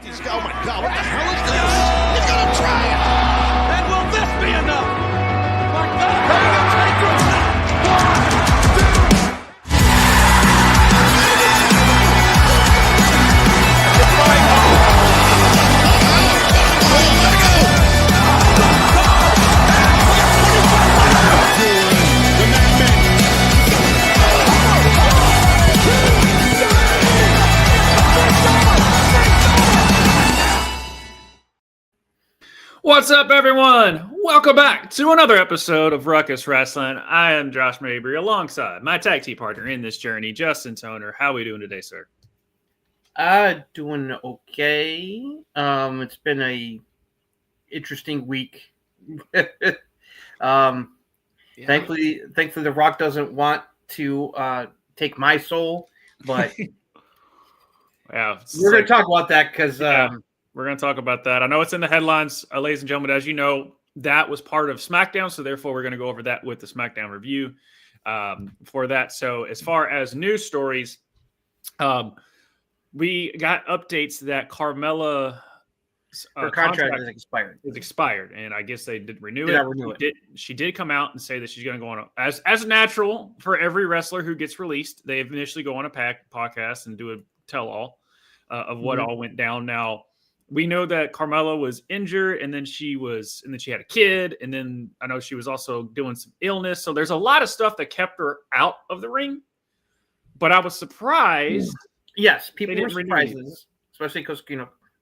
He's, oh my God, what the hell is this? He's gonna try it. And will this be enough? My God, What's up, everyone? Welcome back to another episode of Ruckus Wrastlin. I am Josh Mabry alongside my tag team partner in this journey, Justin Toner. How are we doing today, sir? Doing okay. It's been a interesting week. Thankfully, The Rock doesn't want to take my soul, but Yeah, we're going to talk about that because we're going to talk about that. I know it's in the headlines, ladies and gentlemen. As you know, that was part of Smackdown, so therefore we're going to go over that with the Smackdown review for that. So as far as news stories, we got updates that Carmella her contract is expired. It's expired, and I guess they didn't renew it. She did come out and say that she's going to go on as natural for every wrestler who gets released. They initially go on a podcast and do a tell-all of what all went down. Now, we know that Carmella was injured, and then she had a kid, and then I know she was also doing some illness. So there's a lot of stuff that kept her out of the ring. But I was surprised. Yes, people were surprised, especially because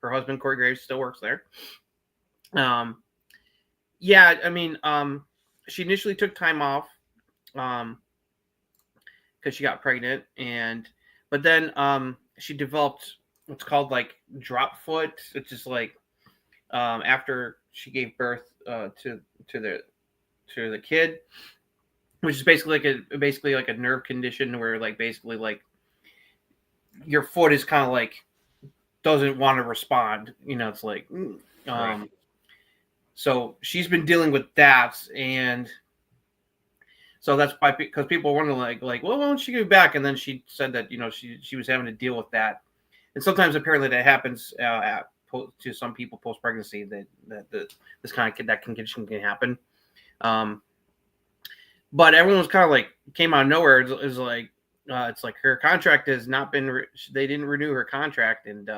her husband Corey Graves still works there. She initially took time off because she got pregnant, but then she developed what's called like drop foot, which is like after she gave birth to the kid, which is basically like a nerve condition where like basically like your foot is kind of like doesn't want to respond. It's like Right. So she's been dealing with that, and so that's why, because people were wondering like, well, why don't she get back? And then she said that she was having to deal with that. And sometimes apparently that happens to some people post pregnancy that this kind of condition can happen. But everyone was kind of like came out of nowhere. It's like her contract has not been. They didn't renew her contract, and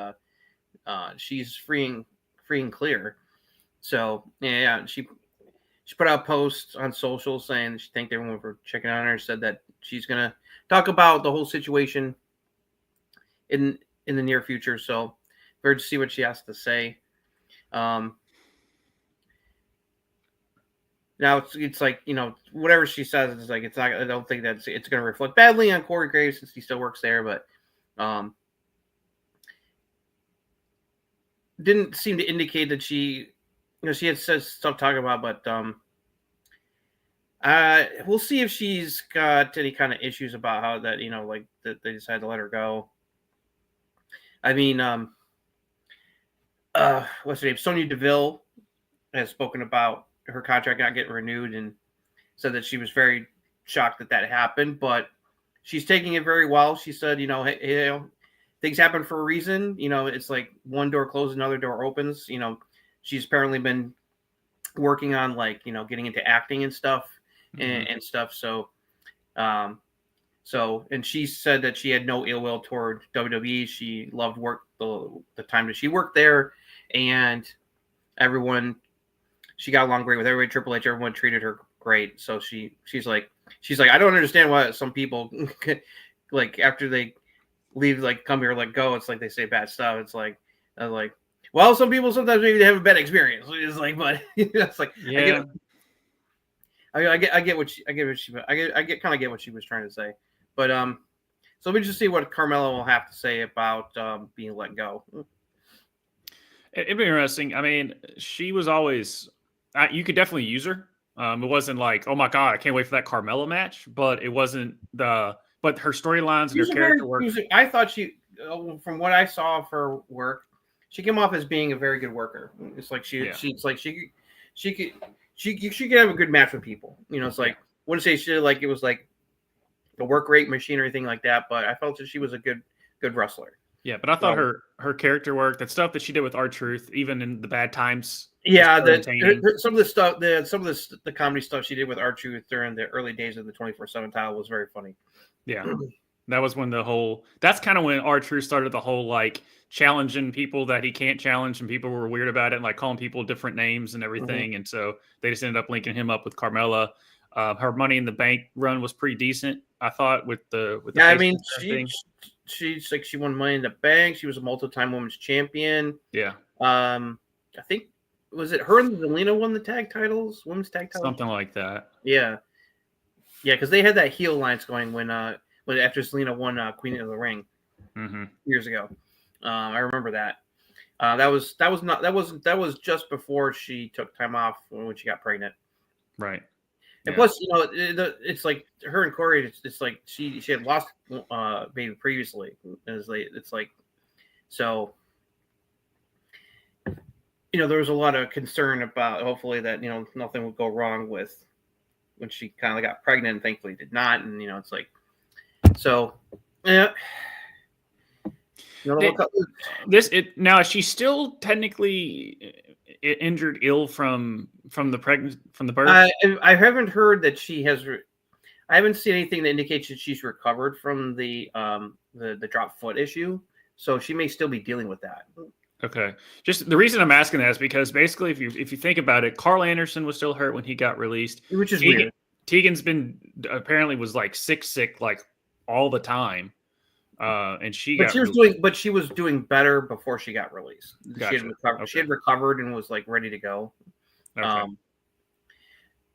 she's free and clear. So yeah, she put out posts on social saying that she thanked everyone for checking on her. Said that she's gonna talk about the whole situation in the near future, so we're to see what she has to say. Now it's like whatever she says is like it's not. I don't think that it's going to reflect badly on Corey Graves since he still works there, but didn't seem to indicate that she had said stuff talking about, but we'll see if she's got any kind of issues about how that like that they decided to let her go. I mean, what's her name? Sonya Deville has spoken about her contract not getting renewed and said that she was very shocked that happened, but she's taking it very well. She said, hey, things happen for a reason. It's like one door closes, another door opens. She's apparently been working on like, getting into acting and stuff and stuff. So, and she said that she had no ill will toward WWE. She loved the time that she worked there, and she got along great with everybody. Triple H, everyone treated her great. So she's like, I don't understand why some people like after they leave, like come here, like go. It's like they say bad stuff. It's like, I was like, well, some people sometimes maybe they have a bad experience. It's like, but it's like, Yeah. I get what she was trying to say. But so we just see what Carmella will have to say about being let go. It'd be interesting. I mean, she was always you could definitely use her. It wasn't like, oh my God, I can't wait for that Carmella match, but it wasn't but her storylines and her character work. I thought from what I saw of her work, she came off as being a very good worker. It's like she could have a good match with people. It's like, I wouldn't say she like it was like a work rate machine or anything like that, but I felt that she was a good wrestler. Yeah, but I thought her character work, that stuff that she did with R-Truth, even in the bad times. Yeah, entertaining. some of the stuff, the comedy stuff she did with R-Truth during the early days of the 24/7 title was very funny. Yeah, that was when that's kind of when R-Truth started the whole like challenging people that he can't challenge, and people were weird about it, and like calling people different names and everything. And so they just ended up linking him up with Carmella. Her Money in the Bank run was pretty decent, I thought. With the I mean, she's like, she won Money in the Bank. She was a multi-time women's champion. Yeah. I think, was it her and Zelina won the women's tag titles? Something like that. Yeah. Yeah, because they had that heel alliance going when after Zelina won Queen of the Ring years ago. I remember that. That was just before she took time off when she got pregnant. Right. And plus, it's like her and Corey. It's like she had lost baby previously. It's like so. There was a lot of concern about hopefully that nothing would go wrong with when she kind of got pregnant, and thankfully did not. And it's like so. Yeah. Now is she still technically injured, ill from the birth? I haven't heard that she has. I haven't seen anything that indicates that she's recovered from the drop foot issue, so she may still be dealing with that. Okay, just the reason I'm asking that is because basically, if you think about it, Carl Anderson was still hurt when he got released, which is weird. Tegan's been apparently was like sick like all the time. And she was doing better before she got released. Gotcha. She had recovered. Okay. She had recovered and was like ready to go. Okay.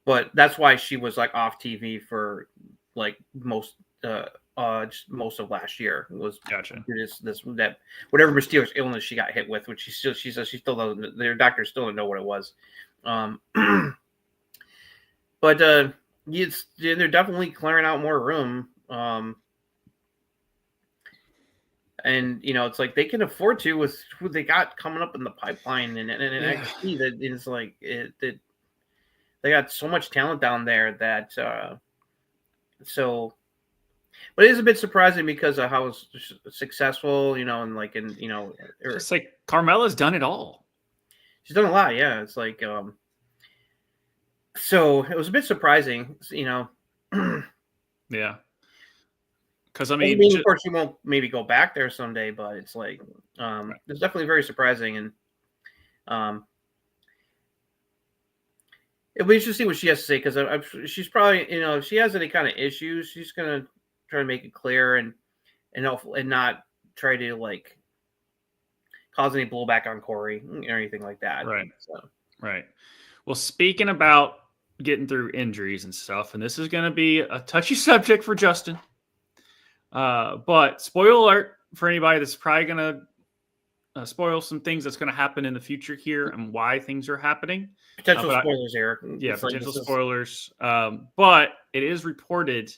But that's why she was like off TV for like most of last year. Was gotcha. That whatever mysterious illness she got hit with, which she says she still doesn't. Their doctors still don't know what it was. But they're definitely clearing out more room. And it's like they can afford to with who they got coming up in the pipeline and NXT. That is like they got so much talent down there that but it is a bit surprising because of how successful and like it's like Carmella's done it all. She's done a lot, yeah. It's like so it was a bit surprising, Yeah. Because of course, she won't maybe go back there someday, but it's like it's definitely very surprising, and it'll be interesting to see what she has to say because she's probably if she has any kind of issues, she's gonna try to make it clear and not try to like cause any blowback on Corey or anything like that. Right. So. Right. Well, speaking about getting through injuries and stuff, and this is going to be a touchy subject for Justin. But spoiler alert for anybody that's probably going to spoil some things that's going to happen in the future here and why things are happening. Potential spoilers here. Yeah, potential spoilers. But it is reported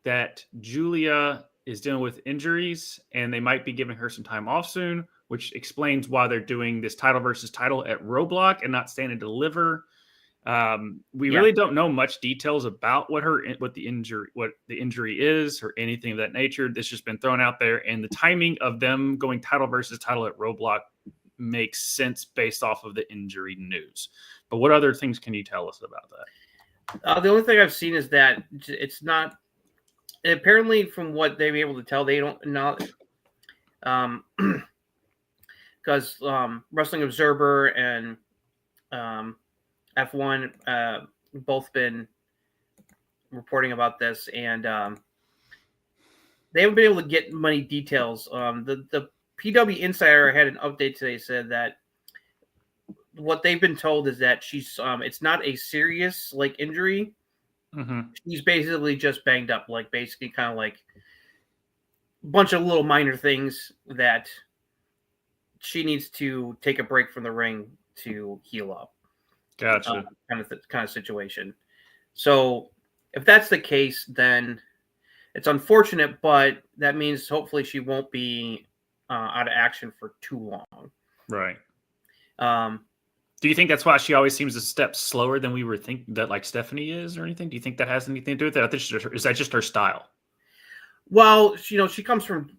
that Giulia is dealing with injuries and they might be giving her some time off soon, which explains why they're doing this title versus title at Roadblock and not Stand and Deliver. We really don't know much details about what the injury is or anything of that nature. This has just been thrown out there, and the timing of them going title versus title at Roadblock makes sense based off of the injury news. But what other things can you tell us about that? The only thing I've seen is that it's not. Apparently, from what they've been able to tell, they don't not. Because Wrestling Observer and F1 both been reporting about this, and they haven't been able to get many details. The PW Insider had an update today, said that what they've been told is that she's it's not a serious like injury. Mm-hmm. She's basically just banged up, like basically kind of like a bunch of little minor things that she needs to take a break from the ring to heal up. Gotcha. Kind of situation. So if that's the case, then it's unfortunate, but that means hopefully she won't be out of action for too long. Right. Do you think that's why she always seems a step slower than we were thinking that like Stephanie is or anything? Do you think that has anything to do with that? Is that just her style? Well, she comes from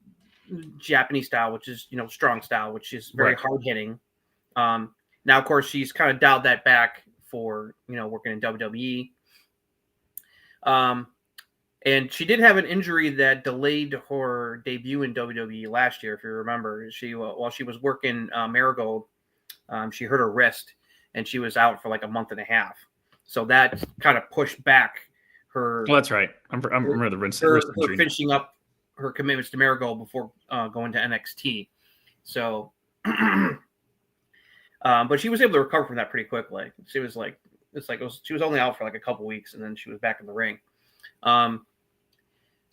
Japanese style, which is strong style, which is very hard hitting. Now, of course, she's kind of dialed that back for working in WWE. And she did have an injury that delayed her debut in WWE last year, if you remember. While she was working Marigold, she hurt her wrist, and she was out for like a month and a half. So that kind of pushed back her. Well, that's right. I'm remember the wrist injury. Finishing up her commitments to Marigold before going to NXT. So, but she was able to recover from that pretty quickly. She was she was only out for like a couple weeks, and then she was back in the ring.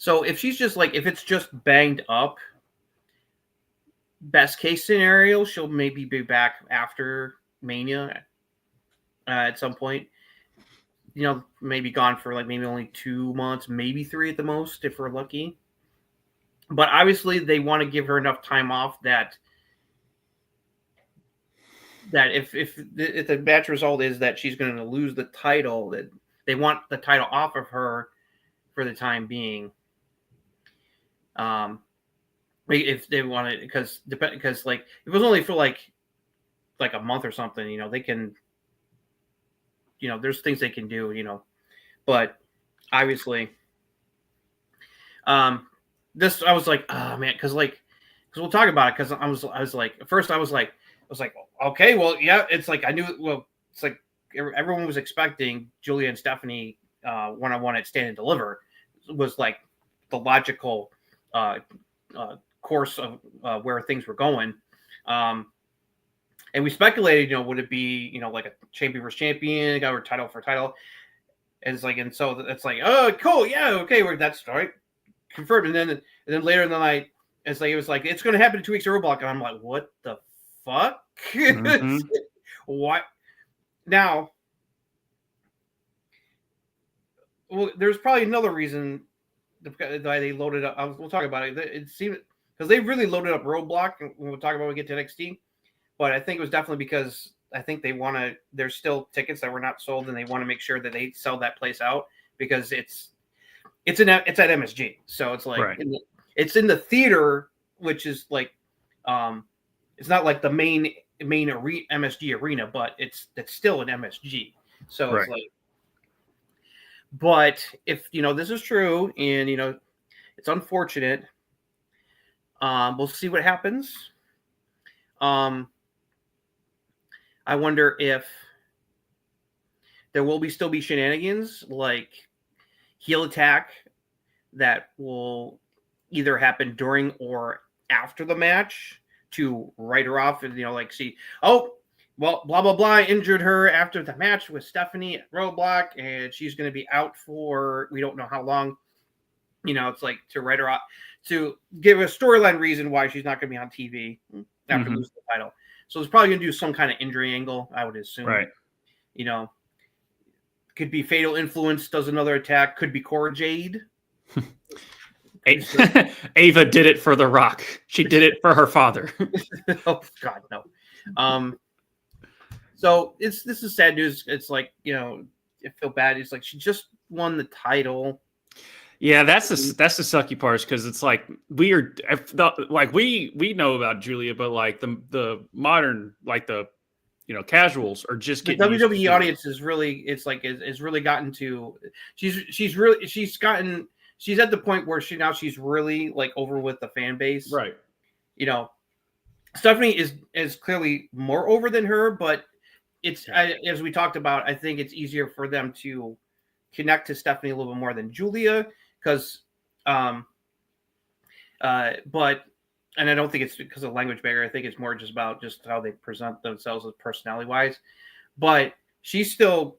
So if she's just if it's just banged up, best case scenario, she'll maybe be back after Mania at some point. Maybe gone for maybe only 2 months, maybe 3 at the most, if we're lucky. But obviously they want to give her enough time off that if the match result is that she's going to lose the title, that they want the title off of her for the time being. If they want it, because if it was only for like a month or something, they can, there's things they can do, but obviously, this I was like, oh man, because we'll talk about it, because I was like, at first I was like, okay, well, yeah, it's like I knew, well, it's like everyone was expecting Giulia and Stephanie one-on-one at Stand and Deliver was like the logical course of where things were going. And we speculated, would it be, like a champion versus champion, got her title for title. And it's and so it's oh, cool. Yeah. Okay. That's right. Confirmed. And then later in the night, it's it's going to happen in 2 weeks of Roadblock. And I'm like, what the fuck? Mm-hmm. What? Now, well, there's probably another reason why they loaded up. We'll talk about it. It seemed because they really loaded up Roadblock, and we'll talk about when we get to NXT. But I think it was definitely because I think they want to. There's still tickets that were not sold, and they want to make sure that they sell that place out, because it's at MSG, so it's it's in the theater, which is it's not like the main MSG arena, but it's still an MSG. So it's but if this is true, and it's unfortunate, we'll see what happens. I wonder if there will still be shenanigans like heel attack that will either happen during or after the match to write her off, and see, oh, well, blah blah blah injured her after the match with Stephanie at Roadblock, and she's going to be out for we don't know how long. It's to write her off, to give a storyline reason why she's not going to be on TV after losing the title. So it's probably going to do some kind of injury angle, I would assume. Right. Could be Fatal Influence does another attack. Could be Cora Jade. Ava did it for The Rock. She did it for her father. Oh God, no. So this is sad news. It's I feel bad. It's she just won the title. Yeah, that's the sucky part, because it's we know about Giulia, but the modern casuals are just getting the WWE audience is really is really gotten to she's at the point where she's really over with the fan base, right? Stephanie is clearly more over than her, but as we talked about, I think it's easier for them to connect to Stephanie a little bit more than Giulia, because but and I don't think it's because of language barrier. I think it's more just about how they present themselves as personality wise. But she's still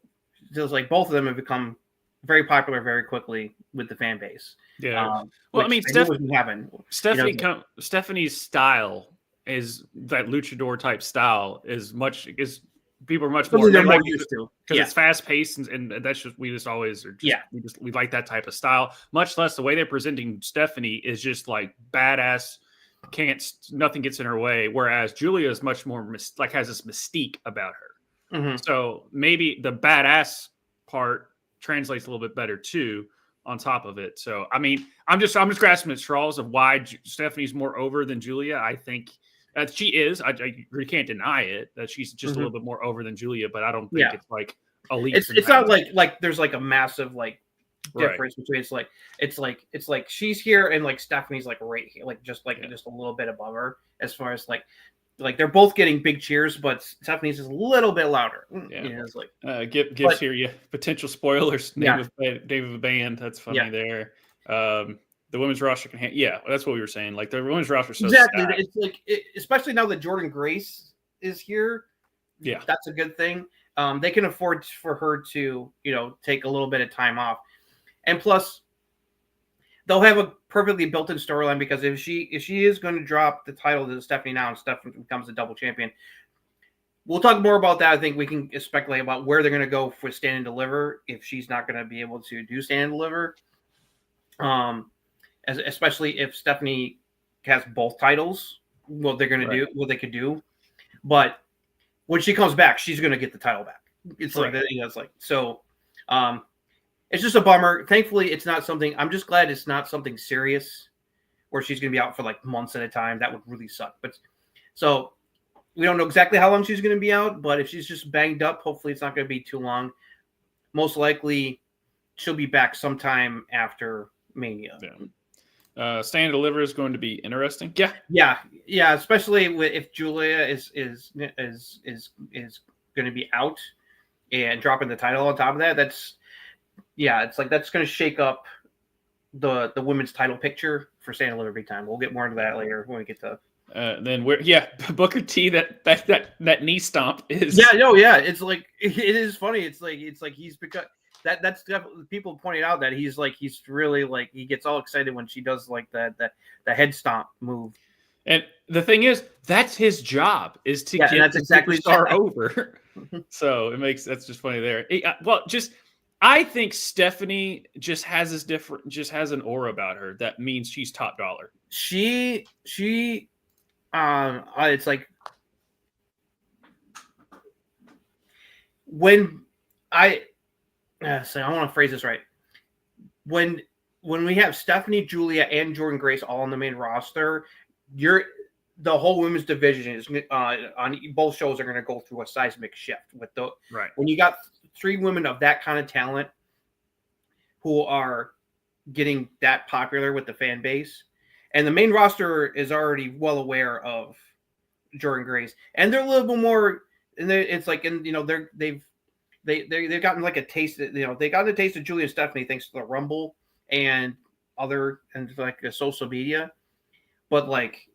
both of them have become very popular very quickly with the fan base. Yeah. Well, I mean, Stephanie's style is that luchador type style people are much more used to, because it's fast paced, and that's just we like that type of style. Much less the way they're presenting Stephanie is just badass, nothing gets in her way. Whereas Giulia is much more has this mystique about her. Mm-hmm. So maybe the badass part translates a little bit better too. on top of it. So, I mean, I'm just grasping at straws of why Stephanie's more over than Giulia. I think she is. I really can't deny it that she's just a little bit more over than Giulia, but I don't think it's like elite. It's not like there's like a massive like difference between it's like she's here and like Stephanie's like right here, like just a little bit above her as far as like they're both getting big cheers, but Stephanie's is a little bit louder. Yeah, it's like gives here you potential spoilers. Name of a band. That's funny there. The women's roster can that's what we were saying. Like the women's roster, so exactly. stacked. It's like especially now that Jordan Grace is here. Yeah, that's a good thing. They can afford for her to take a little bit of time off, and plus they'll have a perfectly built-in storyline because if she is going to drop the title to Stephanie now and Stephanie becomes a double champion, we'll talk more about that. I think we can speculate about where they're going to go for Stand and Deliver if she's not going to be able to do Stand and Deliver. Especially if Stephanie has both titles, what they're going to do, what they could do. But when she comes back, she's going to get the title back. It's like that, it's like so. It's just a bummer. Thankfully, it's not something. I'm just glad it's not something serious where she's going to be out for like months at a time. That would really suck. But so we don't know exactly how long she's going to be out. But if she's just banged up, hopefully it's not going to be too long. Most likely, she'll be back sometime after Mania. Yeah. Stand and Deliver is going to be interesting. Yeah. Especially if Giulia is going to be out and dropping the title on top of that. It's like that's going to shake up the women's title picture for Stand and Deliver big time. We'll get more into that later when we get to. Then Booker T that knee stomp is. It's like it is funny. It's like he's because. That's definitely people pointed out that he's really like he gets all excited when she does like the head stomp move. And the thing is, that's his job is to get the superstar over. So that's just funny there. I think Stephanie just has an aura about her that means she's top dollar. It's like when I want to phrase this right. When we have Stephanie, Giulia, and Jordan Grace all on the main roster, the whole women's division is on both shows are going to go through a seismic shift with when you got three women of that kind of talent who are getting that popular with the fan base, and the main roster is already well aware of Jordan Grace, and they're a little bit more. And it's like, and they've gotten like a taste. They got a taste of Giulia and Stephanie thanks to the Rumble and like the social media, but like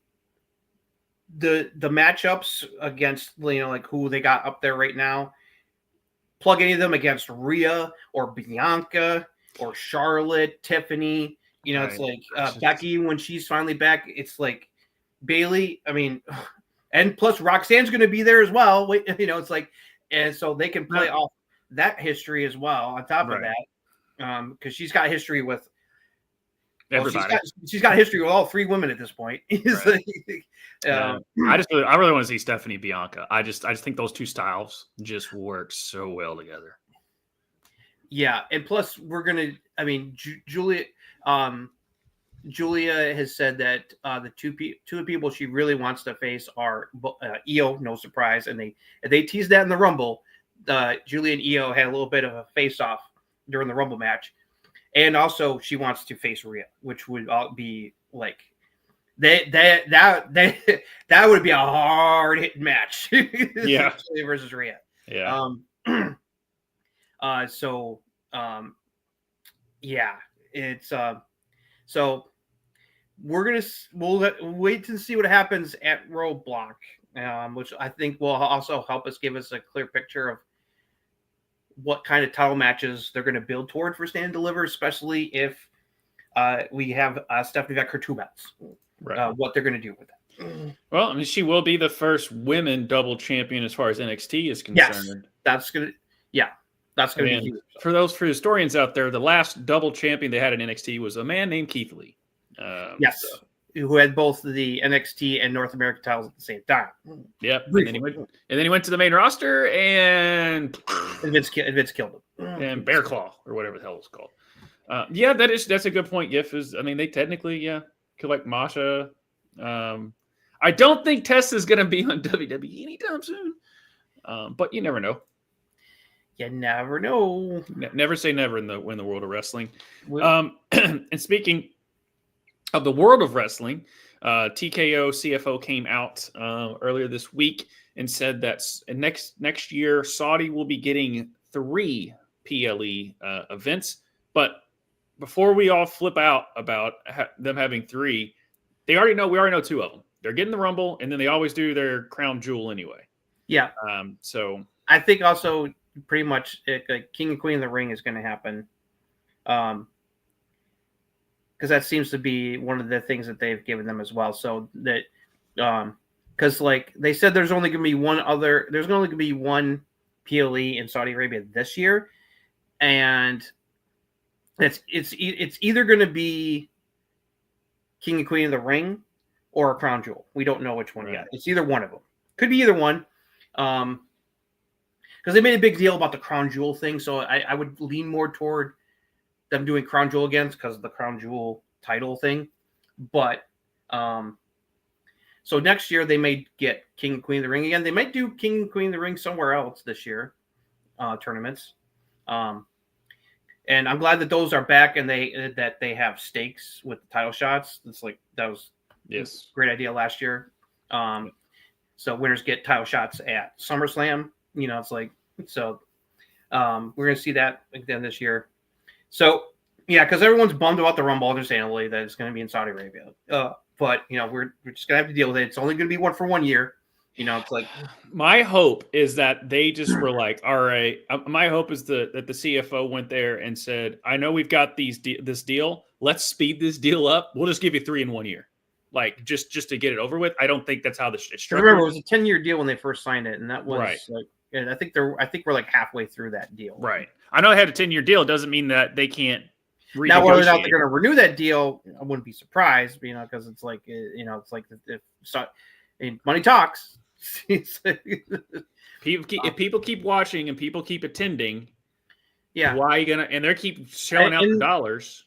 the matchups against like who they got up there right now. Plug any of them against Rhea or Bianca or Charlotte, Tiffany. It's like Becky when she's finally back. It's like Bailey. I mean, and plus Roxanne's going to be there as well. It's like, and so they can play off that history as well on top of that, because she's got history with everybody. She's got history with all three women at this point. I really want to see Stephanie Bianca. I just think those two styles just work so well together. Yeah, and plus we're gonna. I mean, Giulia has said that the two people she really wants to face are Io, no surprise, and they teased that in the Rumble. Giulia and Io had a little bit of a face-off during the Rumble match, and also she wants to face Rhea, which would be like that would be a hard hitting match. Yeah, Giulia versus Rhea. Yeah. It's so we'll wait to see what happens at Roadblock, which I think will also help us give us a clear picture of what kind of title matches they're going to build toward for Stand and Deliver, especially if we have Stephanie got her two belts. Right. What they're going to do with that. Well, I mean, she will be the first women double champion as far as NXT is concerned. Yes, that's going to be huge. For those historians out there, the last double champion they had in NXT was a man named Keith Lee. Who had both the NXT and North American titles at the same time. Yep. And then he went to the main roster and Vince killed him. And Bear Claw, or whatever the hell it's called. Yeah, that's a good point. Gif is, I mean, they technically, collect Masha. I don't think Tessa's going to be on WWE anytime soon, but you never know. You never know. Never say never in the world of wrestling. And speaking of the world of wrestling, TKO CFO came out earlier this week and said that next year Saudi will be getting 3 PLE events. But before we all flip out about them having 3, we already know 2 of them. They're getting the Rumble, and then they always do their crown jewel anyway. Yeah. So I think also pretty much King and Queen of the Ring is going to happen. Because that seems to be one of the things that they've given them as well. So that, because like they said, there's only going to be one PLE in Saudi Arabia this year, and it's either going to be King and Queen of the Ring or a crown jewel. We don't know which one yet. It's either one of them. Could be either one. Because they made a big deal about the crown jewel thing, so I would lean more toward them doing crown jewel again because of the crown jewel title thing. But so next year they may get King and Queen of the Ring again. They might do King and Queen of the Ring somewhere else this year, tournaments. And I'm glad that those are back and that they have stakes with the title shots. It's like that was a great idea last year. So winners get title shots at SummerSlam. You know, it's like so. We're gonna see that again this year. So yeah, because everyone's bummed about the Rumble, understandably, that it's going to be in Saudi Arabia. But you know, we're just gonna have to deal with it. It's only going to be one for 1 year. You know, it's like my hope is that they just were like, all right. My hope is that the CFO went there and said, I know we've got this deal. Let's speed this deal up. We'll just give you 3 in 1 year, like just to get it over with. I don't think that's how this is structured. Remember, it was a 10-year deal when they first signed it, and that was right. Like, and I think we're like halfway through that deal. Right. I know they had a 10-year deal. It doesn't mean that they can't renegotiate. Now, whether or not they're going to renew that deal, I wouldn't be surprised, you know, because it's like, you know, it's like if money talks. If people keep watching and people keep attending, yeah, why are you gonna? And they keep shelling out the dollars.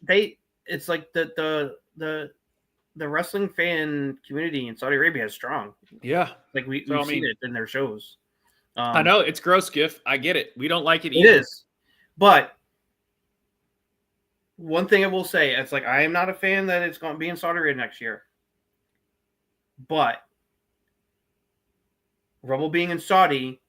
It's like the wrestling fan community in Saudi Arabia is strong. Yeah, like we've seen it in their shows. I know it's gross, Giff. I get it. We don't like it. It is, but one thing I will say, it's like I am not a fan that it's going to be in Saudi Arabia next year, but Rumble being in Saudi,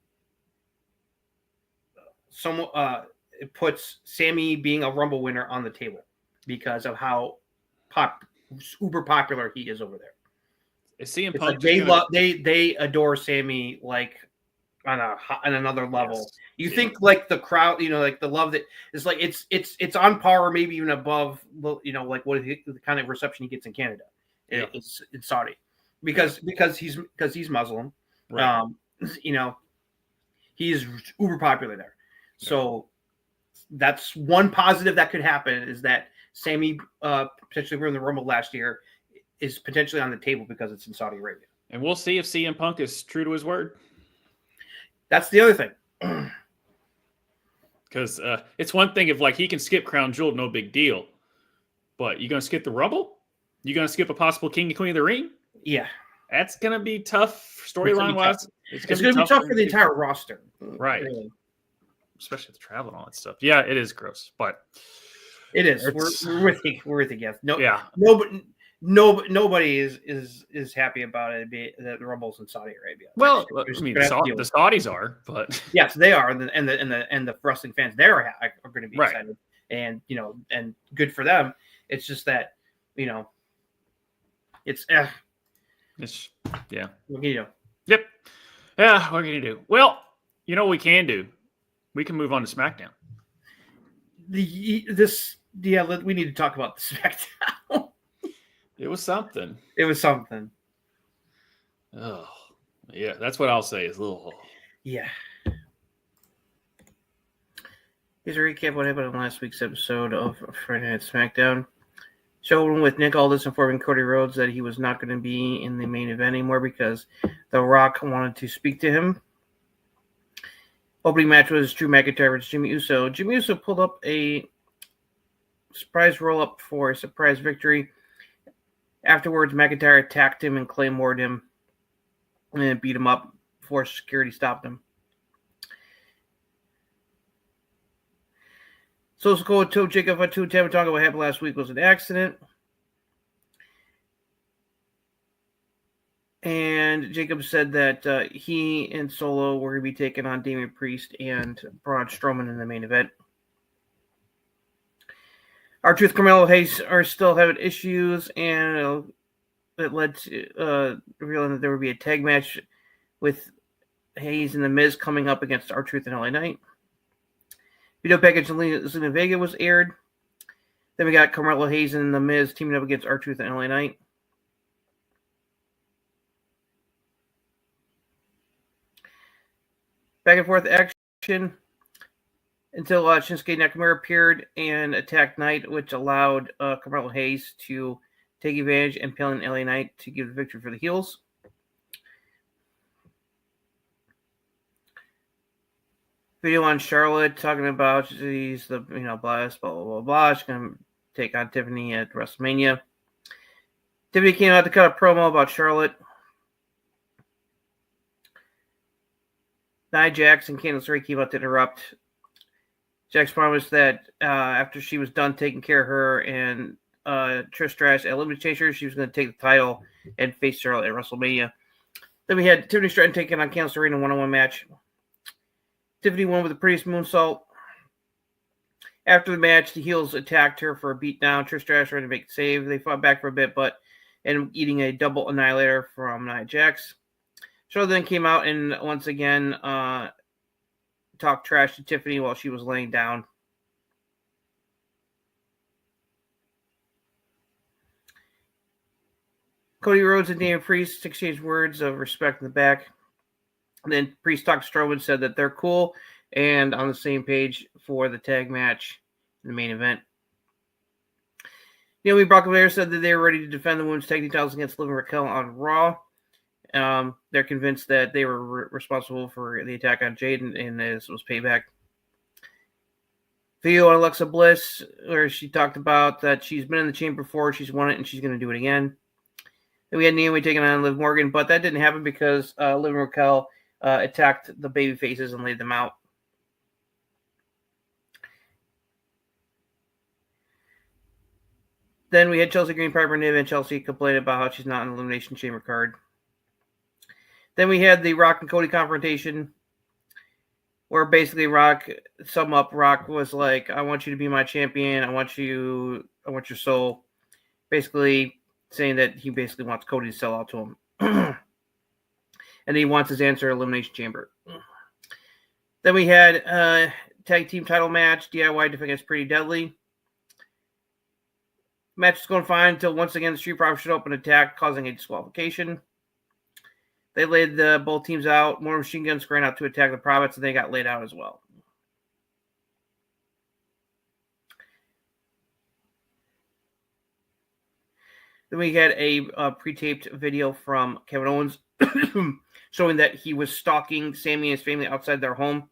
it puts Sammy being a Rumble winner on the table because of how uber popular he is over there. Is CM Punk like they adore Sammy like on another level. Yes. You think like the crowd, you know, like the love that is like it's on par or maybe even above, you know, like what the kind of reception he gets in Canada. Yeah. It's Saudi because he's Muslim. Right. You know, he's uber popular there. So that's one positive that could happen is that Sammy potentially won the Rumble last year is potentially on the table because it's in Saudi Arabia. And we'll see if CM Punk is true to his word. That's the other thing. Because it's one thing if like he can skip Crown Jewel, no big deal. But you going to skip the Rumble? You going to skip a possible King and Queen of the Ring? Yeah. That's going to be tough storyline wise. It's going to be tough for the entire roster. Right. Really. Especially the travel and all that stuff. Yeah, it is gross, but it is. We're with you, Jeff. No, yeah. Nobody is happy about it. That the Rumble's in Saudi Arabia. Well, I mean, the Saudis are, but yes, they are, and the wrestling fans there are going to be excited, and you know, and good for them. It's just that, you know, it's yeah. What can you do? Yep. Yeah. What can you do? Well, you know what we can do. We can move on to SmackDown. We need to talk about the SmackDown. It was something. Oh, yeah. That's what I'll say is a little. Yeah. Here's a recap of what happened on last week's episode of Friday Night SmackDown. Showing with Nick Aldis informing Cody Rhodes that he was not going to be in the main event anymore because The Rock wanted to speak to him. Opening match was Drew McIntyre versus Jimmy Uso. Jimmy Uso pulled up a surprise roll up for a surprise victory. Afterwards, McIntyre attacked him and claymored him and then beat him up before security stopped him. So Sikoa told Jacob Tamatanga what happened last week was an accident. And Jacob said that he and Solo were going to be taking on Damian Priest and Braun Strowman in the main event. R-Truth, Carmella, Hayes are still having issues, and it led to revealing that there would be a tag match with Hayes and The Miz coming up against R-Truth and LA Knight. Video package Zelina Vega was aired. Then we got Carmella, Hayes, and The Miz teaming up against R-Truth and LA Knight. Back and forth action until Shinsuke Nakamura appeared and attacked Knight, which allowed Carmelo Hayes to take advantage and pin LA Knight to give the victory for the heels. Video on Charlotte talking about she's the blessed, blah blah blah blah. She's gonna take on Tiffany at WrestleMania. Tiffany came out to cut a promo about Charlotte. Nia Jax and Candice LeRae came out to interrupt. Jax promised that after she was done taking care of her and Trish Stratus at Elimination Chamber, she was going to take the title and face Charlotte at WrestleMania. Then we had Tiffany Stratton taking on Candice LeRae in a one-on-one match. Tiffany won with the prettiest moonsault. After the match, the heels attacked her for a beatdown. Trish Stratus tried to make the save. They fought back for a bit, but ended up eating a double annihilator from Nia Jax. Charlotte then came out and once again talked trash to Tiffany while she was laying down. Cody Rhodes and Damian Priest exchanged words of respect in the back. And then Priest talked to Strowman, said that they're cool and on the same page for the tag match in the main event. Naomi Brock Flair said that they were ready to defend the women's tag team titles against Liv and Raquel on Raw. They're convinced that they were responsible for the attack on Jade, and this was payback. Video on Alexa Bliss, where she talked about that she's been in the chamber before, she's won it, and she's going to do it again. Then we had Naomi taking on Liv Morgan, but that didn't happen because Liv and Raquel attacked the baby faces and laid them out. Then we had Chelsea Green, Piper Niven, and Chelsea complain about how she's not an Elimination Chamber card. Then we had the Rock and Cody confrontation, where basically Rock was like, I want you to be my champion. I want your soul. Basically saying that he basically wants Cody to sell out to him. And he wants his answer Elimination Chamber. Then we had a tag team title match, DIY against Pretty Deadly. Match was going fine until once again the Street Profits showed up and attacked, causing a disqualification. They laid both teams out. More machine guns ran out to attack the Profits, and they got laid out as well. Then we had a pre-taped video from Kevin Owens showing that he was stalking Sammy and his family outside their home,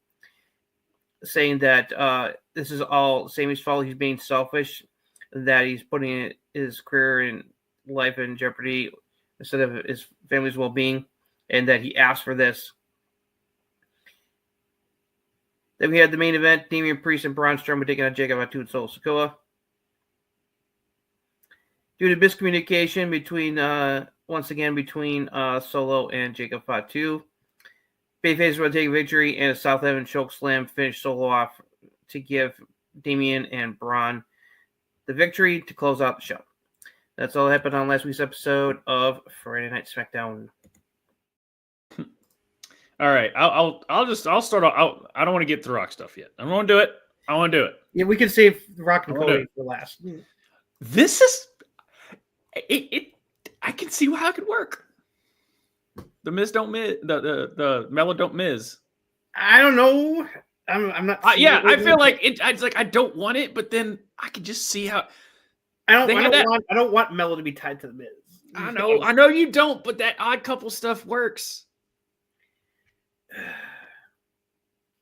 saying that this is all Sammy's fault. He's being selfish, that he's putting his career and life in jeopardy instead of his family's well-being, and that he asked for this. Then we had the main event, Damian Priest and Braun Strowman taking on Jacob Fatu and Solo Sikoa. Due to miscommunication between Solo and Jacob Fatu, Bayface will take victory, and a South Heaven choke slam finished Solo off to give Damian and Braun the victory to close out the show. That's all that happened on last week's episode of Friday Night Smackdown. All right, I'll start off. I don't want to get the Rock stuff yet. I don't want to do it. I want to do it. Yeah, we can save Rock and Cody for last. This is it. I can see how it could work. The Miz don't Miz. The Mellow don't Miz. I don't know. I'm not. I feel like it. It's like I don't want it, but then I can just see how. I don't want Mellow to be tied to the Miz. I know you don't, but that odd couple stuff works.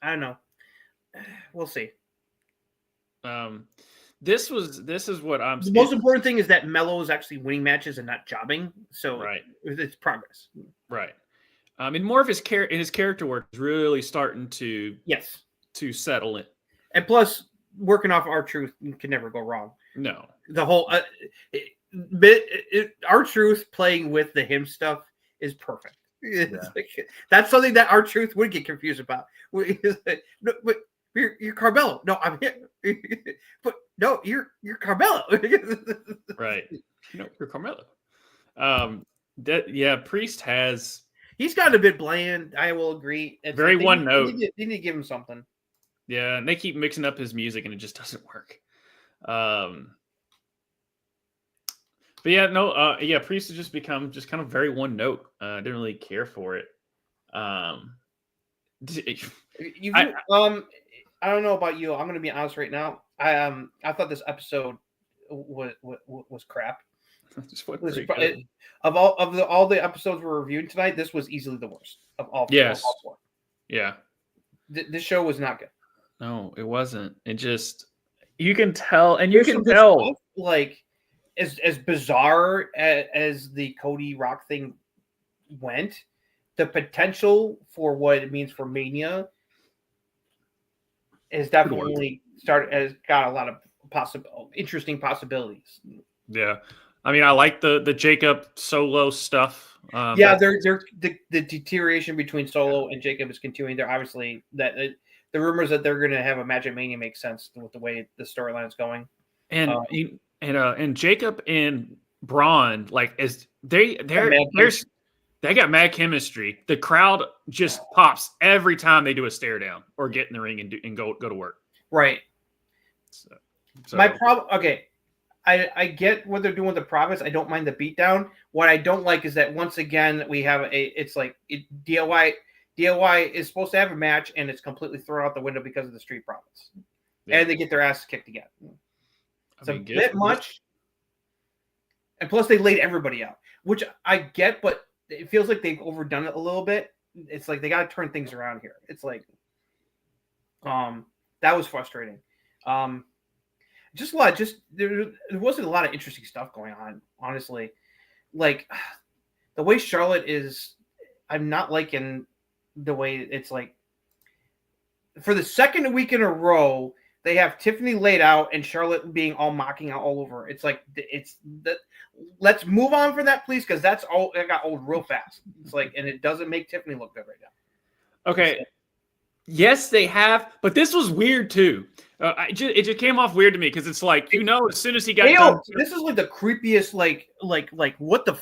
I don't know. We'll see. This is what I'm. The most important thing is that Melo is actually winning matches and not jobbing. So right, it's progress. right. And more of his character work is really starting to settle in. And plus, working off R-Truth can never go wrong. No, the whole R-Truth playing with the him stuff is perfect. That's something that R-Truth would get confused about. No, but you're Carmella. No, I'm here. But no, you're Carmella. Right. No, you're Carmella. Priest has. He's gotten a bit bland. I will agree. Very one note. They need to give him something. Yeah, and they keep mixing up his music, and it just doesn't work. But yeah, no, Priest has just become just kind of very one note. I didn't really care for it. I don't know about you. I'm going to be honest right now. I thought this episode was crap. Of all the episodes we're reviewing tonight, this was easily the worst of all. Yes. Of all four. Yeah. This show was not good. No, it wasn't. It just you can tell, and you can tell stuff, like as bizarre as the Cody Rock thing went, the potential for what it means for Mania is definitely has got a lot of interesting possibilities. Yeah. I mean, I like the Jacob Solo stuff. The deterioration between Solo and Jacob is continuing. They're obviously the rumors that they're going to have a Magic Mania make sense with the way the storyline is going. And Jacob and Braun, like as they got mad chemistry. The crowd just pops every time they do a stare down or get in the ring and go to work. Right. So my problem. Okay. I get what they're doing with the profits. I don't mind the beatdown. What I don't like is that once again we have DIY is supposed to have a match and it's completely thrown out the window because of the street profits, and they get their asses kicked again. It's a bit much, and plus they laid everybody out, which I get, but it feels like they've overdone it a little bit. It's like they got to turn things around here. It's like, that was frustrating. There wasn't a lot of interesting stuff going on, honestly. Like the way Charlotte is, I'm not liking the way it's like for the second week in a row, they have Tiffany laid out and Charlotte being all mocking out all over. It's like, let's move on from that, please. Cause that's all it got old real fast. It's like, and it doesn't make Tiffany look good right now. Okay. Yes, they have, but this was weird too. It just came off weird to me because it's like, as soon as he got done, this is like the creepiest, like what the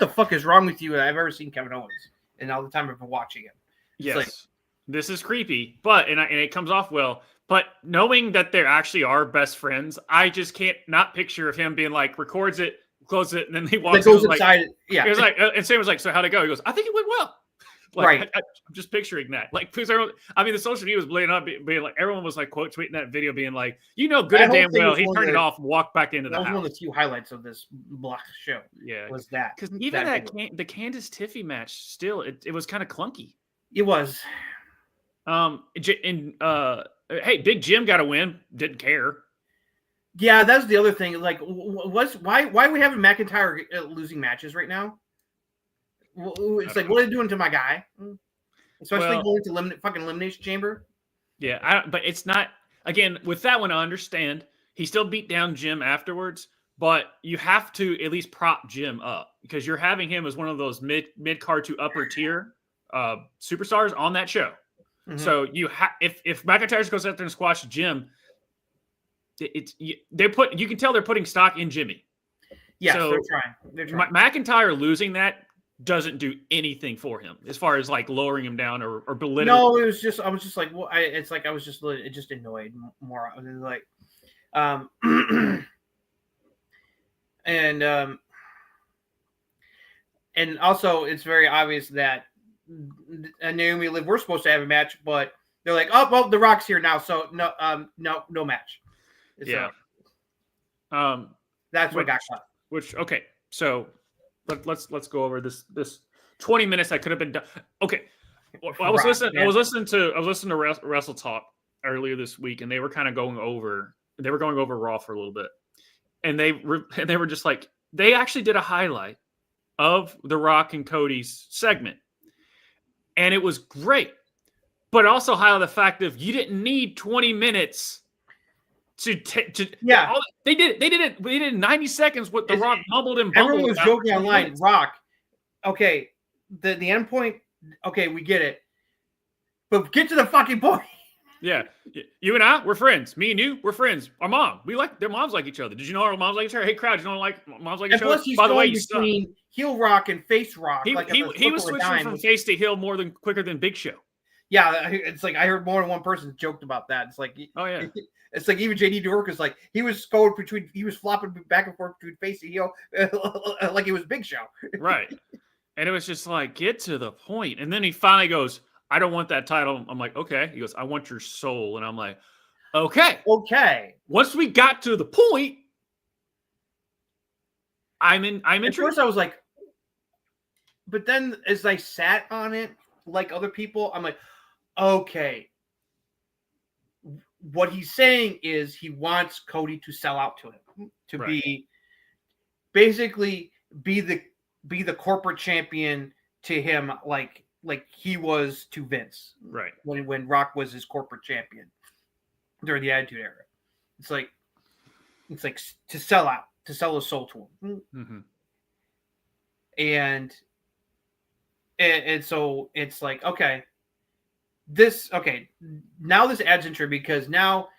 fuck is wrong with you I've ever seen Kevin Owens, and all the time I've been watching him. Yes, this is creepy, but and it comes off well. But knowing that they actually are best friends, I just can't not picture of him being like records it, close it, and then he walks. Goes inside. Like, yeah, it was like, and Sam was like, "So how'd it go?" He goes, "I think it went well." Like, right. I'm just picturing that. Like, because everyone, the social media was blowing up, being like, everyone was like, quote tweeting that video, being like, good and damn well, he turned it off, walked back into the house. That was one of the few highlights of this block show. Yeah, was that because even the Candice Tiffy match, still, it was kind of clunky. It was. Hey, Big Jim got a win. Didn't care. Yeah, that's the other thing. Like, why are we having McIntyre losing matches right now? It's like, what are they doing to my guy? Especially going to fucking Elimination Chamber. Yeah, but it's not. Again, with that one, I understand. He still beat down Jim afterwards, but you have to at least prop Jim up because you're having him as one of those mid card to upper tier superstars on that show. Mm-hmm. So if McIntyre goes out there and squashes Jim, you can tell they're putting stock in Jimmy. Yeah, so they're trying. McIntyre losing that doesn't do anything for him as far as like lowering him down or belittling. No, I was just like, well, it just annoyed more. I was like, and also it's very obvious that Naomi Liv, we're supposed to have a match, but they're like, oh well, The Rock's here now, so no match. Yeah. That's what got cut. Okay, so let's go over this 20 minutes that could have been done. Okay, I was listening to Wrestle Talk earlier this week, and they were kind of going over They were going over Raw for a little bit, and they were just like, they actually did a highlight of The Rock and Cody's segment, and it was great. But also highlight the fact of you didn't need 20 minutes to they did it in 90 seconds. What The Rock mumbled and bumbled. Everyone was joking online. Rock, okay, the end point. Okay, we get it, but get to the fucking point. Yeah, you and I, we're friends. Me and you, we're friends. Our mom, their moms like each other. Did you know our moms like each other? Hey, crowd, you don't like moms like each other? By the way, between heel Rock and face Rock, he was switching from face to heel quicker than Big Show. Yeah, it's like I heard more than one person joked about that. It's like, oh yeah, it's like even JD Durk is like he was flopping back and forth between face and heel, like it was Big Show. Right, and it was just like, get to the point. And then he finally goes, I don't want that title. I'm like, okay. He goes, I want your soul. And I'm like, okay. Once we got to the point, I'm intrigued. At first I was like, but then as I sat on it, like other people, I'm like, okay. What he's saying is he wants Cody to sell out to him, to be basically be the corporate champion to him, like he was to Vince, right? When Rock was his corporate champion during the Attitude Era. It's like to sell out, to sell his soul to him. Mm-hmm. And so it's like, okay, now this adds intrigue, because now,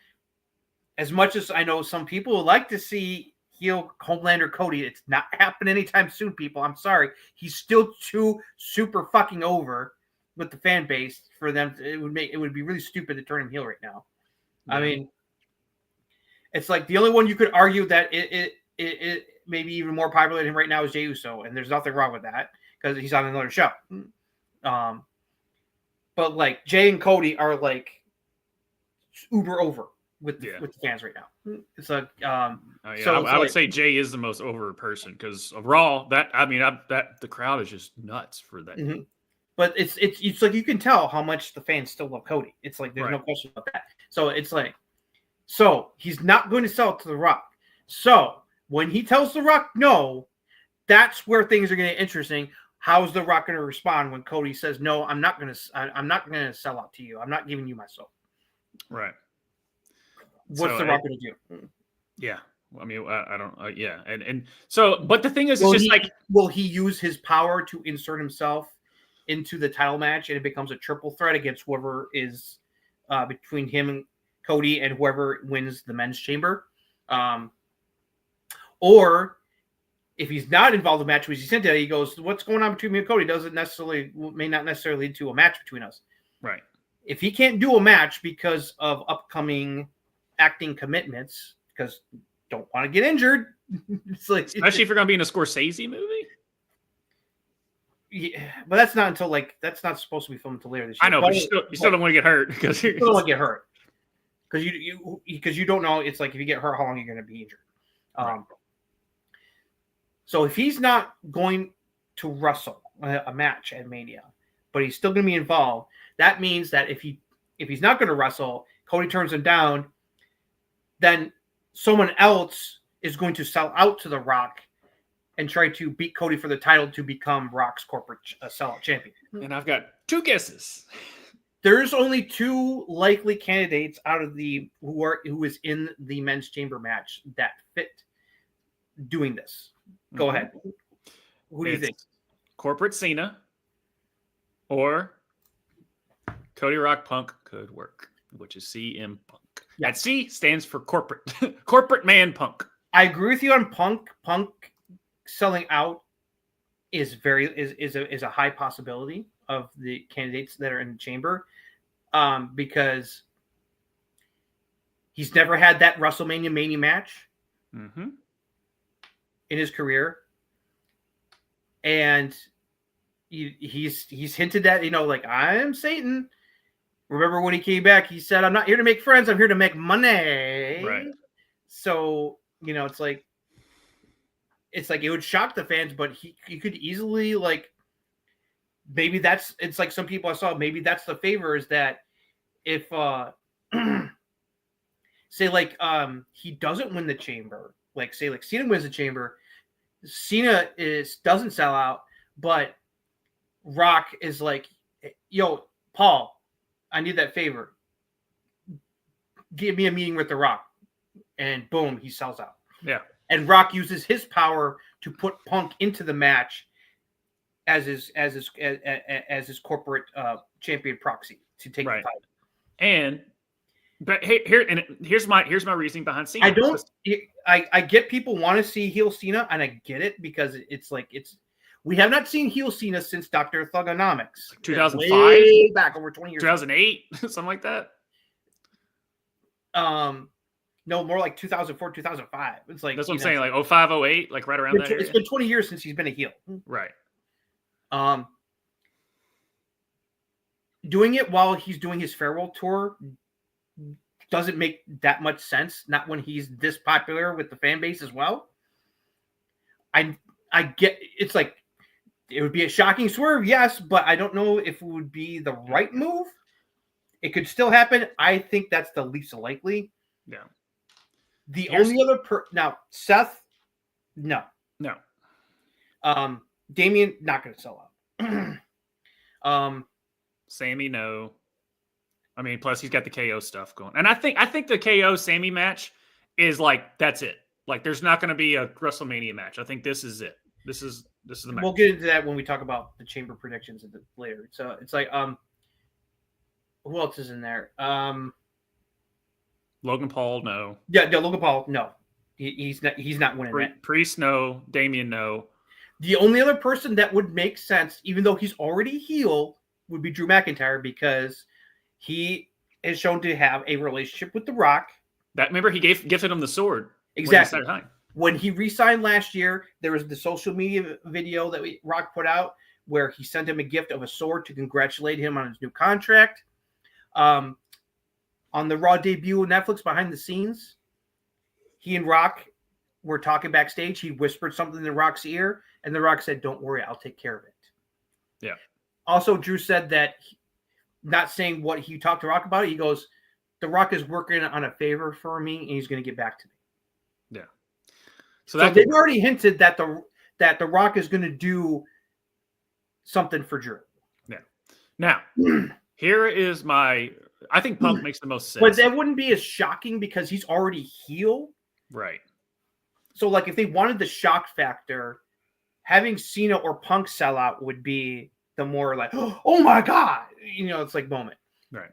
as much as I know some people would like to see heel Homelander Cody, it's not happening anytime soon, people. I'm sorry. He's still too super fucking over with the fan base for them. It would be really stupid to turn him heel right now. Yeah. I mean, it's like the only one you could argue that it may be even more popular than him right now is Jey Uso, and there's nothing wrong with that because he's on another show. But like Jay and Cody are like uber over with the fans right now. It's like I would say Jay is the most over person because of Raw. The crowd is just nuts for that. Mm-hmm. But it's like you can tell how much the fans still love Cody. It's like there's no question about that. So it's like, so he's not going to sell it to The Rock. So when he tells The Rock no, that's where things are going to get interesting. How's The Rock going to respond when Cody says no? I'm not going to sell out to you. I'm not giving you my soul. Right. What's The Rock going to do? Yeah. I mean, I don't. Yeah. And so, but the thing is, will he use his power to insert himself into the title match, and it becomes a triple threat against whoever is between him and Cody and whoever wins the men's chamber, or if he's not involved in the match, which he's hinted at, he goes, "What's going on between me and Cody may not necessarily lead to a match between us." Right. If he can't do a match because of upcoming acting commitments, because don't want to get injured, especially if you're going to be in a Scorsese movie. Yeah, but that's not supposed to be filmed until later this year. I know, but you still don't want to get hurt because you don't want to get hurt because you don't know. It's like if you get hurt, how long you're going to be injured. Right. So if he's not going to wrestle a match at Mania, but he's still going to be involved, that means that if he's not going to wrestle, Cody turns him down, then someone else is going to sell out to The Rock and try to beat Cody for the title to become Rock's corporate sellout champion. And I've got two guesses. There's only two likely candidates out of who is in the men's chamber match that fit doing this. Go ahead. Who do you think? Corporate Cena or Cody Rock Punk could work, which is CM Punk. Yeah. That C stands for corporate. Corporate man Punk. I agree with you on Punk. Punk selling out is a high possibility of the candidates that are in the chamber, because he's never had that WrestleMania Mania match in his career, and he's hinted that, I am Satan. Remember when he came back, he said, "I'm not here to make friends. I'm here to make money." Right. So it's like it would shock the fans, but he could easily maybe it's like some people I saw, maybe that's the favor, is that if say like he doesn't win the chamber, like say like Cena wins the chamber, Cena doesn't sell out, but Rock is like, yo, Paul, I need that favor. Give me a meeting with The Rock. And boom, he sells out. Yeah. And Rock uses his power to put Punk into the match as his corporate champion proxy to take the title. But here's my reasoning behind Cena. I get people want to see heel Cena, and I get it because we have not seen heel Cena since Dr. Thugonomics. 2005? Way back over 20 years. 2008? Something like that? No, more like 2004, 2005. It's like that's what I'm saying, like 05, 08, like right around there. It's been 20 years since he's been a heel. Right. Doing it while he's doing his farewell tour doesn't make that much sense. Not when he's this popular with the fan base as well. I get it's like it would be a shocking swerve, yes, but I don't know if it would be the right move. It could still happen. I think that's the least likely. Yeah. Only other now Seth, no. Damian not going to sell out. Sammy, no. I mean, plus he's got the KO stuff going, and I think the KO Sammy match is like that's it. Like, there's not going to be a WrestleMania match. I think this is it. This is the match. We'll get into that when we talk about the chamber predictions later. So it's like who else is in there? Logan Paul, no. Yeah, Logan Paul, no. He's not winning that. Priest, no. Damian, no. The only other person that would make sense, even though he's already heel, would be Drew McIntyre because he is shown to have a relationship with The Rock. Remember, he gifted him the sword. Exactly. When he re-signed last year, there was the social media video that Rock put out where he sent him a gift of a sword to congratulate him on his new contract. On the Raw debut of Netflix behind the scenes, he and Rock were talking backstage. He whispered something in Rock's ear, and The Rock said, "Don't worry, I'll take care of it." Yeah. Also, Drew said that, not saying what he talked to Rock about it, he goes, "The Rock is working on a favor for me, and he's going to get back to me." Yeah. So they've already hinted that the Rock is going to do something for Drew. Yeah. Now, here is I think Punk makes the most sense. But that wouldn't be as shocking because he's already heel. Right. So, like, if they wanted the shock factor, having Cena or Punk sell out would be the more like, oh my God, it's like moment. Right.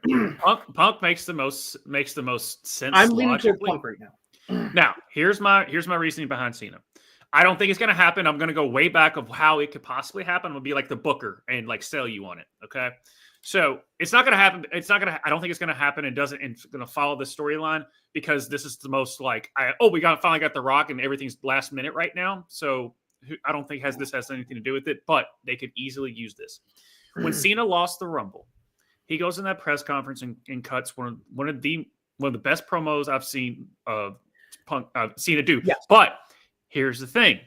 Punk makes the most sense. I'm leaning toward Punk right now. Now, here's my reasoning behind Cena. I don't think it's going to happen. I'm going to go way back of how it could possibly happen. I'm going to be like the booker and like sell you on it. Okay. So it's not going to happen. I don't think it's going to happen. It's going to follow the storyline because this is the most like, we finally got The Rock and everything's last minute right now. So I don't think this has anything to do with it, but they could easily use this. When Cena lost the Rumble, he goes in that press conference and cuts one of the best promos I've seen Cena do. Yes. But here's the thing.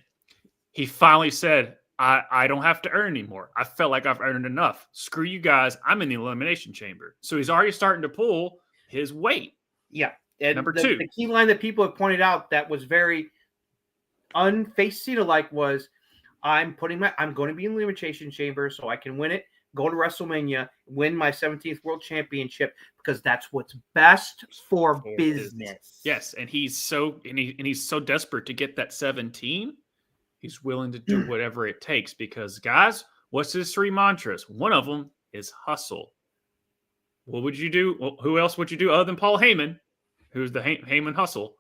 He finally said, I don't have to earn anymore. I felt like I've earned enough. Screw you guys. I'm in the Elimination Chamber. So he's already starting to pull his weight. Yeah. And Number two. The key line that people have pointed out that was very unfaced Cena-like was, I'm going to be in the Elimination Chamber so I can win it, go to WrestleMania, win my 17th World Championship because that's what's best for business. Yes, and he's so desperate to get that 17. He's willing to do whatever it takes because, guys, what's his 3 mantras? One of them is hustle. What would you do? Well, who else would you do other than Paul Heyman, who's the Heyman hustle?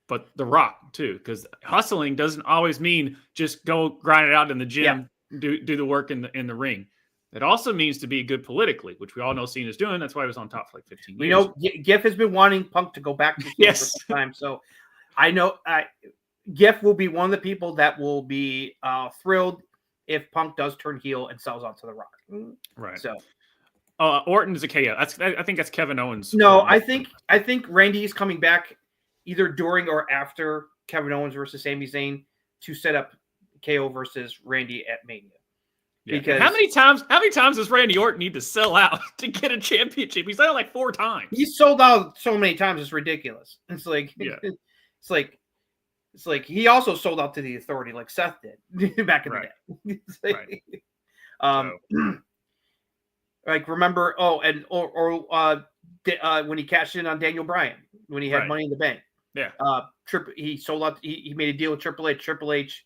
But The Rock, too, because hustling doesn't always mean just go grind it out in the gym, do the work in the ring. It also means to be good politically, which we all know Cena's doing. That's why he was on top for like 15 years. Giff has been wanting Punk to go back to Cena for some time. So I know Giff will be one of the people that will be thrilled if Punk does turn heel and sells out to The Rock. Right. So Orton is a KO. I think that's Kevin Owens. No, I think Randy is coming back either during or after Kevin Owens versus Sami Zayn to set up KO versus Randy at Mania. Yeah. Because How many times does Randy Orton need to sell out to get a championship? He's done it like 4 times. he's sold out so many times, it's ridiculous. It's like, Yeah. it's like he also sold out to the Authority, like Seth did back in Right. the day. It's like, Right. like remember, when he cashed in on Daniel Bryan when he had Right. Money in the Bank. Yeah. He sold out. He made a deal with Triple H. Triple H,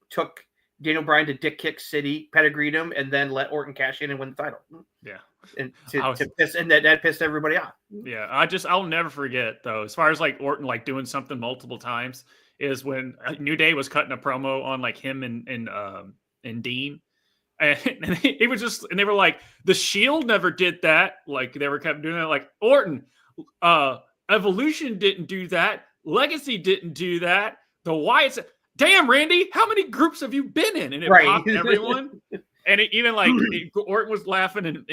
took Daniel Bryan to Dick Kick City, pedigreed him, and then let Orton cash in and win the title. Yeah. And that pissed everybody off. Yeah. I'll never forget though, as far as like Orton like doing something multiple times, is when New Day was cutting a promo on like him and Dean. And he was just, and they were like, the Shield never did that. Like they were kept doing it. Like Orton, Evolution didn't do that. Legacy didn't do that. The Wyatts. Damn, Randy, how many groups have you been in? And it popped everyone. And even like Orton was laughing, and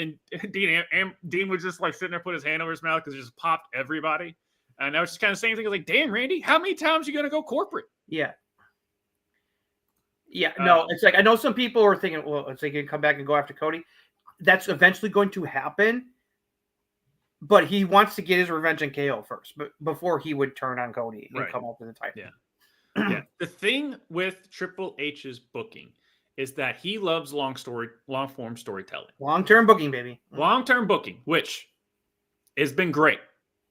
Dean was just like sitting there, put his hand over his mouth because it just popped everybody. And I was just kind of saying things like, "Damn, Randy, how many times are you gonna go corporate?" Yeah. Yeah, no, it's like I know some people are thinking, well, it's like you can come back and go after Cody. That's eventually going to happen, but he wants to get his revenge on KO first, but before he would turn on Cody and come up with the title. Yeah. Yeah. The thing with Triple H's booking is that he loves long form storytelling. Long-term booking, baby. Long-term booking, which has been great.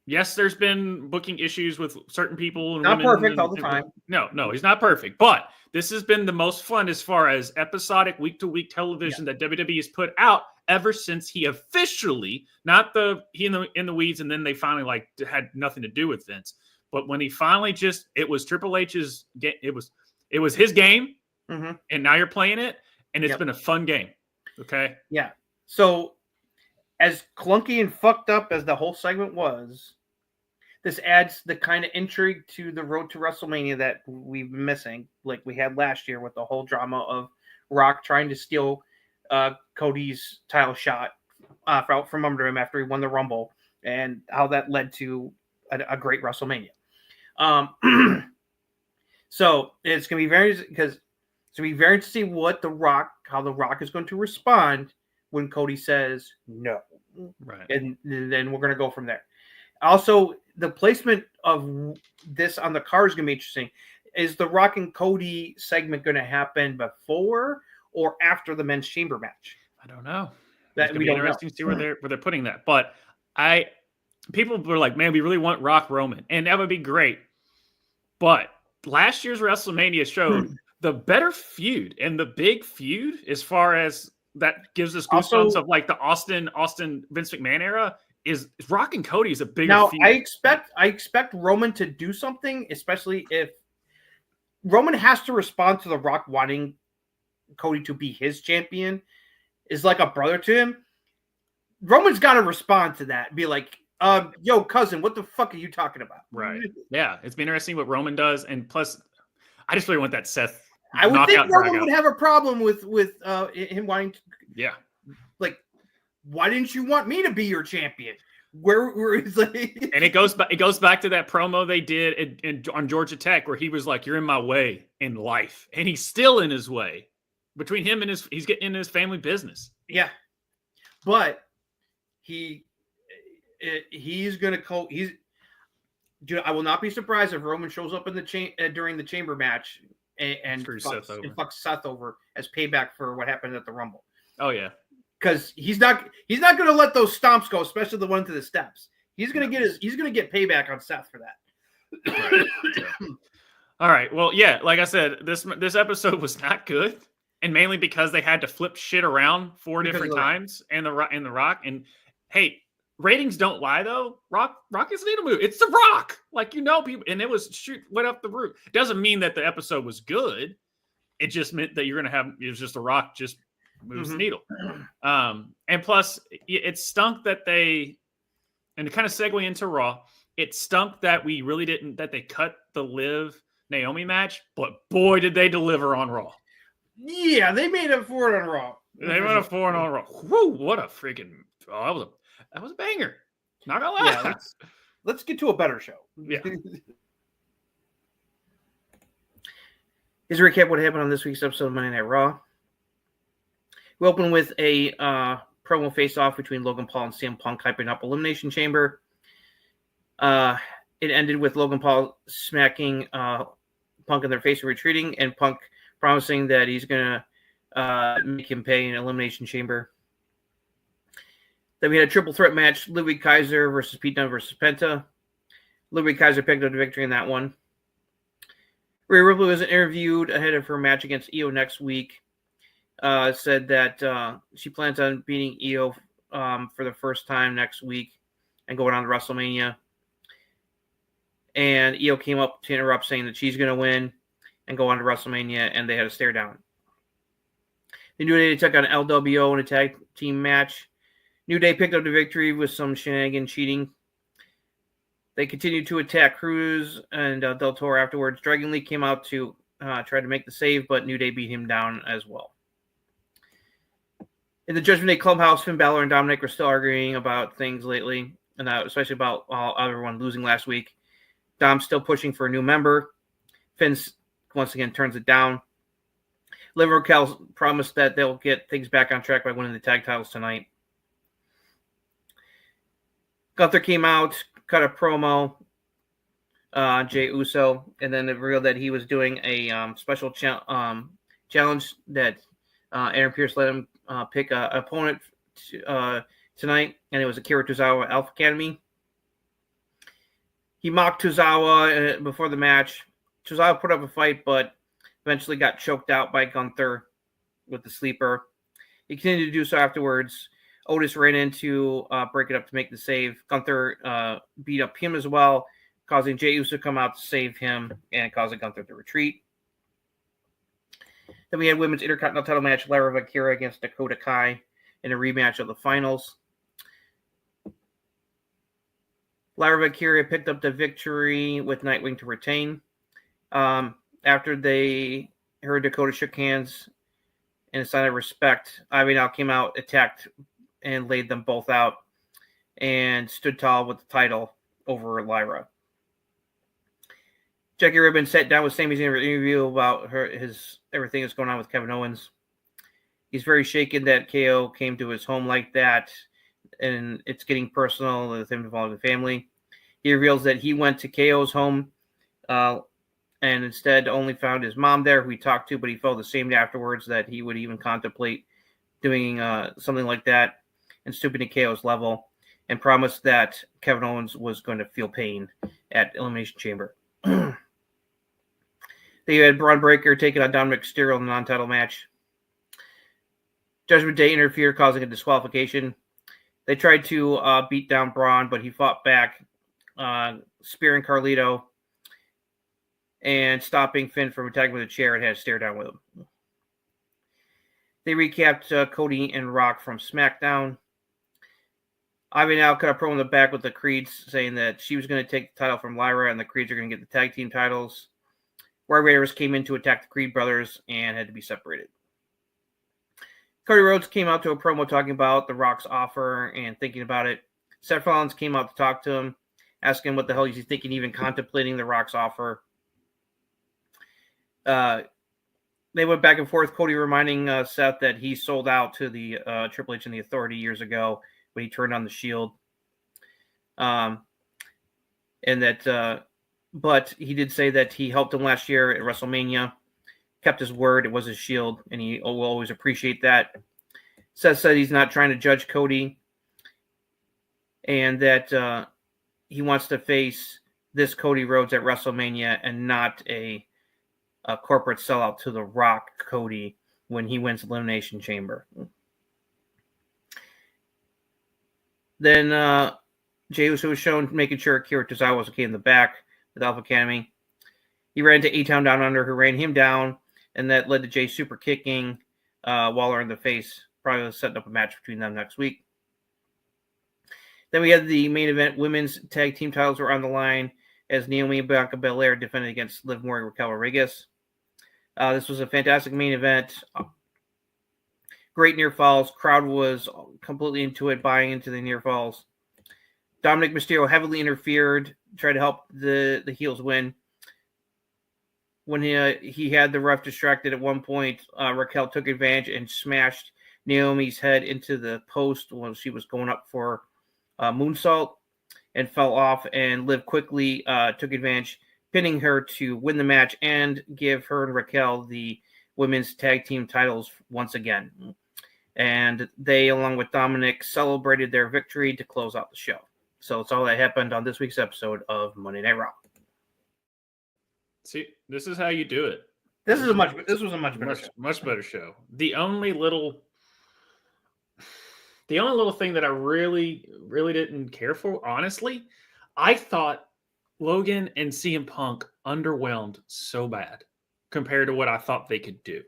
Yes, there's been booking issues with certain people. And not women perfect all the time. No, he's not perfect. But this has been the most fun as far as episodic week-to-week television that WWE has put out ever since he officially, not he in the weeds, and then they finally like had nothing to do with Vince. But when he finally it was Triple H's game. It was his game, and now you're playing it, and it's been a fun game. Okay. Yeah. So, as clunky and fucked up as the whole segment was, this adds the kind of intrigue to the road to WrestleMania that we've been missing, like we had last year with the whole drama of Rock trying to steal Cody's title shot from under him after he won the Rumble, and how that led to a great WrestleMania. So it's gonna be very interesting to see how the Rock is going to respond when Cody says no, right? And then we're gonna go from there. Also, the placement of this on the card is gonna be interesting. Is the Rock and Cody segment going to happen before or after the men's chamber match? I don't know. That we don't know. Interesting to see where they're putting that, but people were like, man, we really want Rock Roman, and that would be great. But last year's WrestleMania showed the better feud and the big feud, as far as that gives us goosebumps of like the Austin Vince McMahon era, is Rock and Cody is a bigger feud. I expect Roman to do something, especially if Roman has to respond to the Rock wanting Cody to be his champion, is like a brother to him. Roman's got to respond to that. Be like, yo, cousin, what the fuck are you talking about? Right. Yeah. It's been interesting what Roman does. And plus, I just really want that Seth. I would think Roman would have a problem with him wanting to. Yeah. Like, why didn't you want me to be your champion? Where is like? And it goes back to that promo they did on Georgia Tech, where he was like, "You're in my way in life," and he's still in his way. Between him and he's getting into his family business. Yeah, but he's gonna I will not be surprised if Roman shows up in the during the chamber match and fucks Seth over as payback for what happened at the Rumble. Oh yeah. Because he's not going to let those stomps go, especially the one to the steps. He's going to get payback on Seth for that. Right. Yeah. All right. Well, yeah. Like I said, this episode was not good, and mainly because they had to flip shit around 4 different times in the Rock. And hey, ratings don't lie though. Rock is needle move. It's the Rock, like people, and it went up the roof. It doesn't mean that the episode was good. It just meant that it was just the Rock just moves the needle. And plus it stunk that and to kind of segue into Raw, it stunk that we really didn't, that they cut the Liv Naomi match, but boy, did they deliver on Raw. Yeah, they made up for it on Raw. They made up for it on Raw. Whew, what a freaking, that was a banger. Not gonna lie. Yeah, let's get to a better show. Yeah. Here's a recap what happened on this week's episode of Monday Night Raw. We open with a promo face-off between Logan Paul and CM Punk, hyping up Elimination Chamber. It ended with Logan Paul smacking Punk in their face and retreating, and Punk promising that he's going to make him pay in Elimination Chamber. Then we had a triple threat match, Ludwig Kaiser versus Pete Dunne versus Penta. Ludwig Kaiser picked up the victory in that one. Rhea Ripley was interviewed ahead of her match against Io next week. Said that she plans on beating Io for the first time next week and going on to WrestleMania. And Io came up to interrupt, saying that she's going to win and go on to WrestleMania, and they had a stare down. The New Day took on LWO in a tag team match. New Day picked up the victory with some shenanigan cheating. They continued to attack Cruz and Del Toro afterwards. Dragon Lee came out to try to make the save, but New Day beat him down as well. In the Judgment Day Clubhouse, Finn Balor and Dominic were still arguing about things lately, and especially about everyone losing last week. Dom's still pushing for a new member. Finn once again turns it down. Liv and Raquel promised that they'll get things back on track by winning the tag titles tonight. Gunther came out, cut a promo on Jey Uso, and then it revealed that he was doing a special challenge that Aaron Pierce let him pick an opponent tonight, and it was Akira Tozawa Alpha Academy. He mocked Tozawa before the match. Tozawa put up a fight, but eventually got choked out by Gunther with the sleeper. He continued to do so afterwards. Otis ran in to break it up to make the save. Gunther beat up him as well, causing Jey Uso to come out to save him and causing Gunther to retreat. Then we had women's Intercontinental title match, Lyra Valkyria against Dakota Kai in a rematch of the finals. Lyra Valkyria picked up the victory with Nightwing to retain. After her Dakota shook hands in a sign of respect, Ivy now came out, attacked, and laid them both out and stood tall with the title over Lyra. Jackie Ribbon sat down with Sami Zayn in an interview about everything that's going on with Kevin Owens. He's very shaken that KO came to his home like that, and it's getting personal with him involved in the family. He reveals that he went to KO's home and instead only found his mom there, who he talked to, but he felt ashamed afterwards that he would even contemplate doing something like that and stooping to KO's level, and promised that Kevin Owens was going to feel pain at Elimination Chamber. They had Braun Breaker taking on Dominic Mysterio in a non-title match. Judgment Day interfered, causing a disqualification. They tried to beat down Braun, but he fought back, spearing Carlito and stopping Finn from attacking with a chair and had a stare down with him. They recapped Cody and Rock from SmackDown. Ivy now cut a promo in the back with the Creeds, saying that she was going to take the title from Lyra and the Creeds are going to get the tag team titles. War Raiders came in to attack the Creed brothers and had to be separated. Cody Rhodes came out to a promo talking about The Rock's offer and thinking about it. Seth Rollins came out to talk to him, asking what the hell he's thinking, even contemplating The Rock's offer. They went back and forth, Cody reminding Seth that he sold out to the Triple H and the Authority years ago when he turned on the Shield. And that, but he did say that he helped him last year at WrestleMania, kept his word, it was his Shield, and he will always appreciate that. Seth said he's not trying to judge Cody, and that he wants to face this Cody Rhodes at WrestleMania and not a corporate sellout to The Rock Cody when he wins Elimination Chamber. Then Jey Uso was shown making sure Akira Tozawa was okay in the back with Alpha Academy. He ran to A-Town Down Under, who ran him down, and that led to Jey super kicking Waller in the face, probably setting up a match between them next week. Then we had the main event. Women's tag team titles were on the line as Naomi and Bianca Belair defended against Liv Morgan and Raquel Rodriguez. This was a fantastic main event. Great near falls. Crowd was completely into it, buying into the near falls. Dominic Mysterio heavily interfered, tried to help the heels win. When he had the ref distracted at one point, Raquel took advantage and smashed Naomi's head into the post when she was going up for moonsault and fell off, and Liv quickly took advantage, pinning her to win the match and give her and Raquel the women's tag team titles once again. And they, along with Dominic, celebrated their victory to close out the show. So that's all that happened on this week's episode of Monday Night Raw. See, this is how you do it. This was a much better show. Much better show. The only little thing that I really didn't care for, honestly, I thought Logan and CM Punk underwhelmed so bad compared to what I thought they could do.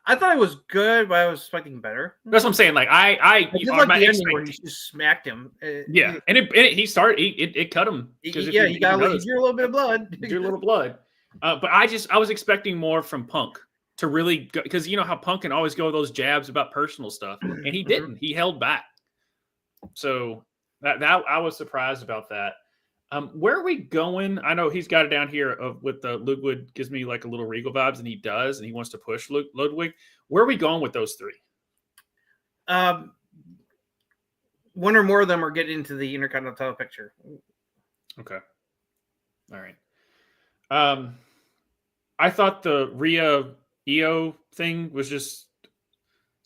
I thought it was good, but I was expecting better. That's what I'm saying. Like I just like the ending where he just smacked him. Yeah, and it cut him. Yeah, you got to drew a little bit of blood. Drew a little blood. But I was expecting more from Punk to really go, because you know how Punk can always go with those jabs about personal stuff, and he didn't. He held back. So that I was surprised about that. Where are we going? I know he's got it down here with the Ludwig gives me like a little Regal vibes, and he does, and he wants to push Ludwig. Where are we going with those three? One or more of them are getting into the Intercontinental picture. Okay. All right. I thought the Rhea Io thing was just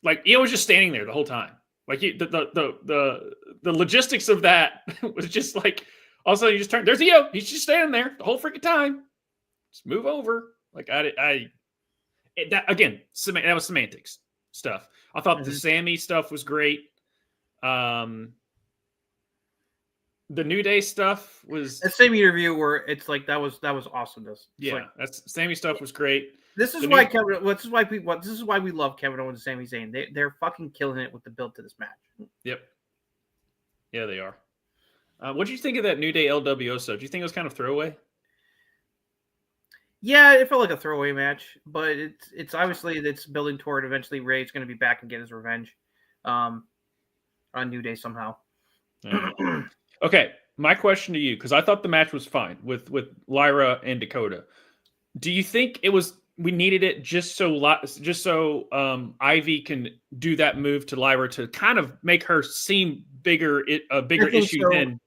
like Io was just standing there the whole time. Like the logistics of that was just like all of a sudden you just turn. There's Io. He's just standing there the whole freaking time. Just move over. Like that was semantics stuff. I thought the Sammy stuff was great. The New Day stuff was the same interview where it's like that was awesomeness. That's Sammy stuff was great. This is why this is why we love Kevin Owens and Sami Zayn. They're fucking killing it with the build to this match. Yep. Yeah, they are. What did you think of that New Day LWO stuff? Do you think it was kind of throwaway? Yeah, it felt like a throwaway match, but it's obviously it's building toward eventually Ray's going to be back and get his revenge on New Day somehow. Yeah. Okay, my question to you, because I thought the match was fine with Lyra and Dakota. Do you think we needed it just so Ivy can do that move to Lyra to kind of make her seem a bigger issue than?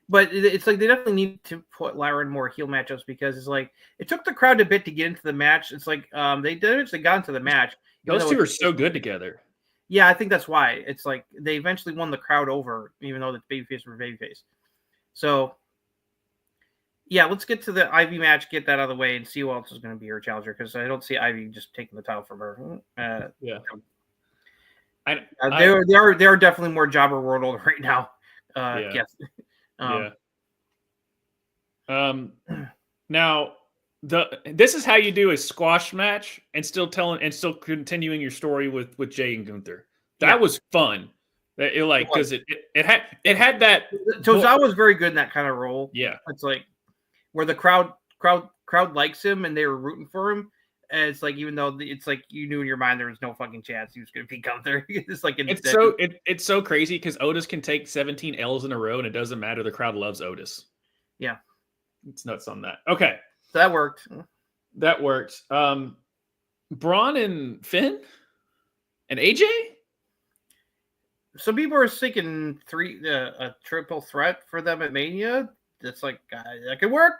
But it's like they definitely need to put Lyra in more heel matchups because it's like it took the crowd a bit to get into the match. It's like they eventually got into the match. Those two are so good together. Yeah, I think that's why. It's like they eventually won the crowd over, even though the babyface were babyface. So, yeah, let's get to the Ivy match, get that out of the way, and see who else is going to be her challenger, because I don't see Ivy just taking the title from her. Yeah. They are definitely more jobber world right now. Yes. Now, this is how you do a squash match and still continuing your story with Jay and Gunther. That was fun. Because it had that. Tozawa was very good in that kind of role. Yeah, it's like where the crowd likes him and they were rooting for him. And it's like even though it's like you knew in your mind there was no fucking chance he was going to be Gunther. It's like it's so crazy because Otis can take 17 L's in a row and it doesn't matter. The crowd loves Otis. Yeah, it's nuts on that. Okay. So that worked. Braun and Finn and AJ? Some people are thinking a triple threat for them at Mania. That's like that could work.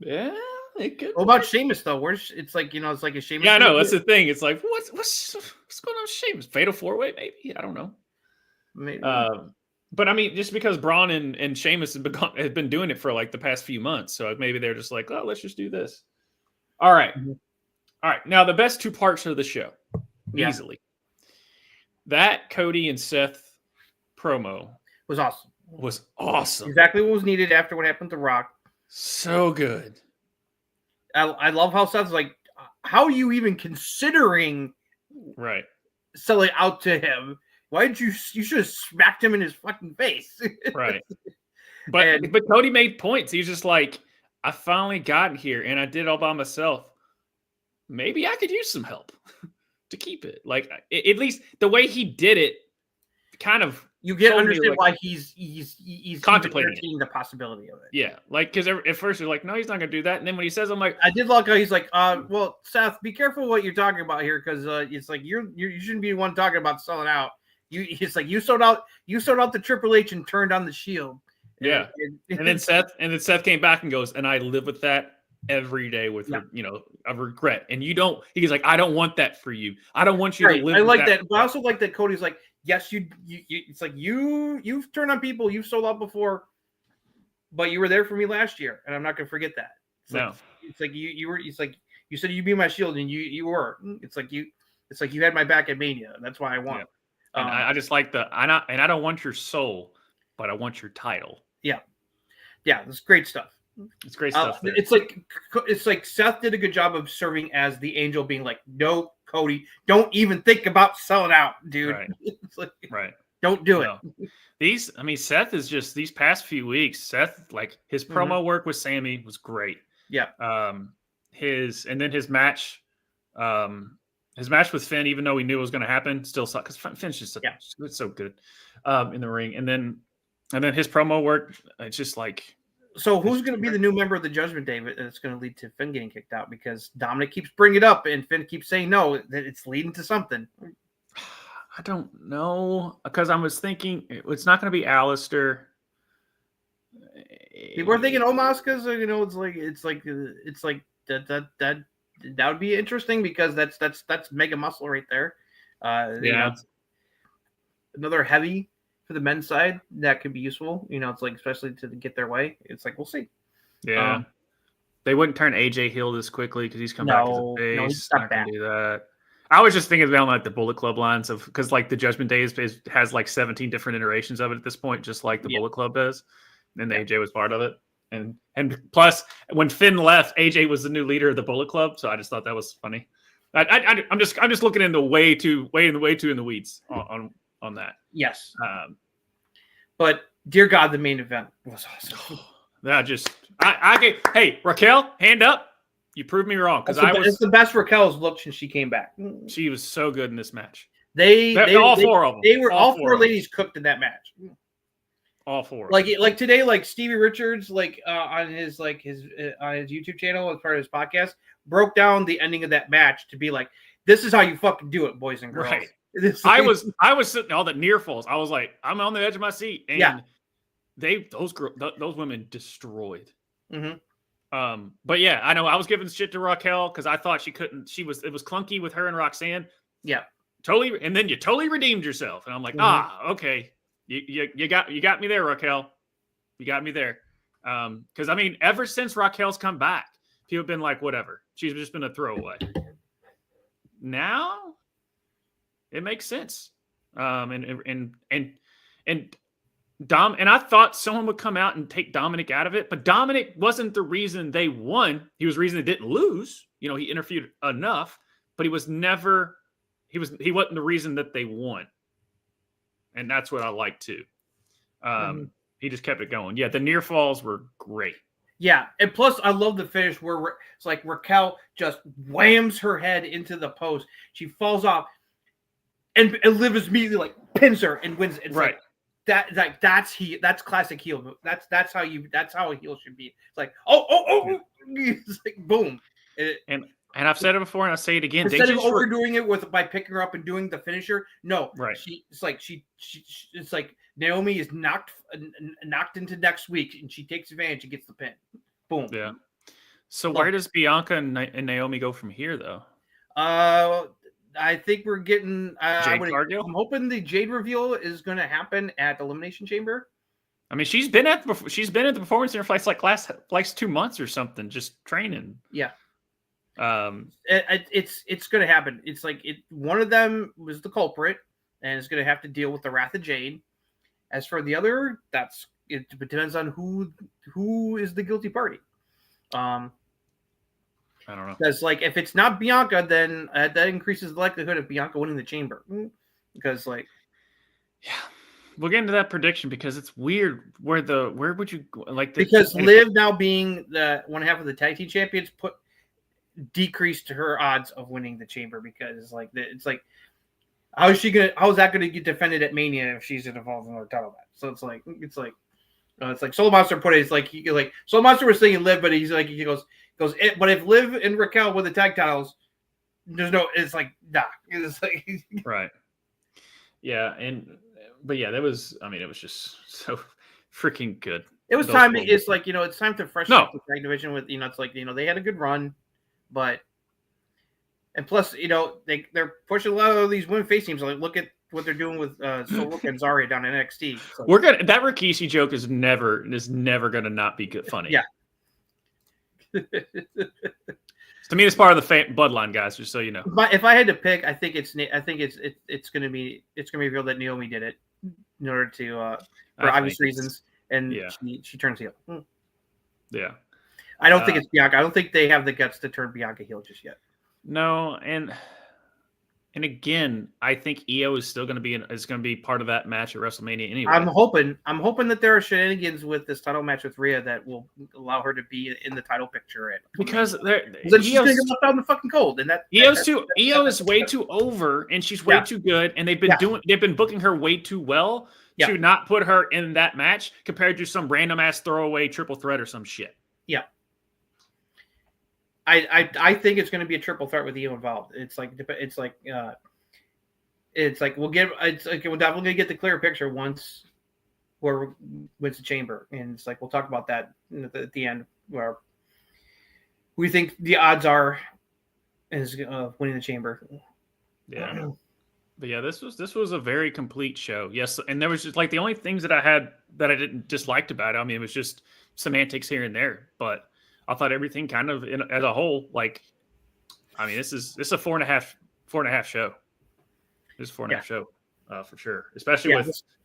Yeah, it could. What about Sheamus though? It's like it's like a Sheamus. Yeah, I know that's the thing. It's like what's going on with Sheamus? Fatal 4-way, maybe. I don't know. Maybe. But I mean, just because Braun and Sheamus have been doing it for like the past few months, so maybe they're just like, oh, let's just do this. All right. All right. Now, the best two parts of the show, easily. That Cody and Seth promo was awesome. Exactly what was needed after what happened to Rock. So good. I love how Seth's like, how are you even considering selling out to him? Why did you should have smacked him in his fucking face. Right. But Cody made points. He's just like, I finally got here and I did it all by myself. Maybe I could use some help to keep it. Like at least the way he did it kind of You get told me, understand like, why he's contemplating it. entertaining the possibility of it. Yeah, like because at first you're like, no, he's not gonna do that, and then when he says, I'm like, I did like how he's like, well, Seth, be careful what you're talking about here, because it's like you shouldn't be the one talking about selling out. It's like you sold out the Triple H and turned on the Shield. yeah, and then Seth came back and goes, and I live with that every day with a regret. And he's like, I don't want that for you. I don't want you to live. I like with that, but I also like that Cody's like, yes, you it's like you've turned on people, you've sold out before, but you were there for me last year, and I'm not gonna forget that. It's like you were. It's like you said you'd be my shield, and you were. It's like you had my back at Mania. That's why I won. Yeah. And I just like I don't want your soul, but I want your title. Yeah, that's great stuff. It's great stuff. It's like Seth did a good job of serving as the angel, being like, no, Cody, don't even think about selling out, dude. Right. It's like, right. Don't do it. Seth is just these past few weeks. Seth, like his promo work with Sammy was great. Yeah. His match with Finn, even though we knew it was going to happen, still sucked because Finn's just it's so good in the ring. And then his promo work, it's just like. So who's going to be the new member of the Judgment Day that's going to lead to Finn getting kicked out? Because Dominic keeps bringing it up and Finn keeps saying no, that it's leading to something. I don't know, because I was thinking it's not going to be Alistair. People are thinking Omos, because it's like that would be interesting, because that's mega muscle right there. Another heavy for the men's side that could be useful. It's like, especially to get their way. It's like, we'll see. Yeah, they wouldn't turn AJ heel this quickly because he's come back as a face. No, he's not going to do that. I was just thinking about like the Bullet Club lines of, because like the Judgment Day has like 17 different iterations of it at this point, just like the Bullet Club does, and AJ was part of it. And plus, when Finn left, AJ was the new leader of the Bullet Club, so I just thought that was funny. I'm just looking into way too in the weeds on that. Yes. But dear God, the main event was awesome. Hey, Raquel, hand up. You proved me wrong, because it's the best Raquel's looked since she came back. She was so good in this match. All four of them. They were all four ladies cooked in that match. All four. Like today, like Stevie Richards, like on his YouTube channel as part of his podcast, broke down the ending of that match to be like, this is how you fucking do it, boys and girls. Right. I was sitting all the near falls. I was like, I'm on the edge of my seat, and those women destroyed. Mm-hmm. But yeah, I know I was giving shit to Raquel because I thought she couldn't. It was clunky with her and Roxanne. Yeah, totally. And then you totally redeemed yourself, and I'm like, okay, you got me there, Raquel. You got me there. Because I mean, ever since Raquel's come back, people have been like, whatever. She's just been a throwaway. Now it makes sense. And I thought someone would come out and take Dominic out of it, but Dominic wasn't the reason they won. He was the reason they didn't lose. He interfered enough, but he wasn't the reason that they won. And that's what I like too. He just kept it going. Yeah, the near falls were great. Yeah, and plus I love the finish where it's like Raquel just whams her head into the post. She falls off, and Liv immediately like pins her and wins. It's right. That's classic heel. That's how a heel should be. It's like it's like boom. And I've said it before, and I'll say it again. Instead of overdoing it by picking her up and doing the finisher, no. Right. It's like Naomi is knocked into next week, and she takes advantage and gets the pin. Boom. Yeah. So where does Bianca and Naomi go from here, though? I think we're getting. I'm hoping the Jade reveal is going to happen at Elimination Chamber. I mean, she's been at the Performance Center for like 2 months or something, just training. Yeah. It's going to happen. It's like one of them was the culprit, and it's going to have to deal with the Wrath of Jade. As for the other, it depends on who is the guilty party. I don't know. Because like if it's not Bianca, then that increases the likelihood of Bianca winning the chamber. Because we'll get into that prediction because it's weird. Where would you like? Because Liv now being the one half of the tag team champions decreased her odds of winning the chamber because it's like How is that gonna get defended at Mania if she's involved in another title match? So it's like Soul Monster put it. It's like Soul Monster was saying Liv, but he goes. But if Liv and Raquel win the tag titles, it's like nah. It's like right. Yeah, but it was just so freaking good. It was time. It's like it's time to freshen up the tag division with it's like they had a good run, but and plus they're pushing a lot of these women face teams. Like look at what they're doing with Soroka and Zarya down in NXT. So, that Rikishi joke is never gonna not be good funny. Yeah. To me, it's part of the bloodline, guys. Just so you know. If I had to pick, I think it's gonna be revealed that Naomi did it in order to for obvious reasons, and she turns heel. Yeah. I don't think it's Bianca. I don't think they have the guts to turn Bianca heel just yet. No, and again, I think Io is still going to be part of that match at WrestleMania anyway. I'm hoping that there are shenanigans with this title match with Rhea that will allow her to be in the title picture. Because she's going to get left out in the fucking cold, and Io is way too over, and she's way too good, and they've been booking her way too well to not put her in that match compared to some random ass throwaway triple threat or some shit. Yeah. I think it's going to be a triple threat with Io involved. We're definitely going to get the clearer picture once where wins the chamber, and it's like we'll talk about that at the end where we think the odds are is winning the chamber. Yeah, but this was a very complete show. Yes, and there was just like the only things that I didn't disliked about it. I mean, it was just semantics here and there, but I thought everything kind of as a whole, this is a 4.5 show. It's a 4.5 show for sure, especially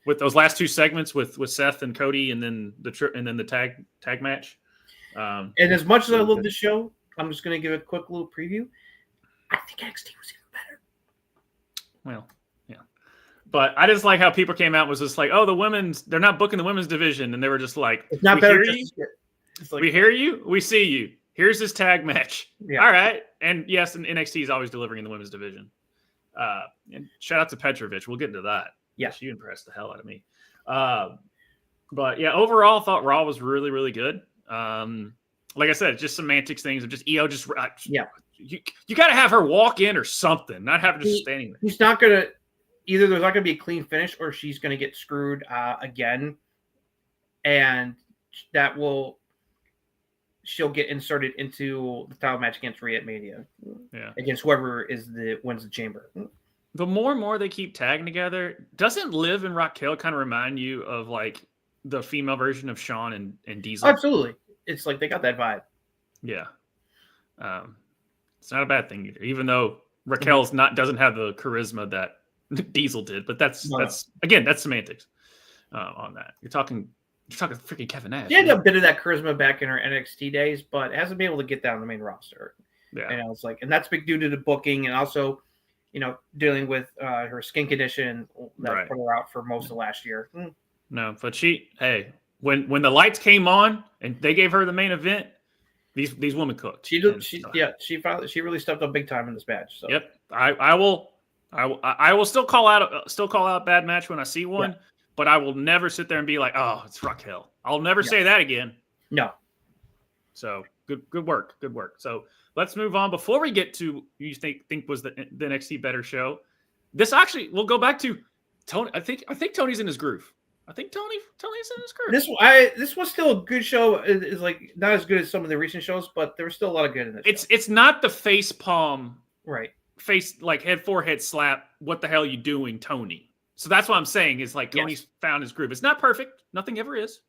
with those last two segments with Seth and Cody, and then the tag match. And as much as I love this show, I'm just going to give a quick little preview. I think NXT was even better. Well, yeah, but I just like how people came out and was just like, oh, they're not booking the women's division, and they were just like, it's not better. We hear you. We see you. Here's this tag match. Yeah. All right. And yes, and NXT is always delivering in the women's division. And shout out to Petrovich. We'll get into that. Yeah. She impressed the hell out of me. But yeah, overall, I thought Raw was really, really good. Like I said, just semantics things of just Io just You got to have her walk in or something, not have her just standing there. She's not going to either. There's not going to be a clean finish, or she's going to get screwed again. And she'll get inserted into the title match against Rhea at Mania. Yeah. Against whoever wins the chamber. The more and more they keep tagging together, doesn't Liv and Raquel kind of remind you of like the female version of Shawn and Diesel? Absolutely. It's like they got that vibe. Yeah. It's not a bad thing either, even though Raquel's doesn't have the charisma that Diesel did, but that's semantics on that. You're talking freaking Kevin Nash. She had a bit of that charisma back in her NXT days, but hasn't been able to get down the main roster. Yeah. And I was like, and that's big due to the booking and also, dealing with her skin condition that put her out for most of last year. No, but when the lights came on and they gave her the main event, these women cooked. She really stepped up big time in this match. So. Yep. I will still call out bad match when I see one. Yeah. But I will never sit there and be like, "Oh, it's Raquel." I'll never say that again. No. So good work. So let's move on. Before we get to you think was the NXT better show, this actually we'll go back to Tony. I think Tony's in his groove. I think Tony's in his groove. This was still a good show. It's like not as good as some of the recent shows, but there was still a lot of good in this. It's not the face palm, right? Face like forehead slap. What the hell are you doing, Tony? So that's what I'm saying is like Tony's found his groove. It's not perfect. Nothing ever is.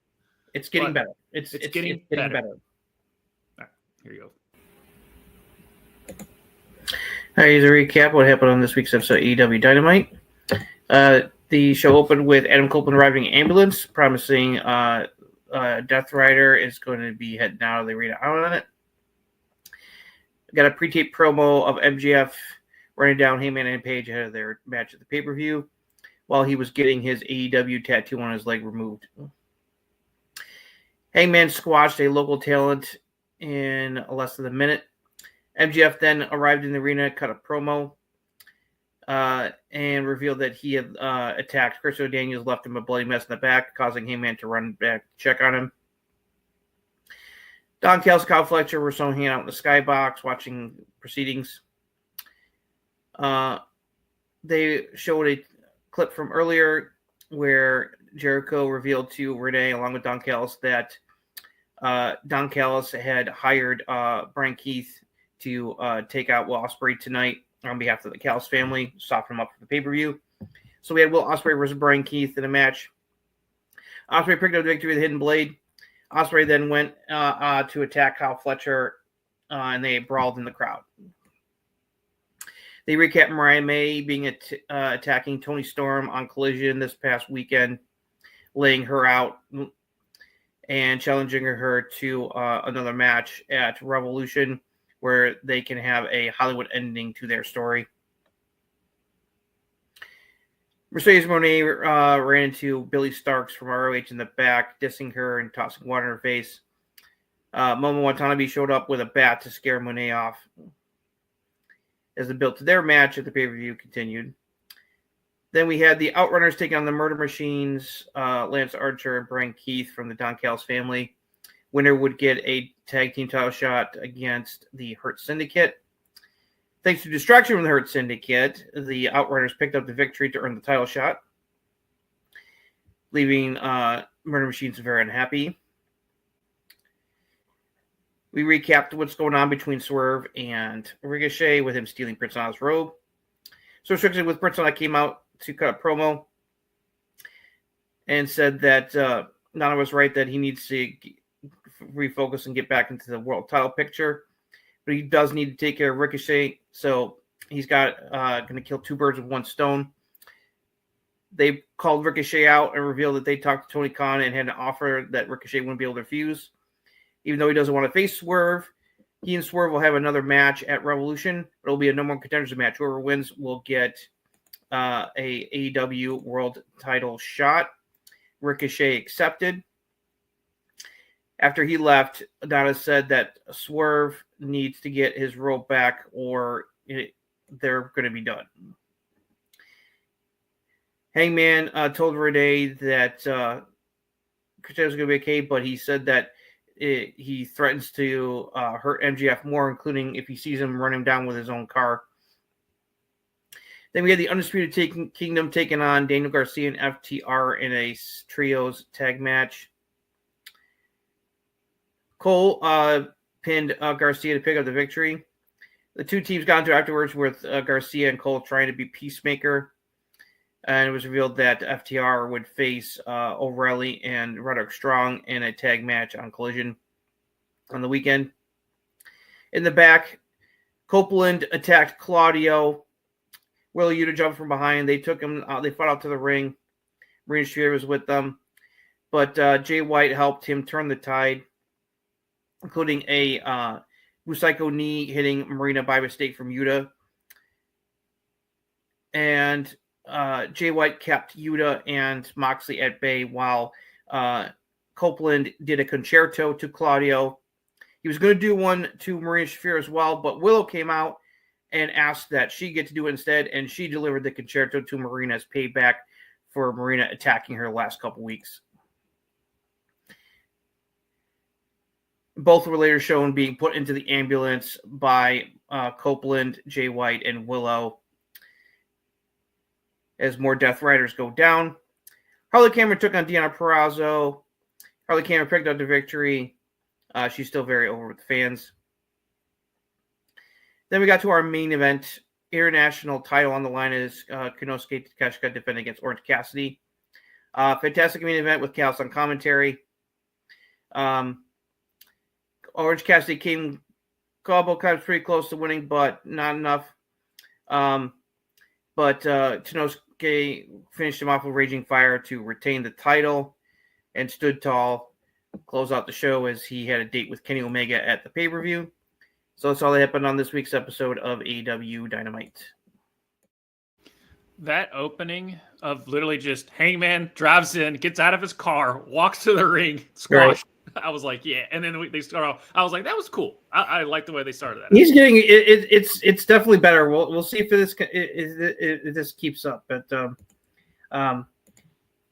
It's getting better. It's getting better. All right, here you go. All right, here's a recap what happened on this week's episode of AEW Dynamite. The show opened with Adam Copeland arriving in ambulance, promising Death Rider is going to be heading out of the arena out on it. Got a pre-tape promo of MJF running down Heyman and Page ahead of their match at the pay-per-view, while he was getting his AEW tattoo on his leg removed. Hangman squashed a local talent in less than a minute. MJF then arrived in the arena, cut a promo. and revealed that he had attacked Chris Daniels, left him a bloody mess in the back, causing Hangman to run back to check on him. Don Callis and Kyle Fletcher were still hanging out in the skybox watching proceedings. They showed a clip from earlier where Jericho revealed to Renee, along with Don Callis, that Don Callis had hired Brian Keith to take out Will Ospreay tonight on behalf of the Callis family, soften him up for the pay-per-view. So we had Will Ospreay versus Brian Keith in a match. Ospreay picked up the victory with a hidden blade. Ospreay then went to attack Kyle Fletcher, and they brawled in the crowd. They recap Mariah May being attacking Toni Storm on Collision this past weekend, laying her out and challenging her to another match at Revolution, where they can have a Hollywood ending to their story. Mercedes Moné ran into Billy Starks from ROH in the back, dissing her and tossing water in her face. Momo Watanabe showed up with a bat to scare Moné off. As the build to their match at the pay-per-view continued. Then we had the Outrunners taking on the Murder Machines, Lance Archer and Brian Keith from the Don Callis family. Winner would get a tag team title shot against the Hurt Syndicate. Thanks to distraction from the Hurt Syndicate, the Outrunners picked up the victory to earn the title shot, leaving Murder Machines very unhappy. We recapped what's going on between Swerve and Ricochet with him stealing Prince Nana's robe. So restricted with Prince Nana came out to cut a promo and said that Nana was right that he needs to refocus and get back into the world title picture. But he does need to take care of Ricochet, so he's got going to kill two birds with one stone. They called Ricochet out and revealed that they talked to Tony Khan and had an offer that Ricochet wouldn't be able to refuse. Even though he doesn't want to face Swerve, he and Swerve will have another match at Revolution. It'll be a no more contenders match. Whoever wins will get a AEW World Title shot. Ricochet accepted. After he left, Adonis said that Swerve needs to get his rope back or they're going to be done. Hangman told Renee that Christian was going to be okay, but he said that he threatens to hurt MJF more, including if he sees him run him down with his own car. Then we had the Undisputed Kingdom taking on Daniel Garcia and FTR in a trios tag match. Cole pinned Garcia to pick up the victory. The two teams got into afterwards with Garcia and Cole trying to be peacemaker. And it was revealed that FTR would face O'Reilly and Roderick Strong in a tag match on Collision on the weekend. In the back, Copeland attacked Claudio. Will Yuta jumped from behind. They took him. They fought out to the ring. Marina Shafir was with them. But Jay White helped him turn the tide, including a Busaiku knee hitting Marina by mistake from Yuta. And Jay White kept Yuta and Moxley at bay while Copeland did a concerto to Claudio. He was going to do one to Marina Shafir as well, but Willow came out and asked that she get to do it instead, and she delivered the concerto to Marina as payback for Marina attacking her the last couple weeks. Both were later shown being put into the ambulance by Copeland, Jay White, and Willow as more Death Riders go down. Harley Cameron took on Deonna Purrazzo. Harley Cameron picked up the victory. She's still very over with the fans. Then we got to our main event. International title on the line is Konosuke Takeshita defending against Orange Cassidy. Fantastic main event with Callis on commentary. Orange Cassidy came a couple times pretty close to winning, but not enough. But Konosuke finished him off with Raging Fire to retain the title and stood tall, close out the show as he had a date with Kenny Omega at the pay-per-view. So that's all that happened on this week's episode of AEW Dynamite. That opening of literally just Hangman drives in, gets out of his car, walks to the ring, squash. I was like, yeah. And then they start off. I was like, that was cool. I like the way they started that. He's getting it. It's definitely better. We'll see if this keeps up. But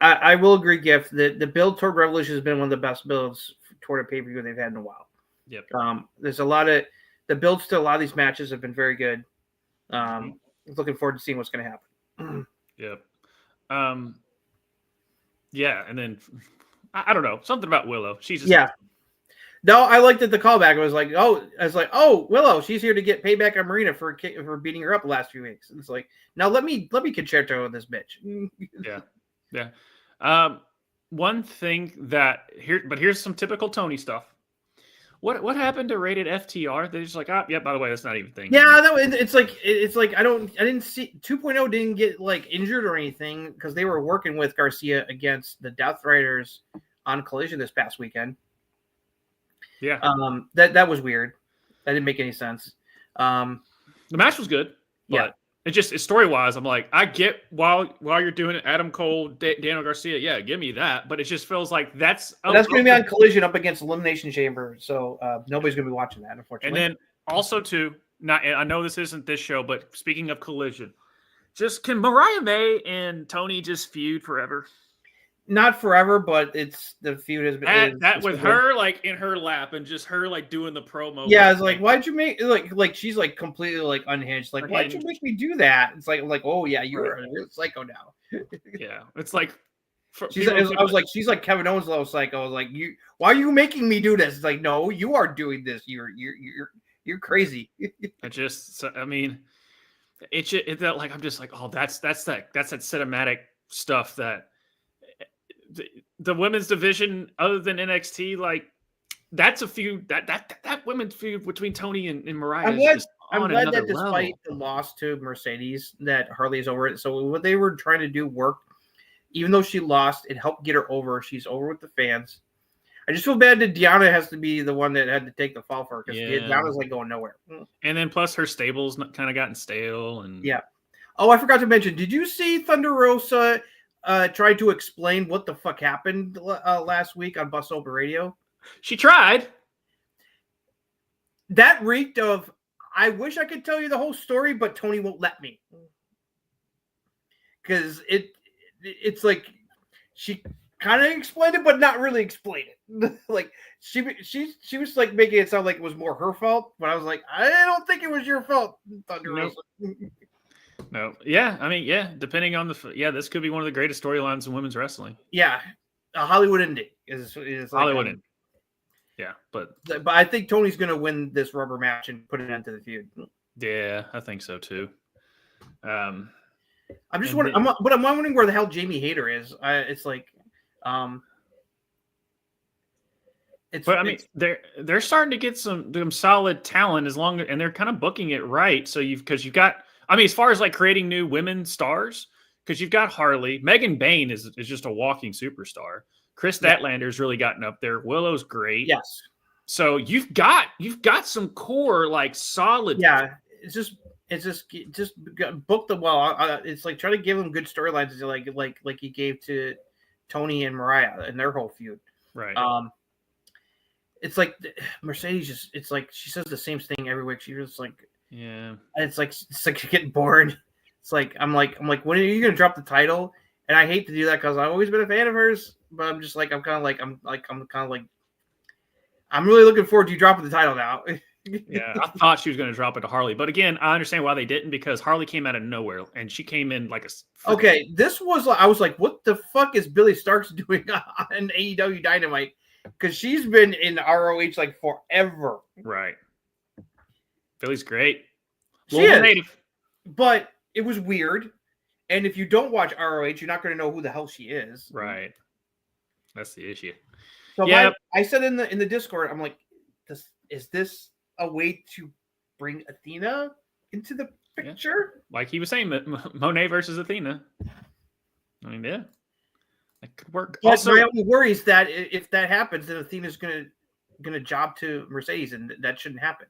I will agree, Giff, that the build toward Revolution has been one of the best builds toward a pay-per-view they've had in a while. Yep. There's a lot of the builds to a lot of these matches have been very good. Looking forward to seeing what's going to happen. Yep. Yeah, and then I don't know, something about Willow. She's just No, I liked it. The callback. I was like, oh, Willow, she's here to get payback on Marina for beating her up the last few weeks. It's like, now let me concerto with this bitch. Yeah. One thing that here's some typical Tony stuff. What happened to rated FTR? They're just like, by the way, that's not even a thing. Yeah, it's like I didn't see 2.0 didn't get like injured or anything because they were working with Garcia against the Death Riders on Collision this past weekend. Yeah. That was weird. That didn't make any sense. The match was good, but it's story-wise, I'm like, I get while you're doing it, Adam Cole, Daniel Garcia, give me that. But it just feels like that's going to be on Collision up against Elimination Chamber, so nobody's going to be watching that, unfortunately. And then also too, I know this isn't this show, but speaking of Collision, just can Mariah May and Tony just feud forever? Not forever, but the feud has been with her like in her lap and just her like doing the promo. Yeah, it's like, why'd you make like she's like completely like unhinged. Like, why'd you make me do that? It's like oh yeah, you're a real psycho now. Yeah, it's like she's like Kevin Owens level psycho. I was like, why are you making me do this? It's like, no, you are doing this. You're crazy. It's that like I'm just like, oh, that's that cinematic stuff that. The women's division, other than NXT, like that's a feud that women's feud between Tony and Mariah. I'm glad that despite the loss to Mercedes, that Harley's over it. So what they were trying to do worked. Even though she lost, it helped get her over. She's over with the fans. I just feel bad that Deanna has to be the one that had to take the fall for her because Deanna's like going nowhere. And then plus her stable's kind of gotten stale. And oh, I forgot to mention. Did you see Thunder Rosa? Tried to explain what the fuck happened last week on Bus Open Radio. She tried. That reeked of, I wish I could tell you the whole story, but Tony won't let me. Because it's like she kind of explained it, but not really explained it. Like she was like making it sound like it was more her fault, but I was like, I don't think it was your fault, Thunder Rosa. No, depending on this could be one of the greatest storylines in women's wrestling. Yeah, Hollywood ending is Hollywood ending. Yeah, but I think Tony's going to win this rubber match and put an end to the feud. Yeah, I think so too. I'm just wondering, I'm wondering where the hell Jamie Hayter is. It's like, they're starting to get some solid talent and they're kind of booking it right. So because you've got. As far as like creating new women stars, because you've got Harley, Megan Bain is just a walking superstar. Chris Statlander's really gotten up there. Willow's great. Yes. So you've got some core like solid. Yeah, it's just book them well. It's like try to give them good storylines, like he gave to Tony and Mariah and their whole feud. Right. It's like Mercedes it's like she says the same thing every week. She's just like. Yeah, it's like getting bored. It's like I'm like, when are you gonna drop the title? And I hate to do that because I've always been a fan of hers, but I'm just like I'm really looking forward to you dropping the title now. Yeah, I thought she was going to drop it to Harley, but again, I understand why they didn't because Harley came out of nowhere and she came in like a. Okay, I was like, what the fuck is Billy Starks doing on AEW Dynamite? Because she's been in ROH like forever. Right. Billy's great. She is, but it was weird. And if you don't watch ROH, you're not going to know who the hell she is. Right. That's the issue. So I said in the Discord, I'm like, is this a way to bring Athena into the picture? Yeah. Like he was saying, Monet versus Athena. That could work. But also, my only worry is that if that happens, then Athena's gonna job to Mercedes, and that shouldn't happen.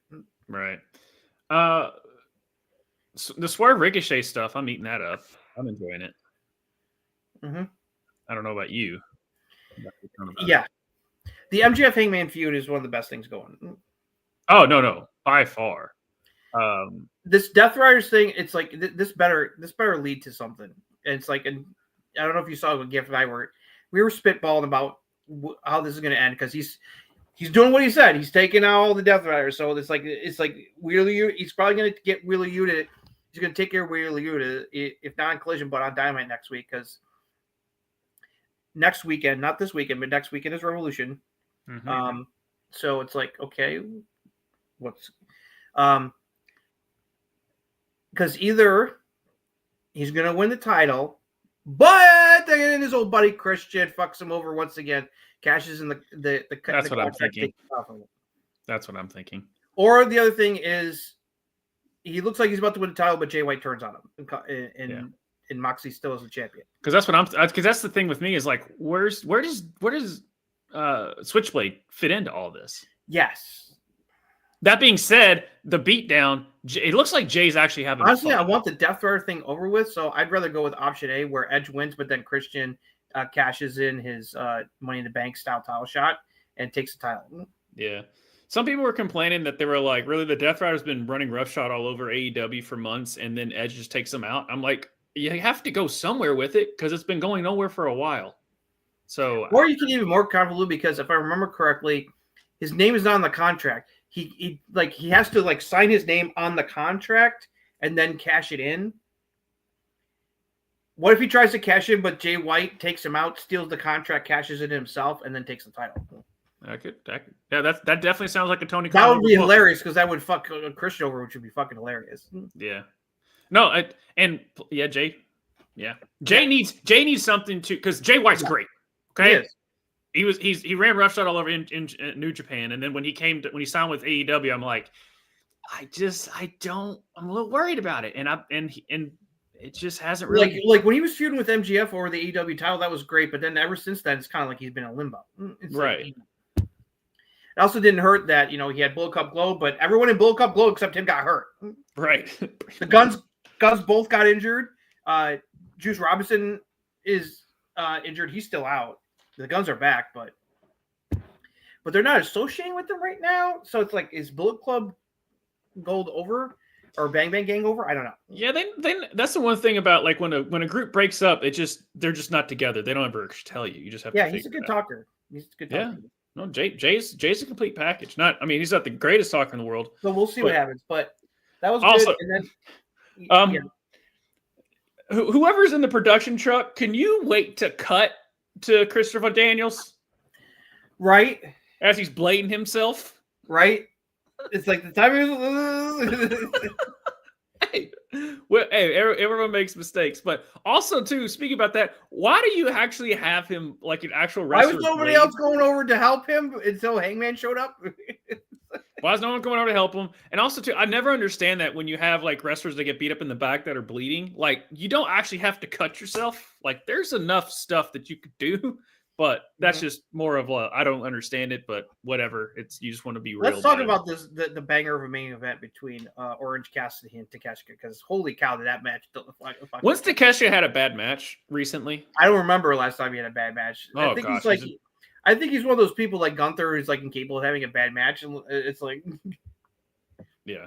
Right. So the Swerve Ricochet stuff, I'm eating that up. I'm enjoying it. Mm-hmm. I don't know about you. Yeah. The MJF Hangman feud is one of the best things going. Oh no, by far. This Death Riders thing, it's like this better lead to something. And it's like, and I don't know if you saw what Giff and I were spitballing about how this is going to end, because he's doing what he said. He's taking out all the Death Riders, so it's like Wheeler Yuta. He's probably going to get Wheeler Yuta. He's going to take care of Wheeler Yuta, if not on Collision, but on Dynamite next week, because next weekend, not this weekend, but next weekend is Revolution. Mm-hmm. So it's like, okay, what's because either he's going to win the title, but then his old buddy Christian fucks him over once again, cashes in the That's what I'm thinking. That's what I'm thinking. Or the other thing is, he looks like he's about to win the title, but Jay White turns on him, and Moxley still is the champion. Because that's the thing with me is like, where does Switchblade fit into all this? Yes. That being said, the beatdown, it looks like Jay's actually having honestly fun. I want the Death Rider thing over with, so I'd rather go with option A, where Edge wins, but then Christian cashes in his Money in the Bank style title shot and takes the title. Yeah. Some people were complaining that they were like, really, the Death Rider's been running roughshod all over AEW for months, and then Edge just takes them out. I'm like, you have to go somewhere with it, because it's been going nowhere for a while. So, or you can even more convoluted, because if I remember correctly, his name is not on the contract. He has to sign his name on the contract and then cash it in. What if he tries to cash in, but Jay White takes him out, steals the contract, cashes it himself, and then takes the title? That definitely sounds like a Tony Khan. That would be hilarious, because that would fuck Christian over, which would be fucking hilarious. Yeah. No, Jay. Yeah. Jay needs something to, because Jay White's great. Okay. He ran roughshod all over in New Japan, and then when he signed with AEW, I'm like, I'm a little worried about it, and it just hasn't really like when he was feuding with MGF over the AEW title, that was great, but then ever since then, it's kind of like he's been in limbo. It's right. It also didn't hurt that he had Bullet Club Glow, but everyone in Bullet Club Glow except him got hurt. Right. The Guns both got injured. Juice Robinson is injured; he's still out. The Guns are back, but they're not associating with them right now. So it's like, is Bullet Club Gold over, or Bang Bang Gang over? I don't know. Yeah, then that's the one thing about, like, when a group breaks up, they're just not together. They don't ever tell you. You just have to. Yeah, he's a good talker. He's a good talker. Yeah. No, Jay's a complete package. He's not the greatest talker in the world. So we'll see what happens. But that was also, good. And then, whoever's in the production truck, can you wait to cut to Christopher Daniels? Right. As he's blading himself. Right. It's like the time everyone makes mistakes, but also too, speaking about that, why do you actually have him like an actual wrestler? Why was nobody else going over to help him until Hangman showed up? Why is no one going over to help him? And also too, I never understand that when you have like wrestlers that get beat up in the back that are bleeding, like you don't actually have to cut yourself. Like there's enough stuff that you could do. But that's just more of I don't understand it, but whatever. You just want to be real. Let's talk about this, the banger of a main event between Orange Cassidy and Takeshita, because holy cow, did that match look like a fucking... Once Takeshita had a bad match recently? I don't remember last time he had a bad match. Oh, I think he's one of those people like Gunther who's like incapable of having a bad match, and it's like yeah.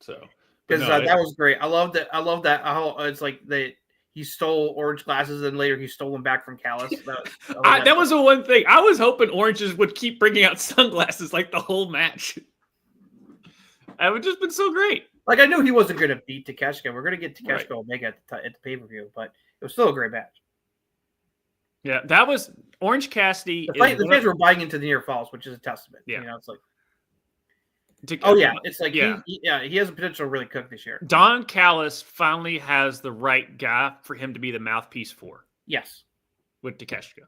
So because that was great. I love that. How it's like he stole Orange glasses, and later he stole them back from Callis. That was the one thing. I was hoping Oranges would keep bringing out sunglasses like the whole match. That would just been so great. Like, I knew he wasn't going to beat Takeshita. We're going to get Takeshita Omega at the pay-per-view, but it was still a great match. Yeah, that was Orange Cassidy. The fans were buying into the near falls, which is a testament. Yeah. It's like, it's like, he has a potential to really cook this year. Don Callis finally has the right guy for him to be the mouthpiece for. Yes. With Takeshita.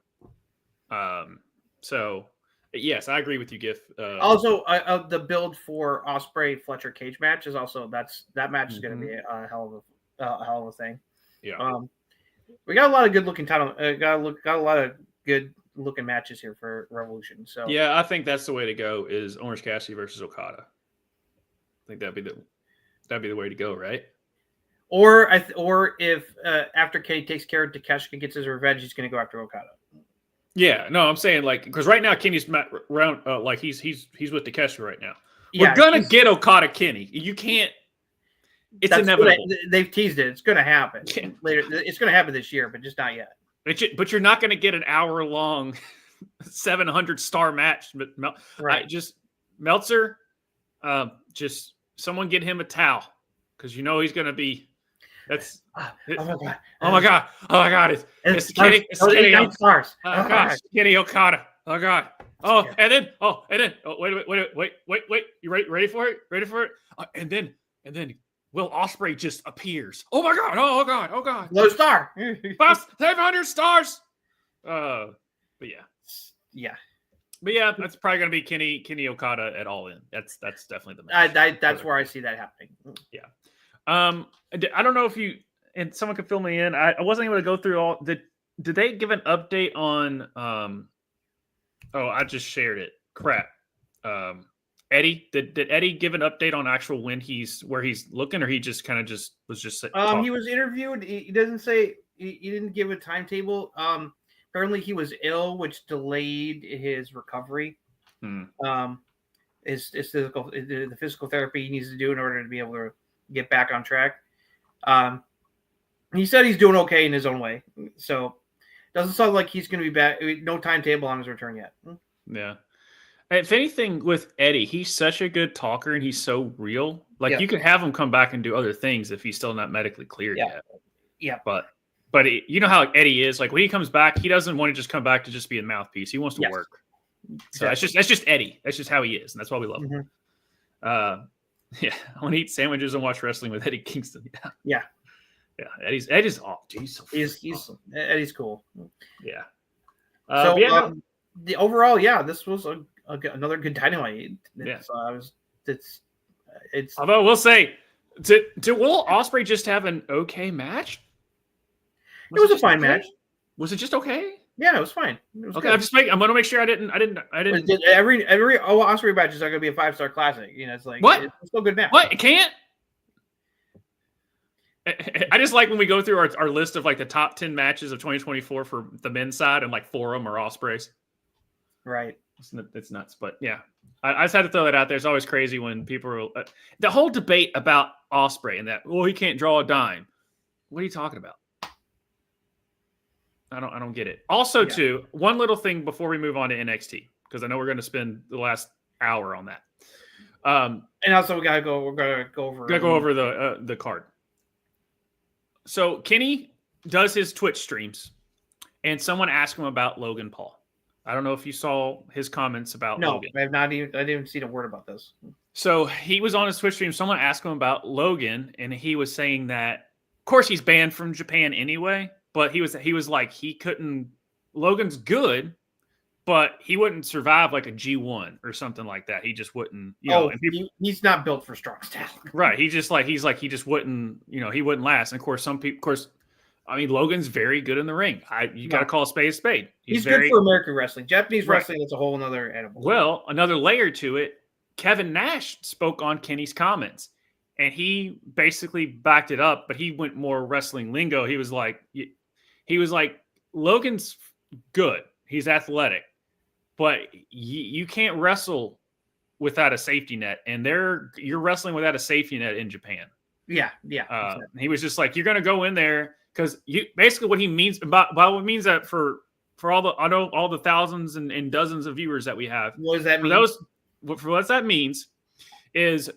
So, yes, I agree with you, Giff. Also, the build for Ospreay Fletcher Cage match is also that match is going to be a hell of a thing. Yeah. We got a lot of good looking title. Got a lot of good looking matches here for Revolution. So yeah, I think that's the way to go. Is Orange Cassidy versus Okada. I think that'd be the way to go, right? Or if after Kate takes care of Takeshita, gets his revenge, he's going to go after Okada. Yeah, no, I'm saying like because right now Kenny's round like he's with Takeshi right now. Yeah, We're gonna get Okada Kenny. You can't. It's inevitable. They've teased it. It's going to happen later. It's going to happen this year, but just not yet. But you're not going to get an hour-long 700-star match. But Right. Meltzer, just someone get him a towel because you know he's going to be. That's oh my god! Oh my god! Oh my god! It's Kenny. It's Kenny. Stars. Oh gosh, Kenny Okada. Oh god. Oh, and then wait. You ready for it? Ready for it? And then Will Ospreay just appears. Oh my god! Oh god! Low star. 700 stars. But yeah. But yeah, that's probably gonna be Kenny Okada at All In. That's definitely the match. That's where I see that happening. Yeah. I don't know if you and someone could fill me in. I wasn't able to go through all. Did they give an update on? Oh, I just shared it. Crap. Eddie, did Eddie give an update on actual where he's looking, or he just kind of was just talking? He was interviewed. He doesn't say he didn't give a timetable. Apparently he was ill, which delayed his recovery. His the physical therapy he needs to do in order to be able to get back on track. He said he's doing okay in his own way. So doesn't sound like he's going to be back. No timetable on his return yet. Yeah. If anything, with Eddie, he's such a good talker and he's so real. Like you could have him come back and do other things if he's still not medically cleared yet. Yeah. But you know how Eddie is. Like when he comes back, he doesn't want to just come back to just be a mouthpiece. He wants to work. So that's just Eddie. That's just how he is, and that's why we love him. I want to eat sandwiches and watch wrestling with Eddie Kingston. Yeah. Eddie's off. Jeez, he's Eddie's cool. Yeah. The overall, this was another good dynamite. It's. Although we'll say, did Will Ospreay just have an okay match? It was a fine match. Was it just okay? Yeah, it was fine. It was okay. good. I'm going to make sure I didn't. Every Ospreay matches are going to be a 5-star classic. You know, it's like what? It's still a good match. What? It can't. I just like when we go through our list of like the top 10 matches of 2024 for the men's side, and like 4 of them are Ospreys. Right. It's nuts, but yeah, I just had to throw that out there. It's always crazy when people are, the whole debate about Ospreay and that, he can't draw a dime. What are you talking about? I don't get it. Also, too, one little thing before we move on to NXT, because I know we're going to spend the last hour on that. And also we're gonna go over the card. So Kenny does his Twitch streams, and someone asked him about Logan Paul. I don't know if you saw his comments about Logan. I didn't even see a word about this. So he was on his Twitch stream. Someone asked him about Logan, and he was saying that, of course, he's banned from Japan anyway. But he was like he couldn't. Logan's good, but he wouldn't survive like a G1 or something like that. He just wouldn't. He's not built for strong style. Right. He just wouldn't. He wouldn't last. And of course, some people. Of course. I mean, Logan's very good in the ring. You got to call a spade a spade. He's good for American wrestling. Japanese wrestling, that's a whole other animal. Well, another layer to it, Kevin Nash spoke on Kenny's comments, and he basically backed it up, but he went more wrestling lingo. He was like, Logan's good. He's athletic, but you can't wrestle without a safety net, and you're wrestling without a safety net in Japan. Yeah. Exactly. He was just like, you're going to go in there. Because basically what he means about what means that for all the thousands and dozens of viewers that we have. What does that mean? For what that means is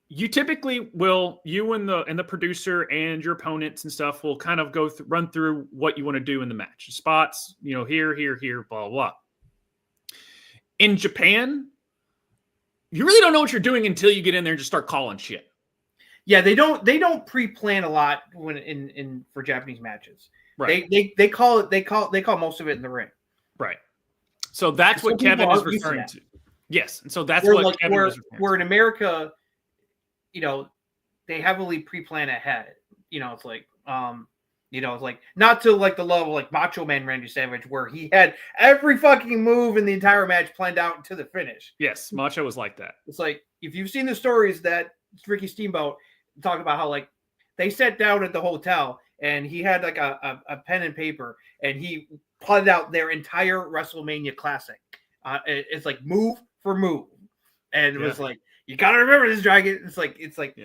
you typically will, you and the producer and your opponents and stuff will kind of run through what you want to do in the match. Spots, here, blah, blah. In Japan, you really don't know what you're doing until you get in there and just start calling shit. Yeah, they don't pre-plan a lot when in for Japanese matches. Right. They call most of it in the ring. Right. So that's what Kevin is referring to. Yes, and so that's what Kevin was referring to. Where in America, they heavily pre-plan ahead. It's like it's like not to like the level like Macho Man Randy Savage, where he had every fucking move in the entire match planned out to the finish. Yes, Macho was like that. It's like if you've seen the stories that Ricky Steamboat talk about how like they sat down at the hotel and he had like a pen and paper, and he plotted out their entire WrestleMania classic. It's like move for move, and it was like, you got to remember this, Dragon. It's like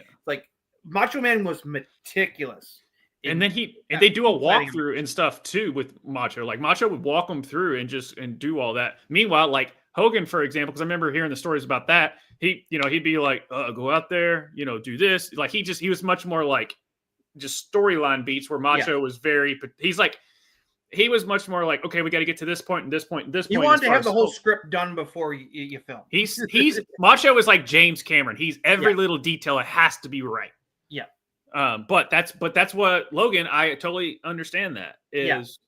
Macho Man was meticulous. And then they do a walkthrough and stuff too with Macho. Like Macho would walk them through and do all that. Meanwhile, like Hogan, for example, because I remember hearing the stories about that. He'd be like, go out there, do this. Like he was much more like just storyline beats where Macho was he was much more like, okay, we got to get to this point and this point and this point. You wanted to have the whole script done before you film. He's Macho is like James Cameron. He's every little detail. It has to be right. Yeah. But that's what Logan. I totally understand that is.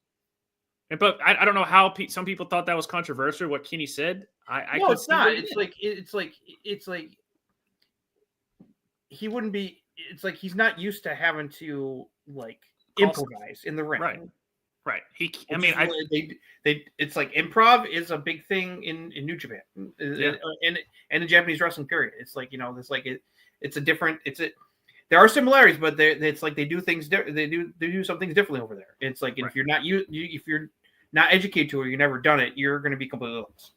Yeah. But I don't know how some people thought that was controversial. What Kenny said. No, it's not. It's like he wouldn't be. It's like he's not used to having to like improvise in the ring. Right. It's like improv is a big thing in New Japan and in Japanese wrestling period. It's like there are similarities, but it's like they do things. They do some things differently over there. It's like if you're not educated to it, you've never done it, you're going to be completely lost.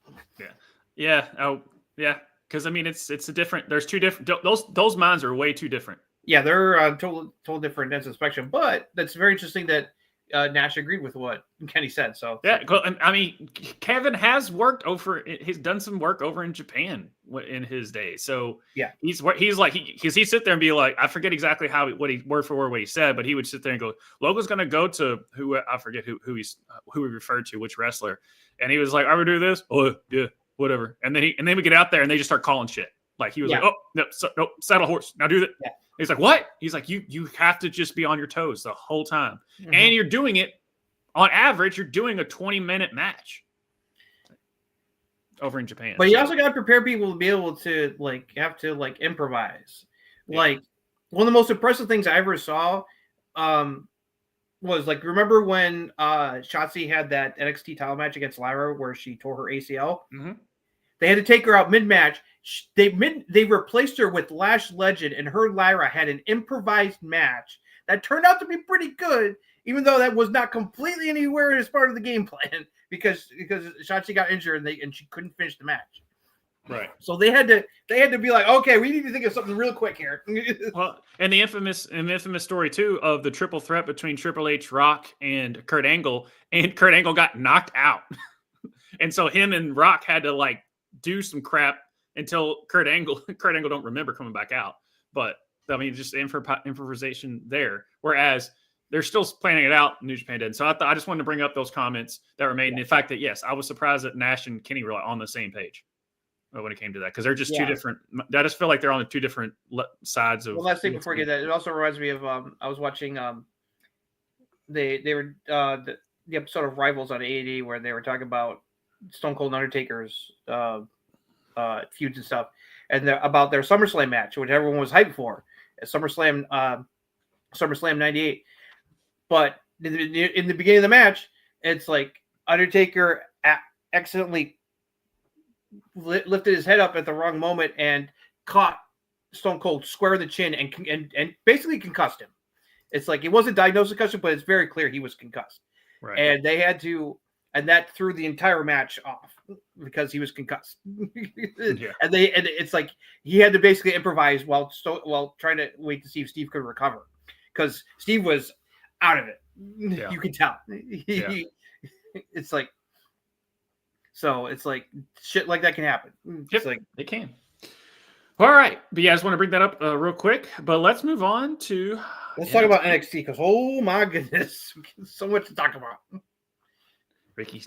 Yeah. Oh, yeah. Because it's a different. There's two different. Those minds are way too different. Yeah, they're total different ends of the spectrum. But that's very interesting that Nash agreed with what Kenny said. So yeah, I mean, Kevin has he's done some work over in Japan in his day. So yeah, he's like he'd sit there and be like, I forget exactly what he word for word what he said, but he would sit there and go, Logan's gonna go to who I forget who he referred to, which wrestler, and he was like, I would do this. Oh yeah, whatever. And then we get out there and they just start calling shit. Like he was like, oh no, saddle horse, now do that. Yeah. He's like, what? He's like, you have to just be on your toes the whole time. Mm-hmm. And you're doing it, on average, you're doing a 20-minute match over in Japan. But you also got to prepare people to be able to, have to improvise. Yeah. Like, one of the most impressive things I ever saw was, remember when Shotzi had that NXT title match against Lyra where she tore her ACL? Mm-hmm. They had to take her out mid-match. They replaced her with Lash Legend, and her Lyra had an improvised match that turned out to be pretty good, even though that was not completely anywhere as part of the game plan because Shotzi got injured and she couldn't finish the match. Right. So they had to be like, okay, we need to think of something real quick here. Well, and the infamous story too of the triple threat between Triple H, Rock, and Kurt Angle, and Kurt Angle got knocked out, and so him and Rock had to do some crap until Kurt Angle don't remember coming back out. But I mean, just improvisation there. Whereas they're still planning it out. New Japan did. So I just wanted to bring up those comments that were made. And the fact that, yes, I was surprised that Nash and Kenny were on the same page when it came to that. Because they're just two different. I just feel like they're on the two different sides of. Well, last thing before we get that, it also reminds me of I was watching they were the episode of Rivals on AEW where they were talking about Stone Cold and Undertaker's feuds and stuff, and about their SummerSlam match, which everyone was hyped for, at SummerSlam 98. But in the beginning of the match, it's like Undertaker accidentally lifted his head up at the wrong moment and caught Stone Cold square in the chin and basically concussed him. It's like it wasn't diagnosed concussion, but it's very clear he was concussed. Right. And they had to. And that threw the entire match off because he was concussed. Yeah. And it's like he had to basically improvise while trying to wait to see if Steve could recover, because Steve was out of it. Yeah. You can tell. It's like shit like that can happen. It's like it can. All right, but yeah, I just want to bring that up real quick. But let's move on to talk about NXT because oh my goodness, so much to talk about. Ricky.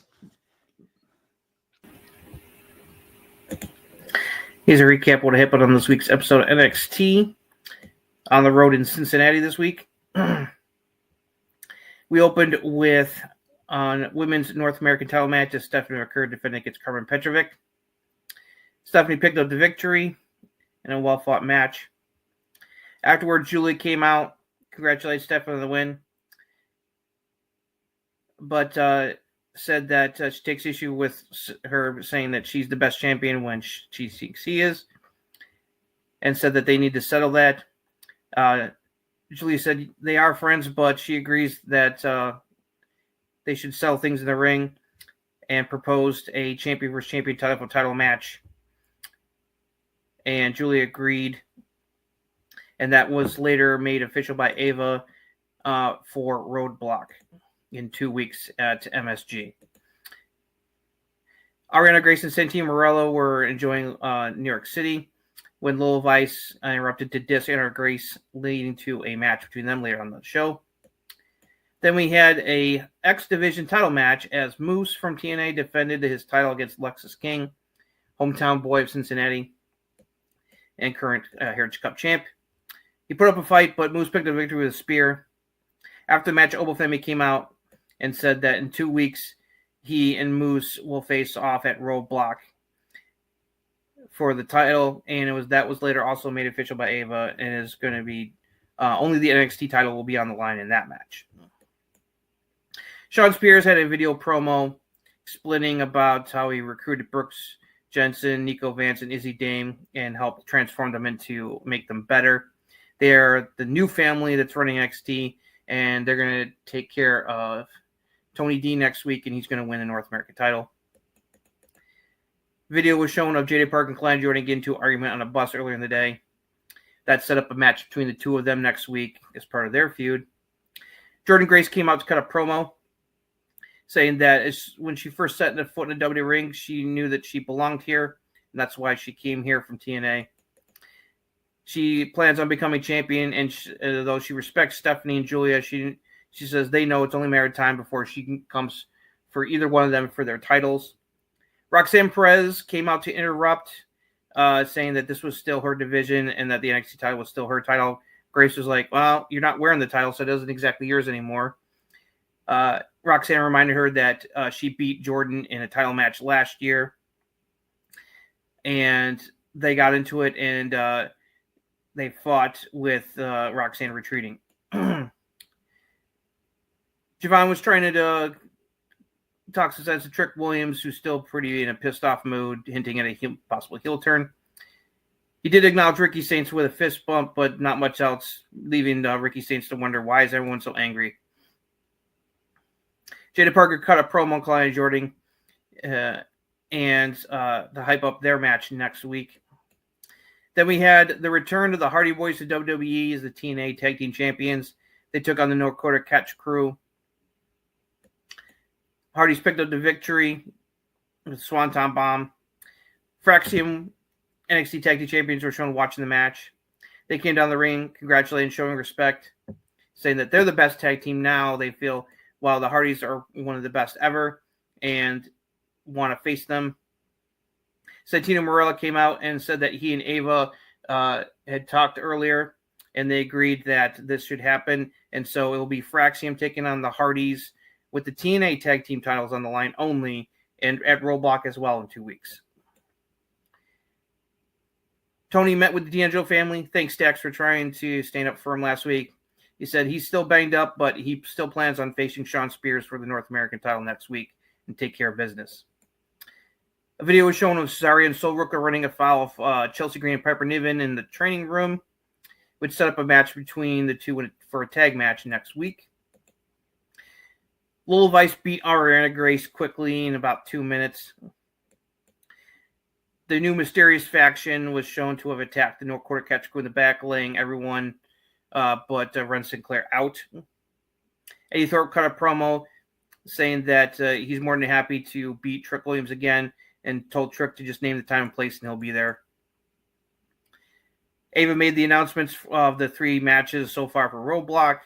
Here's a recap of what happened on this week's episode of NXT on the road in Cincinnati this week. We opened with on women's North American title match as Stephanie McCurry defending against Carmen Petrovic. Stephanie picked up the victory in a well-fought match. Afterwards, Giulia came out, congratulated Stephanie on the win, but said that she takes issue with her saying that she's the best champion when she thinks he is, and said that they need to settle that. Giulia said they are friends, but she agrees that they should sell things in the ring, and proposed a champion versus champion title match. And Giulia agreed, and that was later made official by Ava for Roadblock in 2 weeks at MSG. Ariana Grace and Santino Marella were enjoying New York City when Lil Vice interrupted to diss Ariana Grace, leading to a match between them later on the show. Then we had a X Division title match as Moose from TNA defended his title against Lexus King, hometown boy of Cincinnati, and current Heritage Cup champ. He put up a fight, but Moose picked up the victory with a spear. After the match, Obafemi came out and said that in 2 weeks, he and Moose will face off at Roadblock for the title, and that was later also made official by Ava, and is going to be only the NXT title will be on the line in that match. Sean Spears had a video promo explaining about how he recruited Brooks Jensen, Nico Vance, and Izzy Dame, and helped transform them into make them better. They're the new family that's running NXT, and they're going to take care of Tony D next week, and he's going to win the North American title. Video was shown of Jada Park and Klein Jordan getting into an argument on a bus earlier in the day. That set up a match between the two of them next week as part of their feud. Jordan Grace came out to cut a promo, saying that when she first set foot in the WWE ring, she knew that she belonged here, and that's why she came here from TNA. She plans on becoming champion, and though she respects Stephanie and Giulia, she says they know it's only a matter of time before she comes for either one of them for their titles. Roxanne Perez came out to interrupt, saying that this was still her division and that the NXT title was still her title. Grace was like, well, you're not wearing the title, so it isn't exactly yours anymore. Roxanne reminded her that she beat Jordan in a title match last year, and they got into it, and they fought with Roxanne retreating. Javon was trying to talk some sense to Trick Williams, who's still pretty in a pissed off mood, hinting at a possible heel turn. He did acknowledge Ricky Saints with a fist bump, but not much else, leaving Ricky Saints to wonder why is everyone so angry. Jada Parker cut a promo on Klein Jordan and to hype up their match next week. Then we had the return of the Hardy Boys to WWE as the TNA Tag Team Champions. They took on the North Dakota Catch Crew. Hardy's picked up the victory with Swanton Bomb. Fraxium NXT Tag Team Champions were shown watching the match. They came down the ring, congratulating, showing respect, saying that they're the best tag team now. They feel, while the Hardys are one of the best ever and want to face them. Santino Marella came out and said that he and Ava had talked earlier, and they agreed that this should happen. And so it will be Fraxium taking on the Hardys with the TNA tag team titles on the line only, and at Roadblock as well in 2 weeks. Tony met with the D'Angelo family. Thanks, Stax, for trying to stand up for him last week. He said he's still banged up, but he still plans on facing Sean Spears for the North American title next week and take care of business. A video was shown of Cesaro and Sol Ruka running afoul of Chelsea Green and Piper Niven in the training room, which set up a match between the two for a tag match next week. Lil Vice beat Ariana Grace quickly in about 2 minutes. The new mysterious faction was shown to have attacked the North Dakota Catch Crew in the back, laying everyone but Ren Sinclair out. Eddie Thorpe cut a promo saying that he's more than happy to beat Trick Williams again, and told Trick to just name the time and place and he'll be there. Ava made the announcements of the 3 matches so far for Roadblock.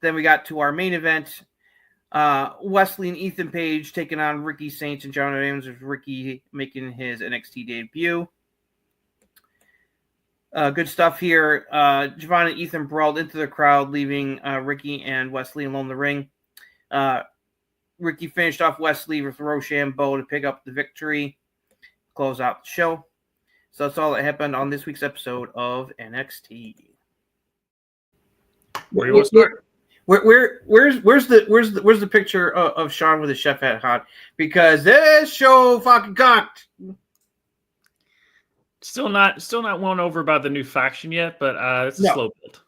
Then we got to our main event. Wesley and Ethan Page taking on Ricky Saints and John Adams, with Ricky making his NXT debut. Good stuff here. Javon and Ethan brawled into the crowd, leaving Ricky and Wesley alone in the ring. Ricky finished off Wesley with Rochambeau to pick up the victory, close out the show. So that's all that happened on this week's episode of NXT. Where do you want to start? Where's the picture of Sean with his chef hat hot? Because this show fucking cocked. Still not won over by the new faction yet, but it's a slow build.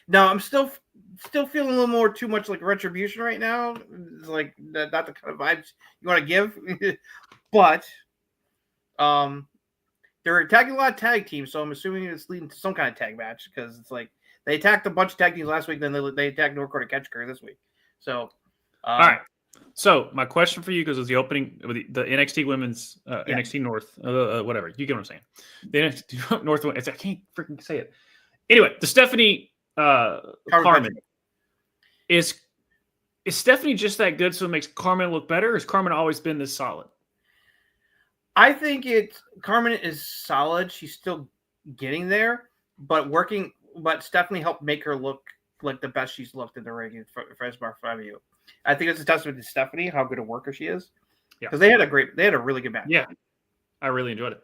No, I'm still feeling a little more too much like Retribution right now. It's like not the kind of vibes you want to give. But they're attacking a lot of tag teams, so I'm assuming it's leading to some kind of tag match because it's like they attacked a bunch of tag teams last week, then they attacked North Dakota Catch Curry this week. So all right. So my question for you, because it was the opening of the NXT Women's NXT North, whatever, you get what I'm saying. The NXT North, I can't freaking say it. Anyway, the Stephanie Carmen is Stephanie just that good, so it makes Carmen look better? Or has Carmen always been this solid? I think Carmen is solid. She's still getting there, but Stephanie helped make her look like the best she's looked in the ring for you. I think it's a testament to Stephanie how good a worker she is. Yeah, because they had a really good match. Yeah, I really enjoyed it.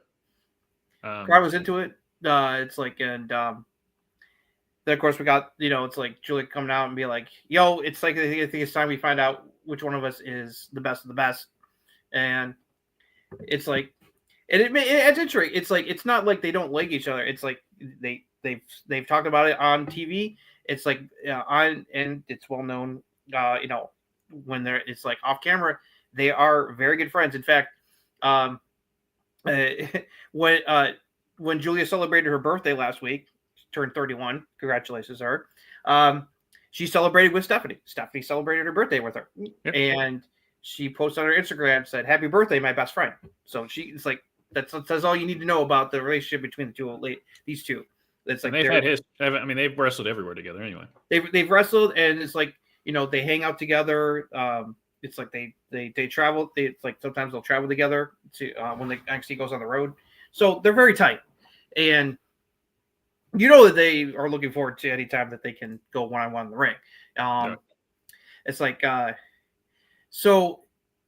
I was into it. It's like, and then of course we got, it's like Giulia coming out and be like, "Yo, it's like I think it's time we find out which one of us is the best of the best," and it's like, and it's interesting. It's like it's not like they don't like each other. It's like they've talked about it on TV. It's like and it's well known. When it's like off camera, they are very good friends. In fact, when Giulia celebrated her birthday last week, she turned 31. Congratulations to her. She celebrated with Stephanie. Stephanie celebrated her birthday with her, and she posted on her Instagram and said, "Happy birthday, my best friend." So it's like that's all you need to know about the relationship between these two. It's like they've wrestled everywhere together anyway. They've wrestled, and it's like, they hang out together. It's like they travel. It's like sometimes they'll travel together to when the NXT goes on the road. So they're very tight, and that they are looking forward to any time that they can go one-on-one in the ring. It's like so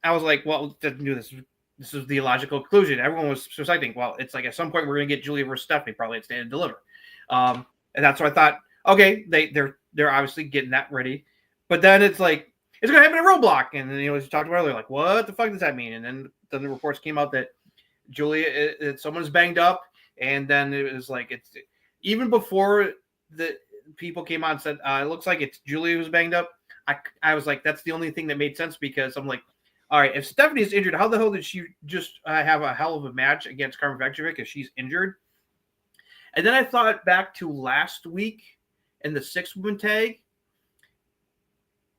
I was like, well, to do this. This is the logical conclusion. Everyone was suspecting, well, it's like at some point we're going to get Giulia versus Stephanie, probably at Stand and Deliver. And that's what I thought. Okay, they're obviously getting that ready, but then it's like it's going to happen at Roadblock, and then as you talked about earlier, like what the fuck does that mean? And then the reports came out that Giulia, someone's banged up, and then it was like it's even before the people came on and said it looks like it's Giulia who's banged up. I was like, that's the only thing that made sense because I'm like, all right, if Stephanie is injured, how the hell did she just have a hell of a match against Carmen Vecjovic if she's injured? And then I thought back to last week in the 6-woman tag.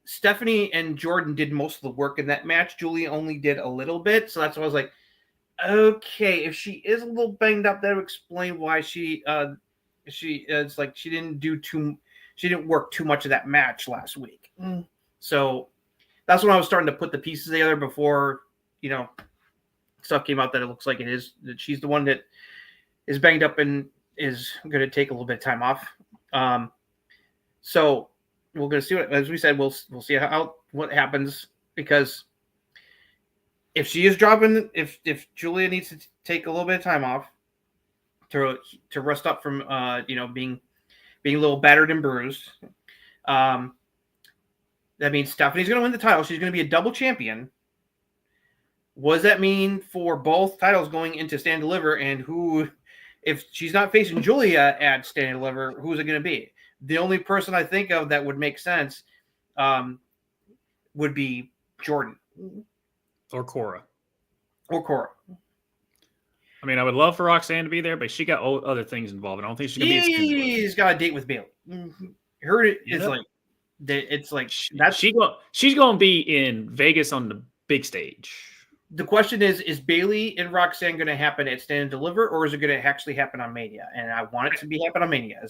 Stephanie and Jordan did most of the work in that match. Giulia only did a little bit. So that's why I was like, okay, if she is a little banged up, that would explain why she it's like she didn't work too much of that match last week. So that's when I was starting to put the pieces together before, stuff came out that it looks like it is that she's the one that is banged up and is going to take a little bit of time off. So we're going to see as we said, we'll see what happens, because if she is dropping, if Giulia needs to take a little bit of time off to rest up from, being a little battered and bruised, that means Stephanie's going to win the title. She's going to be a double champion. What does that mean for both titles going into Stand and Deliver? And who, if she's not facing Giulia at Stand and Deliver, who's it going to be? The only person I think of that would make sense would be Jordan. Or Cora. I mean, I would love for Roxanne to be there, but she got other things involved. I don't think she's going to be. She's got a date with Bayley. Her is like. It's like she's going to be in Vegas on the big stage. The question is Bayley and Roxanne going to happen at Stand and Deliver, or is it going to actually happen on Mania? And I want it to be happen on Mania.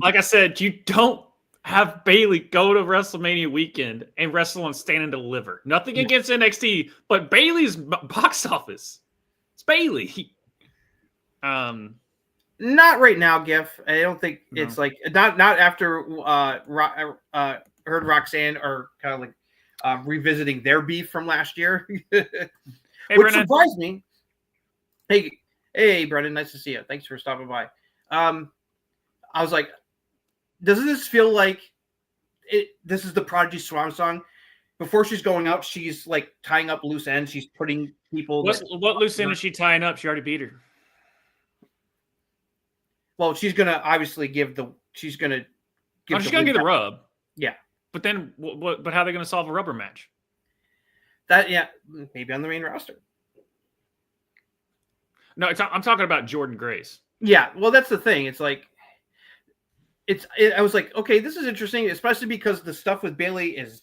Like I said, you don't have Bayley go to WrestleMania weekend and wrestle on Stand and Deliver. Nothing against NXT, but Bayley's box office. It's Bayley. Not right now, Giff. I don't think it's like not after heard Roxanne are kind of like revisiting their beef from last year, which surprised me. Hey, Brendan, nice to see you. Thanks for stopping by. I was like, doesn't this feel like this is the Prodigy Swan song? Before she's going out, she's like tying up loose ends. She's putting people. What loose end is she tying up? She already beat her. Well, she's gonna obviously give the rub. Yeah, but then what? But how are they going to solve a rubber match? Maybe on the main roster. No, I'm talking about Jordan Grace. Yeah, well, that's the thing. It's like I was like, okay, this is interesting, especially because the stuff with Bayley is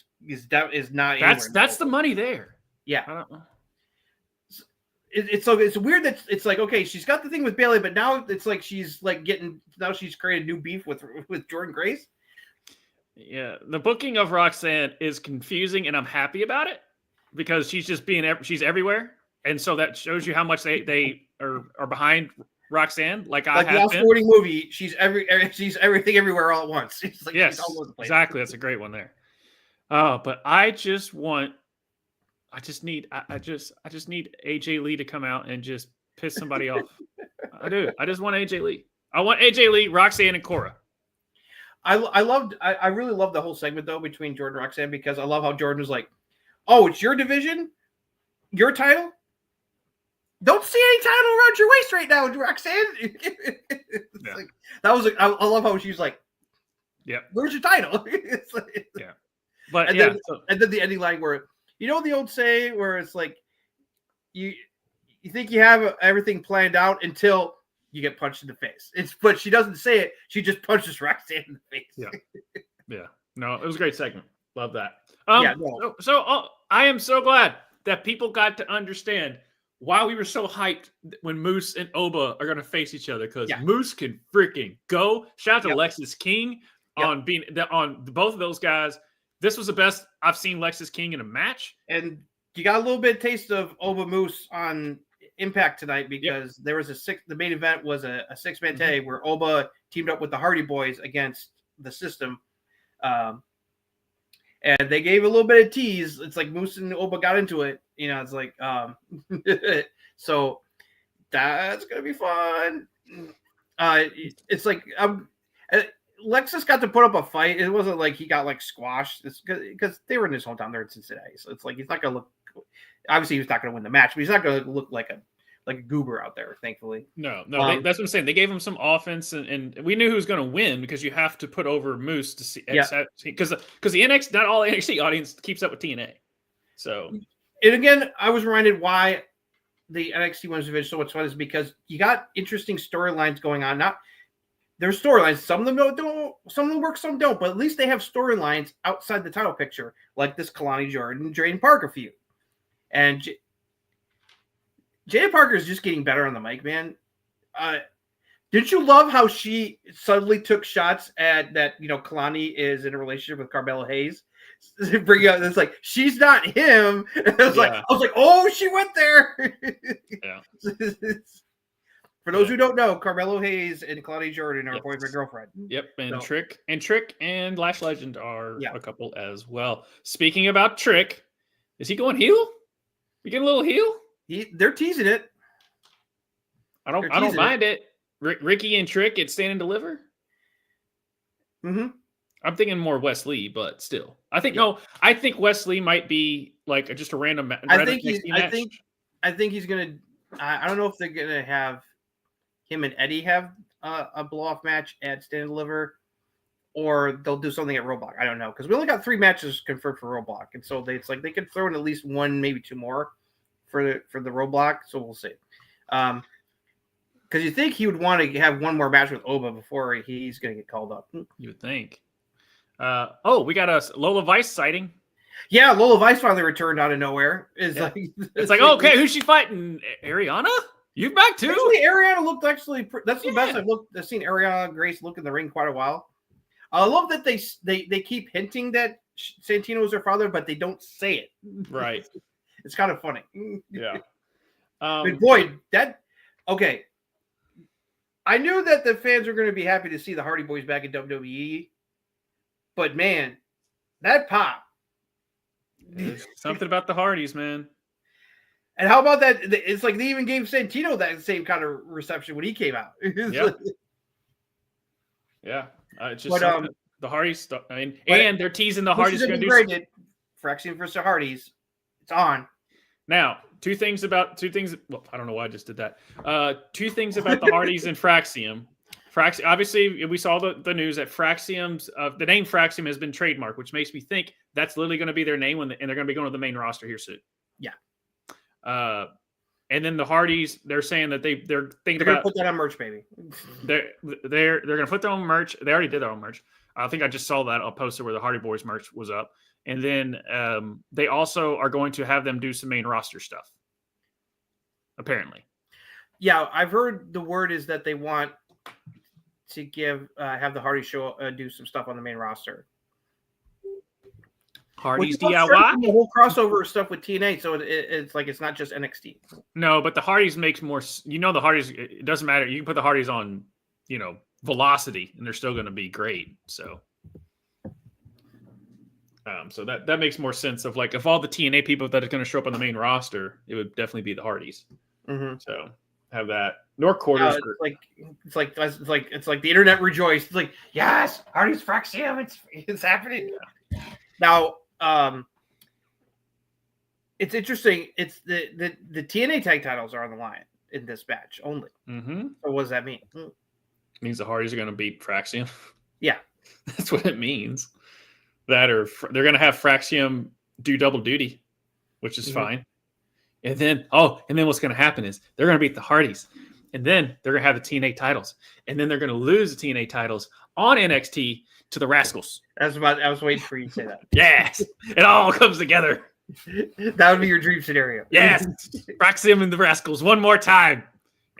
not. That's the money there. Yeah, I don't know. It's weird that it's like, okay, she's got the thing with Bayley, but now it's like she's created new beef with Jordan Grace. Yeah, the booking of Roxanne is confusing, and I'm happy about it because she's just she's everywhere, and so that shows you how much they are behind Roxanne. Like I have the sporting movie, she's everything everywhere all at once. It's like yes, she's all over the place. Exactly. That's a great one there. But I just need AJ Lee to come out and just piss somebody off. I do. I just want AJ Lee. I want AJ Lee, Roxanne, and Cora. I really loved the whole segment though between Jordan and Roxanne because I love how Jordan was like, "Oh, it's your division, your title. Don't see any title around your waist right now, Roxanne." Like, that was I love how she's like, "Yeah, where's your title?" It's like, yeah, but and then the ending line where the old saying where it's like you think you have everything planned out until you get punched in the face. But she doesn't say it. She just punches Roxanne in the face. Yeah, yeah. No, it was a great segment. Love that. So I am so glad that people got to understand why we were so hyped when Moose and Oba are going to face each other because Moose can freaking go. Shout out to Lexis King on both of those guys. This was the best I've seen Lexis King in a match. And you got a little bit of taste of Oba Moose on Impact tonight because there was the main event was a 6-man tag where Oba teamed up with the Hardy Boys against the System. And they gave a little bit of tease. It's like Moose and Oba got into it. It's like, so that's going to be fun. It's like, Lexus got to put up a fight. It wasn't like he got like squashed because they were in his hometown there in Cincinnati. So it's like, he's not going to look, obviously he's not going to win the match, but he's not going to look like a goober out there, thankfully. No, that's what I'm saying. They gave him some offense, and we knew who was going to win because you have to put over Moose to see, because the NXT, not all NXT audience keeps up with TNA. So, and again, I was reminded why the NXT Women's Division so much fun is because you got interesting storylines going on. There's storylines. Some of them don't. Some of them work, some don't. But at least they have storylines outside the title picture, like this Kalani Jordan, Drayden Parker feud. And Jada Parker is just getting better on the mic, man. Did you love how she suddenly took shots at that? Kalani is in a relationship with Carmella Hayes. Bring out it's like she's not him. And I was like, oh, she went there. Yeah. For those who don't know, Carmelo Hayes and Kalani Jordan are boyfriend girlfriend. Yep, and Trick and Lash Legend are a couple as well. Speaking about Trick, is he going heel? You getting a little heel? They're teasing it. I don't mind it. Ricky and Trick at Stand and Deliver. Mm-hmm. I'm thinking more Wes Lee, but still, I think Wes Lee might be like just a random. I think he's gonna. I don't know if they're gonna have him and Eddie have a blow-off match at Stand and Deliver, or they'll do something at Roadblock. I don't know because we only got 3 matches confirmed for Roadblock, and so it's like they could throw in at least 1, maybe 2 more for the Roadblock. So we'll see. Because you think he would want to have 1 more match with Oba before he's going to get called up. You would think. We got a Lola Vice sighting. Yeah, Lola Vice finally returned out of nowhere. It's like okay, who's she fighting? Ariana? You back too? Actually, Ariana looked that's the best I've seen Ariana Grace look in the ring quite a while. I love that they keep hinting that Santino is her father, but they don't say it. Right. It's kind of funny. Yeah. But boy, okay. I knew that the fans were going to be happy to see the Hardy Boys back in WWE, but man, that pop. There's something about the Hardys, man. And how about that? It's like they even gave Santino that same kind of reception when he came out. Yeah. It's just the Hardys. And they're teasing the Hardys going to do Fraxian versus the Hardys. It's on. Now, two things. Well, I don't know why I just did that. 2 things about the Hardys and Fraxium. Obviously, we saw the news that Fraxium's the name Fraxium has been trademarked, which makes me think that's literally going to be their name and they're going to be going to the main roster here soon. Yeah. And then the Hardys, they're saying that they're thinking They're going to put that on merch, baby. They're going to put their own merch. They already did their own merch. I think I just saw that a poster where the Hardy Boys merch was up. And then they also are going to have them do some main roster stuff. Apparently. Yeah, I've heard the word is that they want to have the Hardy show do some stuff on the main roster. Hardy's DIY? The whole crossover stuff with TNA, so it's like it's not just NXT. No, but the Hardys makes more. The Hardys. It doesn't matter. You can put the Hardys on, Velocity, and they're still going to be great. So, so that makes more sense. Of like, if all the TNA people that are going to show up on the main roster, it would definitely be the Hardys. Mm-hmm. So have that. North Quarters. It's like the internet rejoiced. It's like, yes, Hardy's Fraxium. It's happening. Yeah. Now. It's interesting. It's the TNA tag titles are on the line in this match only. Mm-hmm. So what does that mean? It means the Hardys are going to beat Fraxium. Yeah, that's what it means. They're going to have Fraxium do double duty, which is fine. And then what's going to happen is they're going to beat the Hardys, and then they're going to have the TNA titles, and then they're going to lose the TNA titles on NXT to the Rascals. I was waiting for you to say that. Yes, it all comes together. That would be your dream scenario. Yes, Fraxium and the Rascals one more time,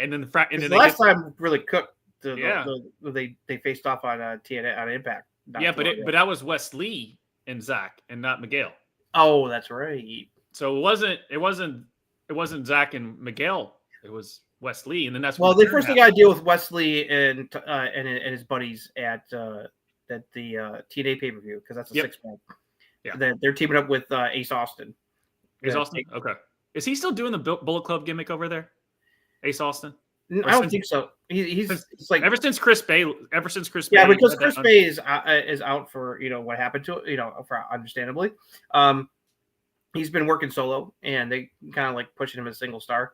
and then the last time really cooked. They faced off on TNA on Impact. But that was Wes Lee and Zach, and not Miguel. Oh, that's right. So it wasn't Zach and Miguel. It was Wes Lee, and then that's they first got to deal with Wesley and his buddies at the TNA pay-per-view, because that's a 6-man. Yeah, they're teaming up with Ace Austin. Ace Austin? Okay. Is he still doing the Bullet Club gimmick over there? Ace Austin? I don't think so. He's like ever since Chris Bay. Yeah, because Chris Bay is out for what happened to it. For understandably, he's been working solo, and they kind of like pushing him as a single star.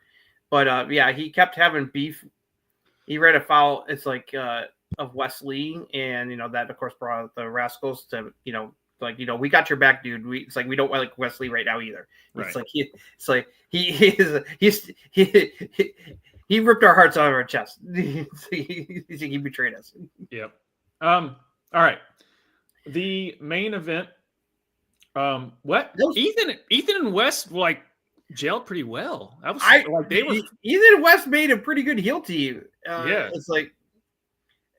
But he kept having beef. He ran afoul. It's like of Wes Lee, and that of course brought out the Rascals to we got your back, dude. We don't like Wes Lee right now either. Right. He ripped our hearts out of our chest. He betrayed us. Yep. All right. The main event. Ethan and Wes gelled pretty well. Ethan and Wes made a pretty good heel team. It's like,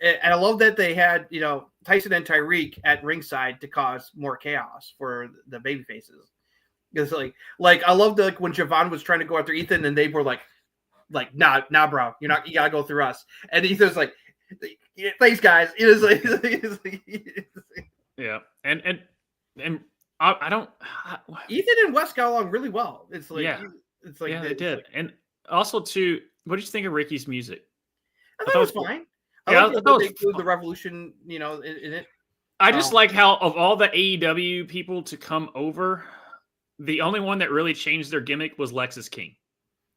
and I love that they had Tyson and Tyreek at ringside to cause more chaos for the baby faces. It's like I love when Javon was trying to go after Ethan, and they were like nah, bro, you gotta go through us. And Ethan's like, thanks, guys. It was yeah, and I don't. Ethan and Wes got along really well. They did. And also too, what did you think of Ricky's music? I thought it was fine. I like the Revolution, in it. I just like how of all the AEW people to come over, the only one that really changed their gimmick was Lexus King.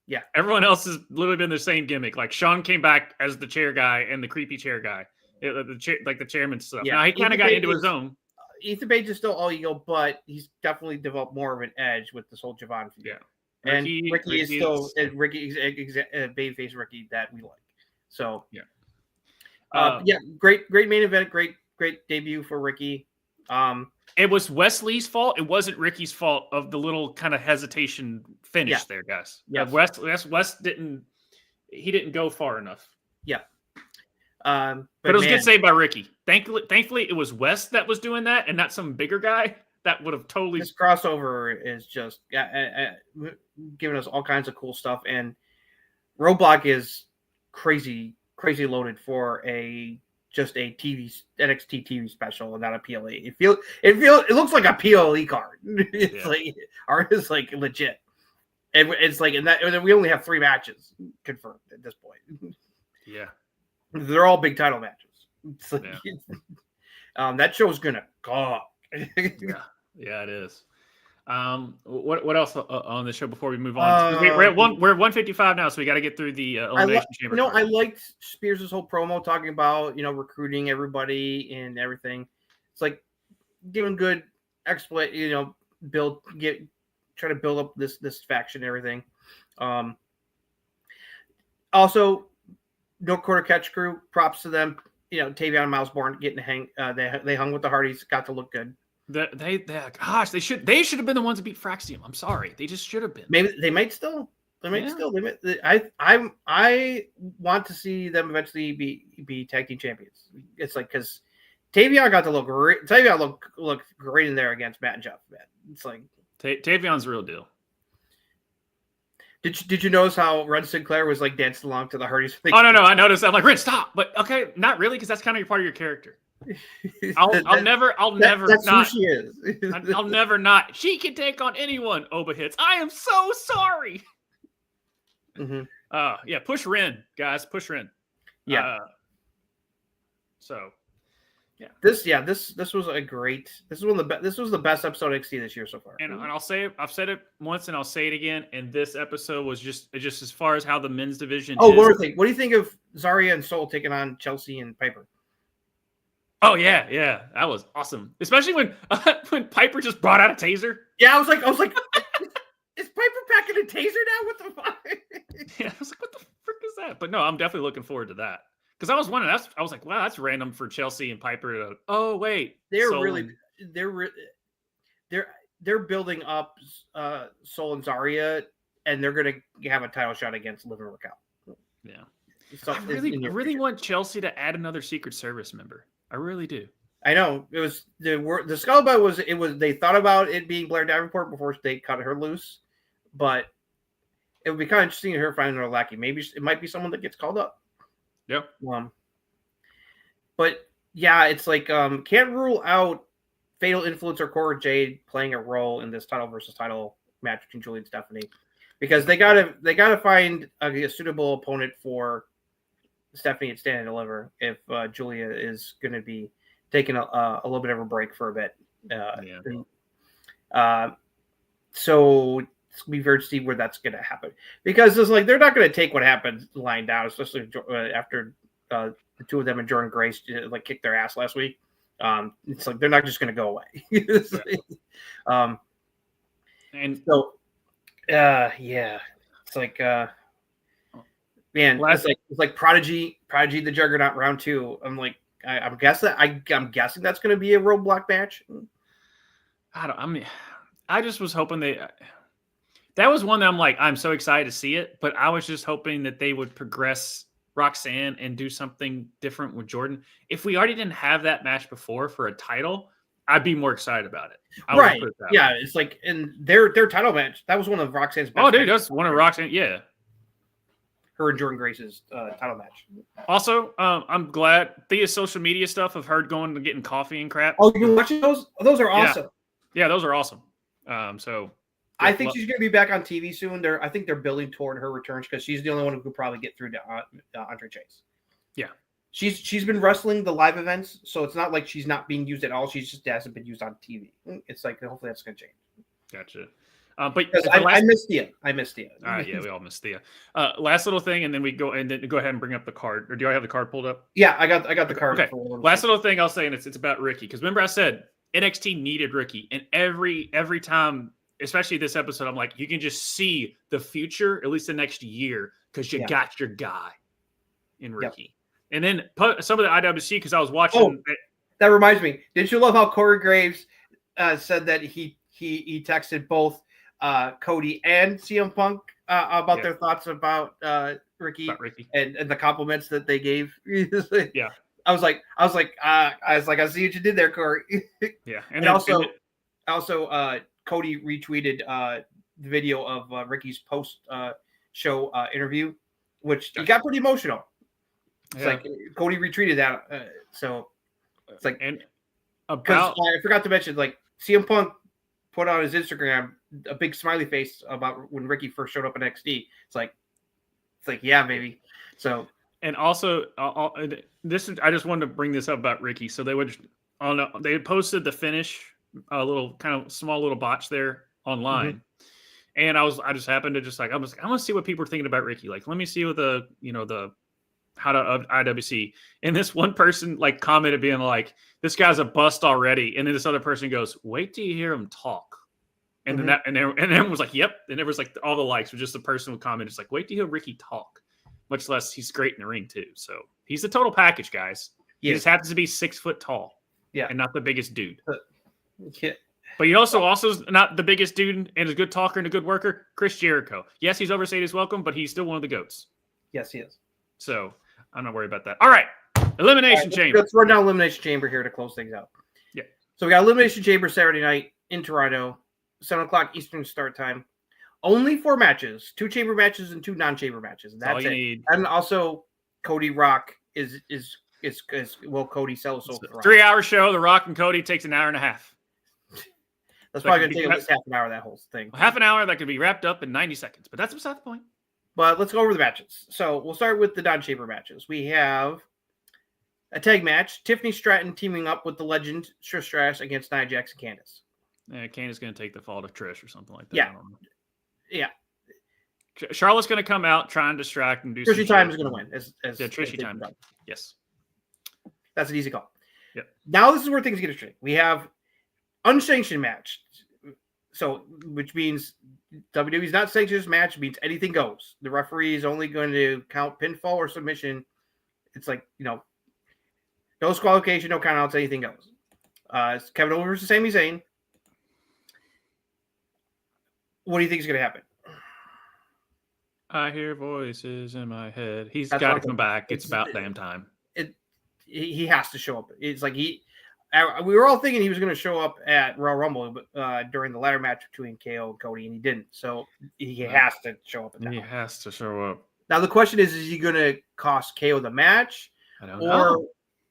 Yeah. Everyone else has literally been the same gimmick. Like Sean came back as the chair guy and the creepy chair guy, the chairman stuff. Yeah. Now he kind of got into his own. Ethan Page is still all ego, but he's definitely developed more of an edge with this whole Javon figure. Yeah. And Ricky is still babyface Ricky that we like. So great main event, great debut for Ricky. It was Wesley's fault. It wasn't Ricky's fault of the little kind of hesitation finish there, guys. Yeah, Wes didn't go far enough. Yeah. But it was good save by Ricky. Thankfully, it was Wes that was doing that, and not some bigger guy that would have totally. This crossover is just giving us all kinds of cool stuff, and Roadblock is crazy loaded for just a NXT TV special and not a PLE. It looks like a PLE card. It's like legit. And it's like, and we only have 3 matches confirmed at this point. Yeah. They're all big title matches. It's like, that show's gonna go. Yeah, it is. What else on the show before we move on? We're at 155 now, so we got to get through the elimination chamber. I liked Spears' whole promo talking about recruiting everybody and everything. It's like giving good exploit, try to build up this faction and everything. Also, no quarter catch crew. Props to them. Tavion and Miles Bourne getting to hang. They hung with the Hardys. Got to look good. They should have been the ones to beat Fraxium. I'm sorry, they just should have been. Maybe they might still. I want to see them eventually be tag team champions. It's like because Tavion got to look great. Tavion looked great in there against Matt and Jeff. Man. It's like Tavion's the real deal. Did you notice how Red Sinclair was like dancing along to the Hardys? Oh no, I noticed. I'm like, Red, stop. But okay, not really, because that's kind of part of your character. I'll never that's not. Who she is. I'll never not. She can take on anyone. Oba hits. I am so sorry. Mm-hmm. Yeah, push Ren, guys. Push Ren. Yeah. So. Yeah. This was a great. This was the best episode of NXT this year so far. And I'll say I've said it once and I'll say it again. And this episode was just as far as how the men's division. Oh, one more thing. What do you think of Zarya and Soul taking on Chelsea and Piper? Oh yeah, that was awesome. Especially when Piper just brought out a taser. Yeah, I was like, is Piper packing a taser now? What the fuck? Yeah, I was like, what the frick is that? But no, I'm definitely looking forward to that. Because I was wondering, I was like, wow, that's random for Chelsea and Piper. Oh wait, they're building up Soul and Zarya, and they're gonna have a title shot against Liv and Raquel. Yeah, so I really want Chelsea to add another Secret Service member. I really do. I know it was the scuttlebutt was they thought about it being Blair Davenport before they cut her loose, but it would be kind of interesting to her finding her lackey. Maybe it might be someone that gets called up. Yeah. But yeah, it's like can't rule out Fatal Influence or Cora Jade playing a role in this title versus title match between Giulia and Stephanie, because they gotta find a suitable opponent for Stephanie and Stand and Deliver if Giulia is going to be taking a little bit of a break for a bit. So it's going to be very to see where that's going to happen, because it's like they're not going to take what happened lying down, especially after the two of them and Jordan Grace like kicked their ass last week. It's like they're not just going to go away. And so, yeah, it's like. Man, it's like Prodigy the Juggernaut round 2. I'm like, I'm guessing that's going to be a roadblock match. I just was hoping that was one that I'm like, I'm so excited to see it, but I was just hoping that they would progress Roxanne and do something different with Jordan. If we already didn't have that match before for a title, I'd be more excited about it. Right? Yeah, it's like in their title match. That was one of Roxanne's best. Oh, dude, that's one of Roxanne. Yeah. Her and Jordan Grace's title match. Also, I'm glad Thea's social media stuff of her going and getting coffee and crap. Oh, you're watching those? Those are awesome. Yeah, those are awesome. I think she's going to be back on TV soon. I think they're building toward her returns because she's the only one who could probably get through to Andre Chase. Yeah, she's been wrestling the live events, so it's not like she's not being used at all. She just hasn't been used on TV. It's like hopefully that's going to change. Gotcha. But I missed Thea. All right, yeah, we all missed Thea. Last little thing, and then go ahead and bring up the card. Or do I have the card pulled up? Yeah, I got the card. Okay. Last little thing I'll say, and it's about Ricky, because remember I said NXT needed Ricky, and every time, especially this episode, I'm like, you can just see the future, at least the next year, because you got your guy in Ricky. Yep. And then some of the IWC, because I was watching. Oh, that reminds me. Did you love how Corey Graves said that he texted both Cody and CM Punk about their thoughts about Ricky, and the compliments that they gave? Yeah, I was like, I see what you did there, Corey. Yeah, and also Cody retweeted the video of Ricky's post show interview, which he got pretty emotional. It's like Cody retweeted that, so it's like, and about I forgot to mention, like CM Punk put on his Instagram a big smiley face about when Ricky first showed up in NXT. It's like yeah, baby. So, and also I just wanted to bring this up about Ricky. So they posted the finish, a little kind of small little botch there online. And I just happened to just like, I want to see what people are thinking about Ricky. Like, let me see what the how to IWC. And this one person like commented being like, this guy's a bust already. And then this other person goes, wait till you hear him talk. And then and everyone was like, yep. And there was like all the likes were just the person who commented, just like, wait till you hear Ricky talk. Much less he's great in the ring too. So he's the total package, guys. He just happens to be 6 foot tall. Yeah. And not the biggest dude. Yeah. But he also not the biggest dude and a good talker and a good worker, Chris Jericho. Yes, he's overstayed his welcome, but he's still one of the GOATs. Yes, he is. So I'm not worried about that. All right. Elimination Chamber. Let's run down Elimination Chamber here to close things out. Yeah. So we got Elimination Chamber Saturday night in Toronto, 7 o'clock Eastern start time. Only 4 matches, 2 chamber matches and 2 non-chamber matches. That's all you need. And also Cody Rock is will Cody sell us over? 3-hour show. The Rock and Cody takes an hour and a half. That's probably going to take at least half an hour, that whole thing. Half an hour that could be wrapped up in 90 seconds, but that's beside the point. But let's go over the matches. So we'll start with the non-chamber matches. We have a tag match. Tiffany Stratton teaming up with the legend Trish Stratus against Nia Jax and Candice. Yeah, Candice going to take the fall to Trish or something like that. Yeah. Yeah. Charlotte's going to come out, try and distract and do Trishy Time is going to win. Trishy Time. Yes. That's an easy call. Yep. Now this is where things get interesting. We have unsanctioned match. So, which means WWE's not sanctioned this match. It means anything goes. The referee is only going to count pinfall or submission. It's like, no disqualification, no countouts, anything goes. It's Kevin Owens versus Sami Zayn. What do you think is going to happen? I hear voices in my head. He's got to come back. It's about damn time. He has to show up. It's like we were all thinking he was going to show up at Royal Rumble during the ladder match between KO and Cody, and he didn't. So he has to show up. He has to show up. Now the question is he going to cost KO the match? I don't know.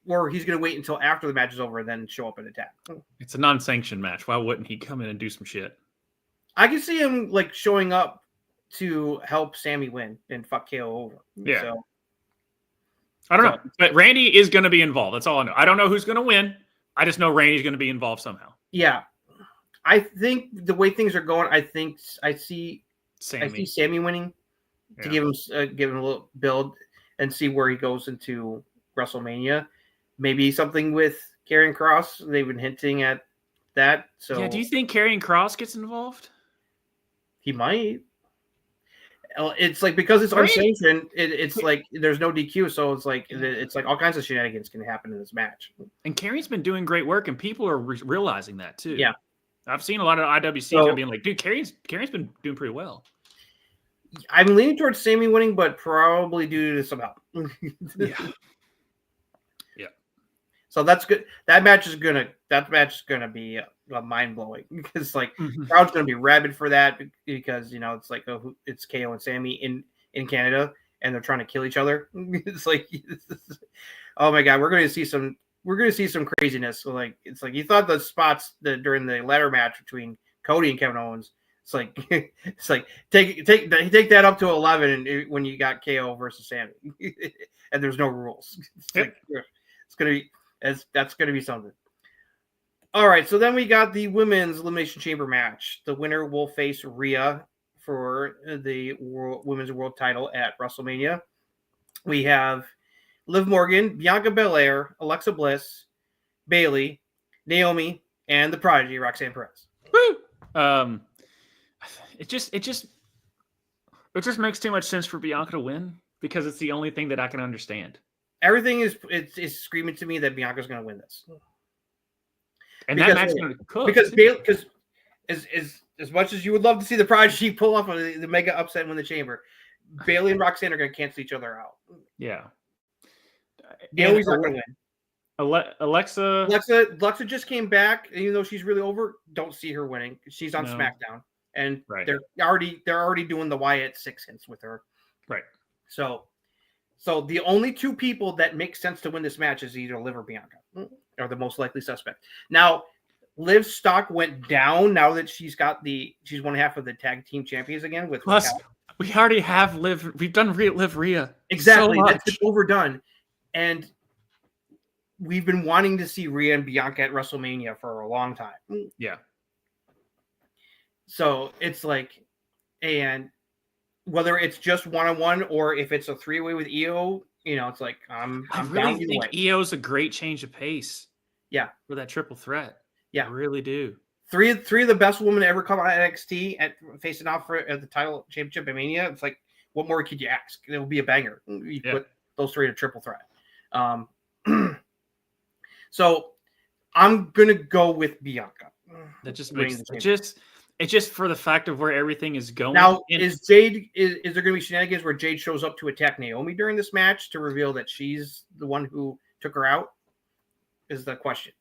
Or he's going to wait until after the match is over and then show up and attack? It's a non-sanctioned match. Why wouldn't he come in and do some shit? I can see him like showing up to help Sammy win and fuck KO over. Yeah. So, I don't know. But Randy is going to be involved. That's all I know. I don't know who's going to win. I just know Randy's going to be involved somehow. Yeah. I think the way things are going, I see Sammy winning to give him a little build and see where he goes into WrestleMania. Maybe something with Karrion Kross. They've been hinting at that. So yeah, do you think Karrion Kross gets involved? He might. It's like because it's unsanctioned, it's like there's no DQ, so it's like all kinds of shenanigans can happen in this match. And Karrion's been doing great work, and people are realizing that too. Yeah, I've seen a lot of IWC being like, "Dude, Karrion's been doing pretty well." I'm leaning towards Sammy winning, but probably due to some help. Yeah. So that's good. That match is gonna be mind blowing because crowd's gonna be rabid for that because it's like it's KO and Sammy in Canada and they're trying to kill each other. It's like, oh my god, we're gonna see some craziness. So it's like you thought the spots during the ladder match between Cody and Kevin Owens. It's like take that up to 11 and when you got KO versus Sammy and there's no rules. That's going to be something. All right, so then we got the women's Elimination Chamber match. The winner will face Rhea for the women's world title at WrestleMania. We have Liv Morgan, Bianca Belair, Alexa Bliss, Bayley, Naomi, and the Prodigy, Roxanne Perez. Woo! It just makes too much sense for Bianca to win because it's the only thing that I can understand. Everything is screaming to me that Bianca's going to win this, and that match's going to cook because as much as you would love to see the Prodigy pull off the mega upset and win the Chamber, Bayley and Roxanne are going to cancel each other out. Yeah, Bayley's not going to win. Alexa just came back, even though she's really over. Don't see her winning. She's on SmackDown, and they're already doing the Wyatt 6 hints with her. Right. So the only 2 people that make sense to win this match is either Liv or Bianca, are the most likely suspect. Now, Liv's stock went down now that she's one half of the tag team champions again. Plus, we already have Liv. We've done Liv Rhea. Exactly, so that's been overdone, and we've been wanting to see Rhea and Bianca at WrestleMania for a long time. Yeah. So it's like, and whether it's just one-on-one or if it's a three-way with EO, it's like I'm I down really either think way. EO's a great change of pace. Yeah, for that triple threat. Yeah. I really do. Three of the best women to ever come out of NXT at facing off for the title championship at Mania. It's like, what more could you ask? It will be a banger. You put those three in a triple threat. So I'm gonna go with Bianca. That just makes it's just for the fact of where everything is going. Now, is there going to be shenanigans where Jade shows up to attack Naomi during this match to reveal that she's the one who took her out? Is the question.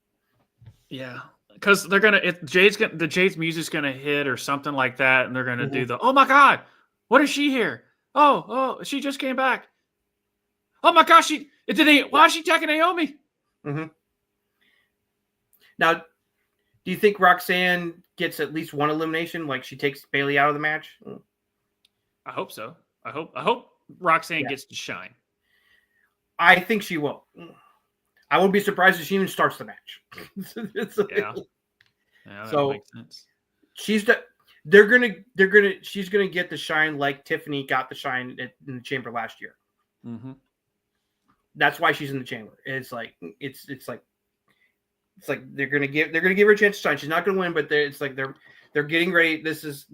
Yeah, because they're gonna the Jade's music's gonna hit or something like that, and they're gonna do the, oh my god, what is she here? Oh, she just came back. Oh my gosh, why is she attacking Naomi? Mm-hmm. Now, do you think Roxanne gets at least one elimination? Like she takes Bayley out of the match? I hope so. I hope Roxanne gets to shine. I think she will. I wouldn't be surprised if she even starts the match. That so makes sense. She's gonna get the shine like Tiffany got the shine in the chamber last year. Mm-hmm. That's why she's in the chamber. It's like they're gonna give her a chance to shine. She's not gonna win, but they're getting ready. This is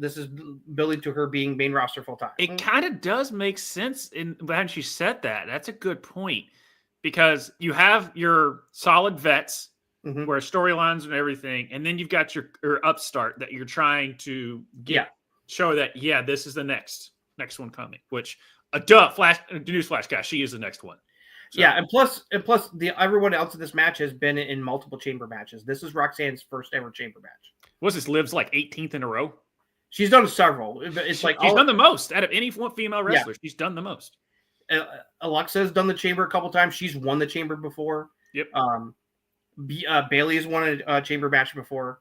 building to her being main roster full time. It kind of does make sense when she said that. That's a good point, because you have your solid vets where storylines and everything, and then you've got your upstart that you're trying to show that this is the next one coming. Which newsflash, guys, she is the next one. So. Yeah, and plus everyone else in this match has been in multiple chamber matches. This is Roxanne's first ever chamber match. What's this? Liv's like 18th in a row. She's done several. She's done the most out of any female wrestler. Yeah. She's done the most. Alexa's done the chamber a couple times. She's won the chamber before. Yep. Bayley has won a chamber match before.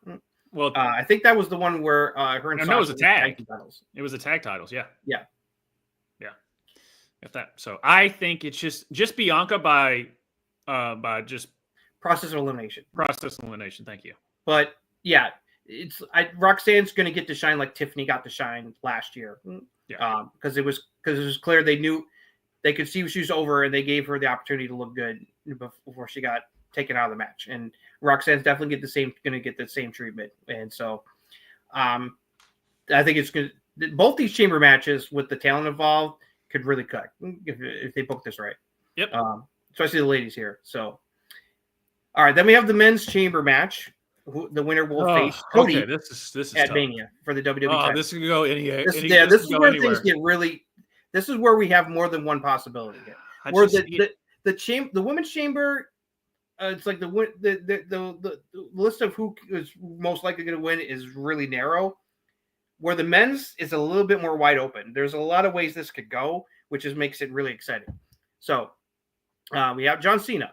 Well, I think that was the one where her and Sasha it was a tag. It was a tag titles. Yeah. If that, so I think it's just Bianca by just process of elimination. Thank you. But yeah, Roxanne's going to get to shine like Tiffany got to shine last year. Yeah. Because it was clear they knew they could see she was over, and they gave her the opportunity to look good before she got taken out of the match. And Roxanne's definitely going to get the same treatment. And so, I think it's good. Both these chamber matches with the talent involved could really cut if they book this right. Yep. Especially the ladies here. So, all right. Then we have the men's chamber match. The winner will face Cody. Okay, this is at tough. Mania for the WWE title. This can go anywhere. This is where things get really. This is where we have more than one possibility here. Where the women's chamber, it's like the list of who is most likely going to win is really narrow. Where the men's is a little bit more wide open. There's a lot of ways this could go, which makes it really exciting. So we have John Cena,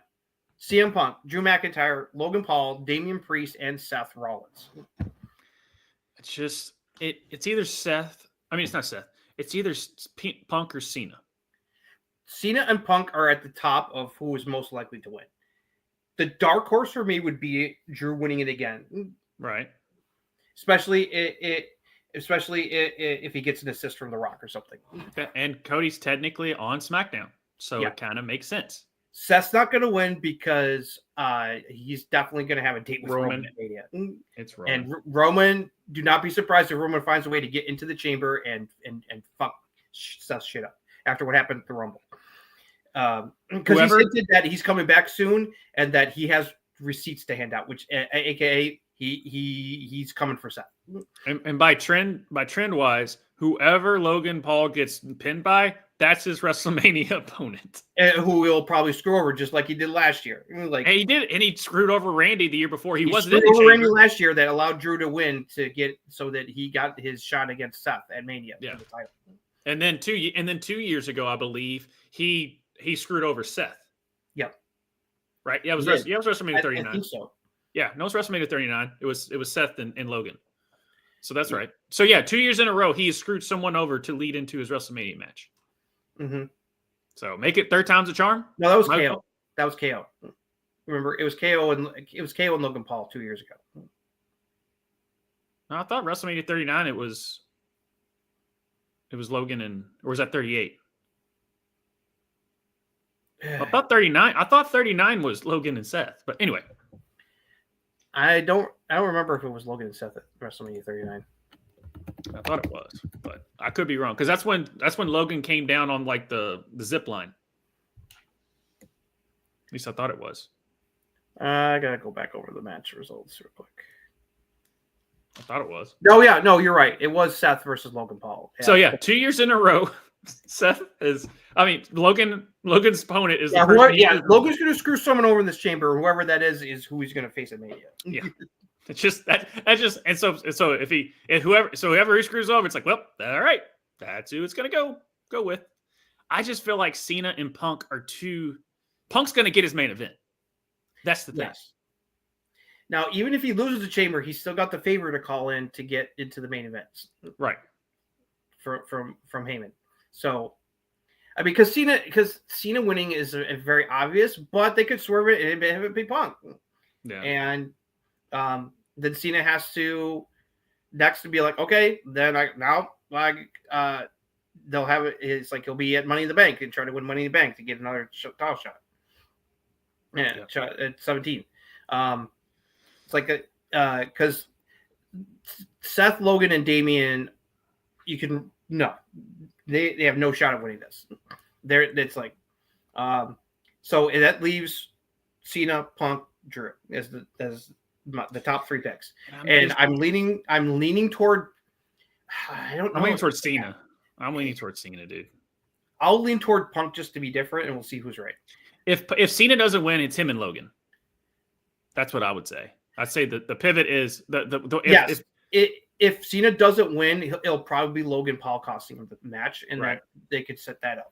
CM Punk, Drew McIntyre, Logan Paul, Damian Priest, and Seth Rollins. It's either Seth. I mean, it's not Seth. It's either Punk or Cena. Cena and Punk are at the top of who is most likely to win. The dark horse for me would be Drew winning it again. Right. Especially if he gets an assist from The Rock or something. And Cody's technically on SmackDown, so it kind of makes sense. Seth's not going to win because he's definitely going to have a date with Roman at Mania. It's Roman. And Roman, do not be surprised if Roman finds a way to get into the chamber and fuck Seth's shit up after what happened at the Rumble. Because he said that he's coming back soon and that he has receipts to hand out, which aka he's coming for Seth. And by trend wise, whoever Logan Paul gets pinned by, that's his WrestleMania opponent. And who will probably screw over just like he did last year. Like he did, and he screwed over Randy the year before. He wasn't screwed over Randy last year that allowed Drew to win to get so that he got his shot against Seth at Mania. Yeah. For the title. And then 2 years ago, I believe he screwed over Seth. Yep. Right. Yeah, it was WrestleMania 39. I think so. Yeah, no, it's WrestleMania 39. It was Seth and Logan. So that's right. So yeah, 2 years in a row, he has screwed someone over to lead into his WrestleMania match. Mm-hmm. So make it third time's a charm. No, that was KO. That was KO. Remember, it was KO and Logan Paul 2 years ago. No, I thought WrestleMania 39 it was Logan or was that 38? I thought 39. I thought 39 was Logan and Seth. But anyway, I don't remember if it was Logan and Seth at WrestleMania 39. I thought it was, but I could be wrong because that's when Logan came down on like the zip line. At least I thought it was. I gotta go back over the match results real quick. I thought it was. No, yeah, no, you're right. It was Seth versus Logan Paul. Yeah. So yeah, 2 years in a row, Seth is. I mean, Logan's opponent is. Yeah, the person Logan's gonna screw someone over in this chamber. Whoever that is who he's gonna face at Mania. Yeah, it's just that. That's just and so whoever he screws over, it's like, well, all right, that's who it's gonna go with. I just feel like Cena and Punk are too. Punk's gonna get his main event. That's the thing. Yes. Now, even if he loses the chamber, he's still got the favor to call in to get into the main events. Right. From Heyman. So, I mean, because Cena winning is very obvious, but they could swerve it and have it be Punk. Yeah. And then Cena has to next to be like, okay, then they'll have it. It's like he'll be at Money in the Bank and try to win Money in the Bank to get another title shot. Yeah, at 17. It's like because Seth, Logan, and Damian, they have no shot at winning this. It's like, so that leaves Cena, Punk, Drew as the top 3 picks, and I'm leaning toward. I'm leaning towards Cena. I'm leaning towards Cena, dude. I'll lean toward Punk just to be different, and we'll see who's right. If Cena doesn't win, it's him and Logan. That's what I would say. I'd say that the pivot is if Cena doesn't win, it'll probably be Logan Paul costing him the match, and right. that they could set that up.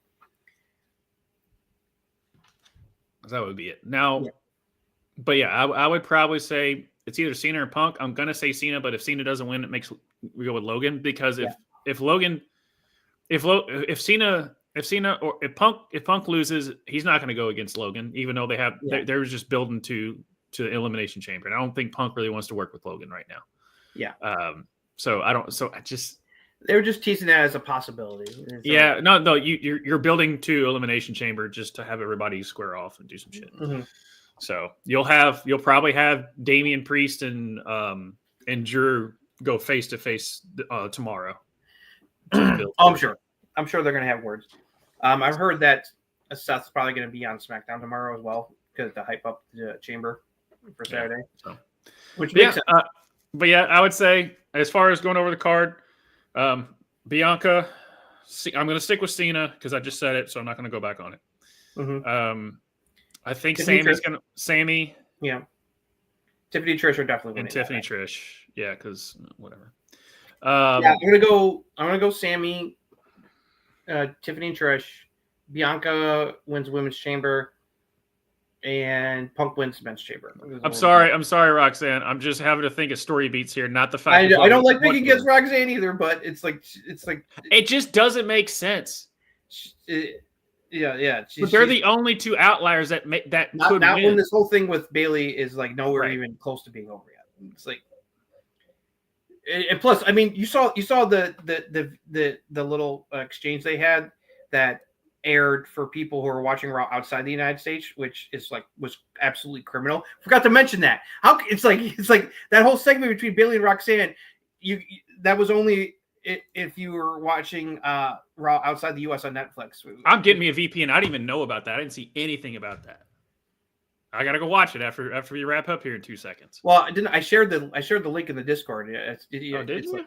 That would be it. Now, but yeah, I would probably say it's either Cena or Punk. I'm gonna say Cena, but if Cena doesn't win, we go with Logan because if Punk loses, he's not going to go against Logan, even though they're just building to the Elimination Chamber, and I don't think Punk really wants to work with Logan right now. Yeah. They were just teasing that as a possibility. Yeah. No. You're building to Elimination Chamber just to have everybody square off and do some shit. Mm-hmm. So you'll probably have Damian Priest and Drew go face to face tomorrow. I'm sure they're going to have words. I've heard that Seth's probably going to be on SmackDown tomorrow as well because to hype up the chamber for Saturday. So, which makes sense. But yeah, I would say as far as going over the card, Bianca, I'm going to stick with Cena because I just said it, so I'm not going to go back on it. Mm-hmm. I think Sammy. Yeah. Tiffany Trish are definitely winning. And Tiffany Trish. Yeah, because whatever. I'm gonna go Sammy, Tiffany and Trish. Bianca wins Women's Chamber, and Punk wins Men's Chamber. I'm sorry, Roxanne. I'm just having to think of story beats here, not the fact. I don't like picking against Roxanne either, but it's like it just doesn't make sense. Yeah. But they're the only 2 outliers that could win. When this whole thing with Bayley is like nowhere even close to being over yet. It's like. And plus, I mean, you saw the little exchange they had that aired for people who are watching Raw outside the United States, which was absolutely criminal. Forgot to mention that. It's like that whole segment between Bayley and Roxanne. That was only if you were watching Raw outside the U.S. on Netflix. I'm getting me a VPN. I didn't even know about that. I didn't see anything about that. I gotta go watch it after we wrap up here in 2 seconds. Well, I shared the link in the Discord. Did you?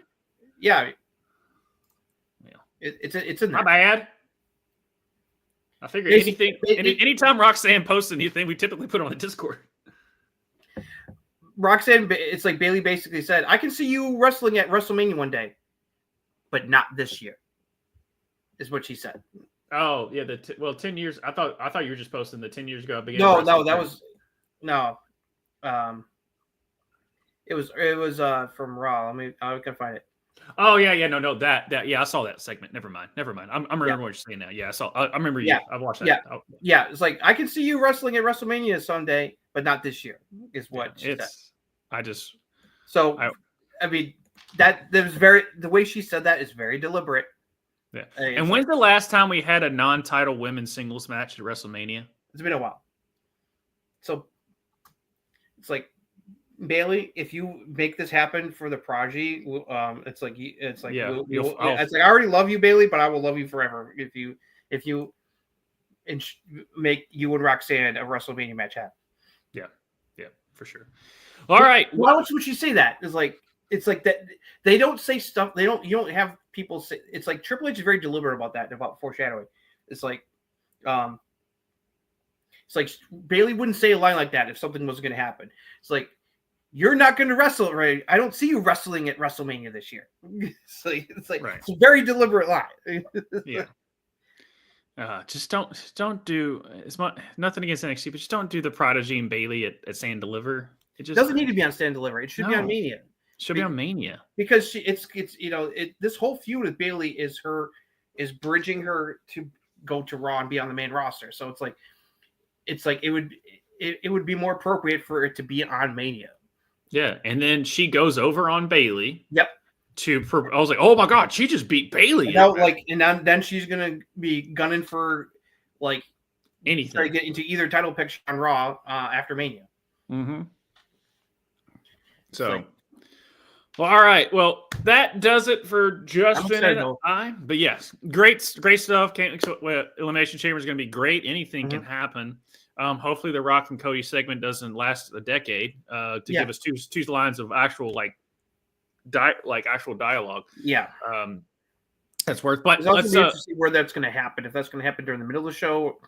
Yeah. It's in there. My bad. I figured anytime Roxanne posts anything, we typically put it on the Discord. Roxanne, it's like Bayley basically said, "I can see you wrestling at WrestleMania one day, but not this year." Is what she said. Oh yeah, 10 years. I thought you were just posting the 10 years ago. No, that was no. It was from Raw. I can find it. Oh yeah, no, that yeah, I saw that segment. Never mind. I'm remembering what you're saying now. Yeah, I remember you. I've watched that. Yeah, it's like I can see you wrestling at WrestleMania someday, but not this year. Is what she said. I mean, that was the way she said that is very deliberate. Yeah. And when's the last time we had a non-title women's singles match at WrestleMania? It's been a while. So it's like, Bailey, if you make this happen for the Prodigy, it's like I already love you, Bailey, but I will love you forever if you make you and Roxanne a WrestleMania match happen. Yeah, for sure. All right. Why would you say that? It's like that they don't say stuff. You don't have people say. It's like Triple H is very deliberate about that, about foreshadowing. It's like Bailey wouldn't say a line like that if something was going to happen. It's like, you're not going to wrestle, right? I don't see you wrestling at WrestleMania this year. It's like right. It's a very deliberate lie. Yeah. Just don't do. It's nothing against NXT, but just don't do the Prodigy and Bailey at Stand Deliver. It just doesn't need to be on Stand Deliver. It should be on Mania. It should be on Mania because it's this whole feud with Bailey is bridging her to go to Raw and be on the main roster. So it's like it would be more appropriate for it to be on Mania. Yeah, and then she goes over on Bailey. Yep. I was like, oh my god, she just beat Bailey. And then she's gonna be gunning for like anything. Try to get into either title picture on Raw after Mania. Mm-hmm. So, well, all right. Well, that does it for Justin and I. But yes, great stuff. Elimination Chamber is going to be great. Anything can happen. Hopefully, the Rock and Cody segment doesn't last a decade to give us two lines of actual actual dialogue. Yeah, that's worth. But let's see where that's going to happen. If that's going to happen during the middle of the show,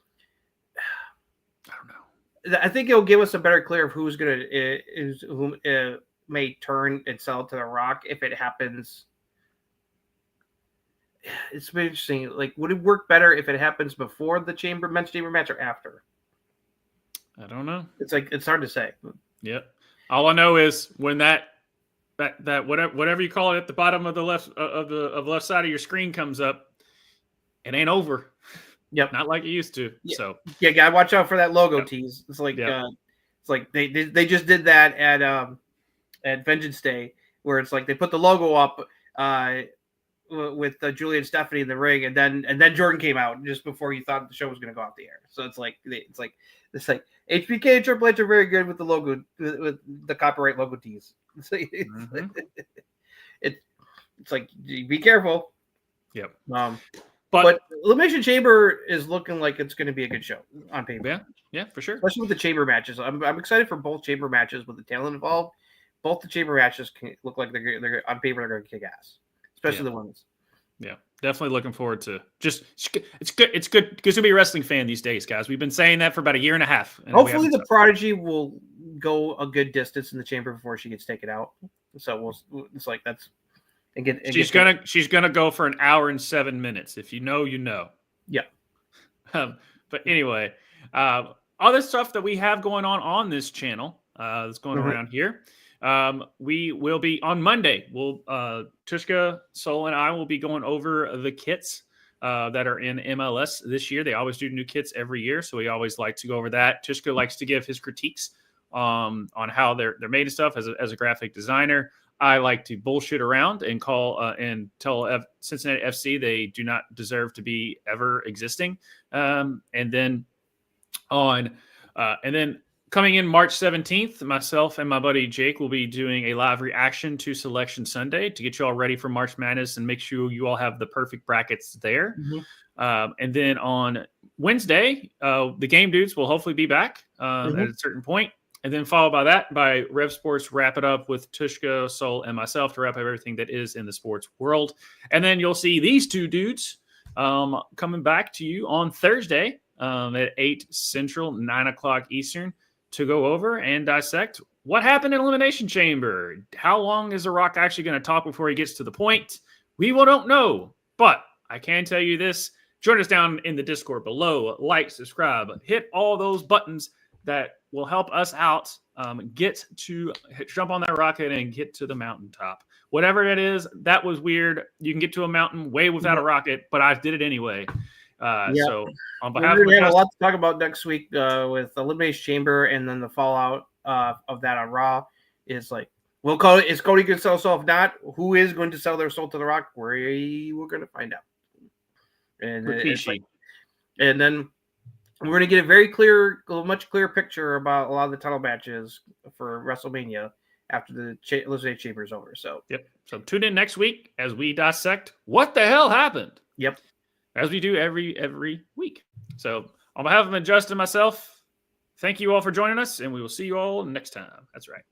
I don't know. I think it'll give us a better clear of who's going to who may turn and sell to the Rock if it happens. It's been interesting. Like, would it work better if it happens before the men's chamber match or after? I don't know. It's hard to say. Yep. All I know is when that whatever you call it at the bottom of the left left side of your screen comes up, it ain't over. Yep. Not like it used to. Yeah. So gotta watch out for that logo tease. It's like they just did that at Vengeance Day, where it's like they put the logo up with Giulia and Stephanie in the ring, and then Jordan came out just before you thought the show was going to go off the air. So it's like HBK and Triple H are very good with the logo, with the copyright logo tease. It's like, be careful. Yep. But Elimination Chamber is looking like it's going to be a good show on paper. Yeah, for sure. Especially with the chamber matches. I'm excited for both chamber matches with the talent involved. Both the chamber matches can look like they're on paper they're going to kick ass, especially the women's. Yeah, definitely looking forward to. It's good. It's good to be a wrestling fan these days, guys. We've been saying that for about a year and a half. Hopefully, the Prodigy will go a good distance in the chamber before she gets taken out. So it's like that's. She's gonna go for an hour and 7 minutes. If you know, you know. Yeah. But anyway, other stuff that we have going on this channel that's going around here. We will be on Monday. Tushka, Soul, and I will be going over the kits that are in MLS this year. They always do new kits every year, so we always like to go over that. Tushka likes to give his critiques on how they're made and stuff as a graphic designer. I like to bullshit around and call and tell Cincinnati FC they do not deserve to be ever existing. And then coming in March 17th, myself and my buddy Jake will be doing a live reaction to Selection Sunday to get you all ready for March Madness and make sure you all have the perfect brackets there. And then on Wednesday, the Game Dudes will hopefully be back at a certain point. And then followed by that, by Rev Sports, wrap it up with Tushka, Soul, and myself to wrap up everything that is in the sports world. And then you'll see these two dudes coming back to you on Thursday at 8 Central, 9 o'clock Eastern to go over and dissect what happened in Elimination Chamber. How long is The Rock actually going to talk before he gets to the point? We don't know. But I can tell you this. Join us down in the Discord below. Like, subscribe, hit all those buttons that will help us out jump on that rocket and get to the mountaintop. Whatever it is, that was weird. You can get to a mountain way without a rocket, but I did it anyway. So on behalf we're going to have a lot to talk about next week with Elimination Chamber, and then the fallout of that on Raw is like Well, Cody, is Cody going to sell himself? Not who is going to sell their soul to The Rock? We're going to find out. And and then we're going to get a much clearer picture about a lot of the title matches for WrestleMania after the Elimination Chamber is over. So So tune in next week as we dissect what the hell happened. Yep. As we do every week. So on behalf of Justin and myself, thank you all for joining us, and we will see you all next time. That's right.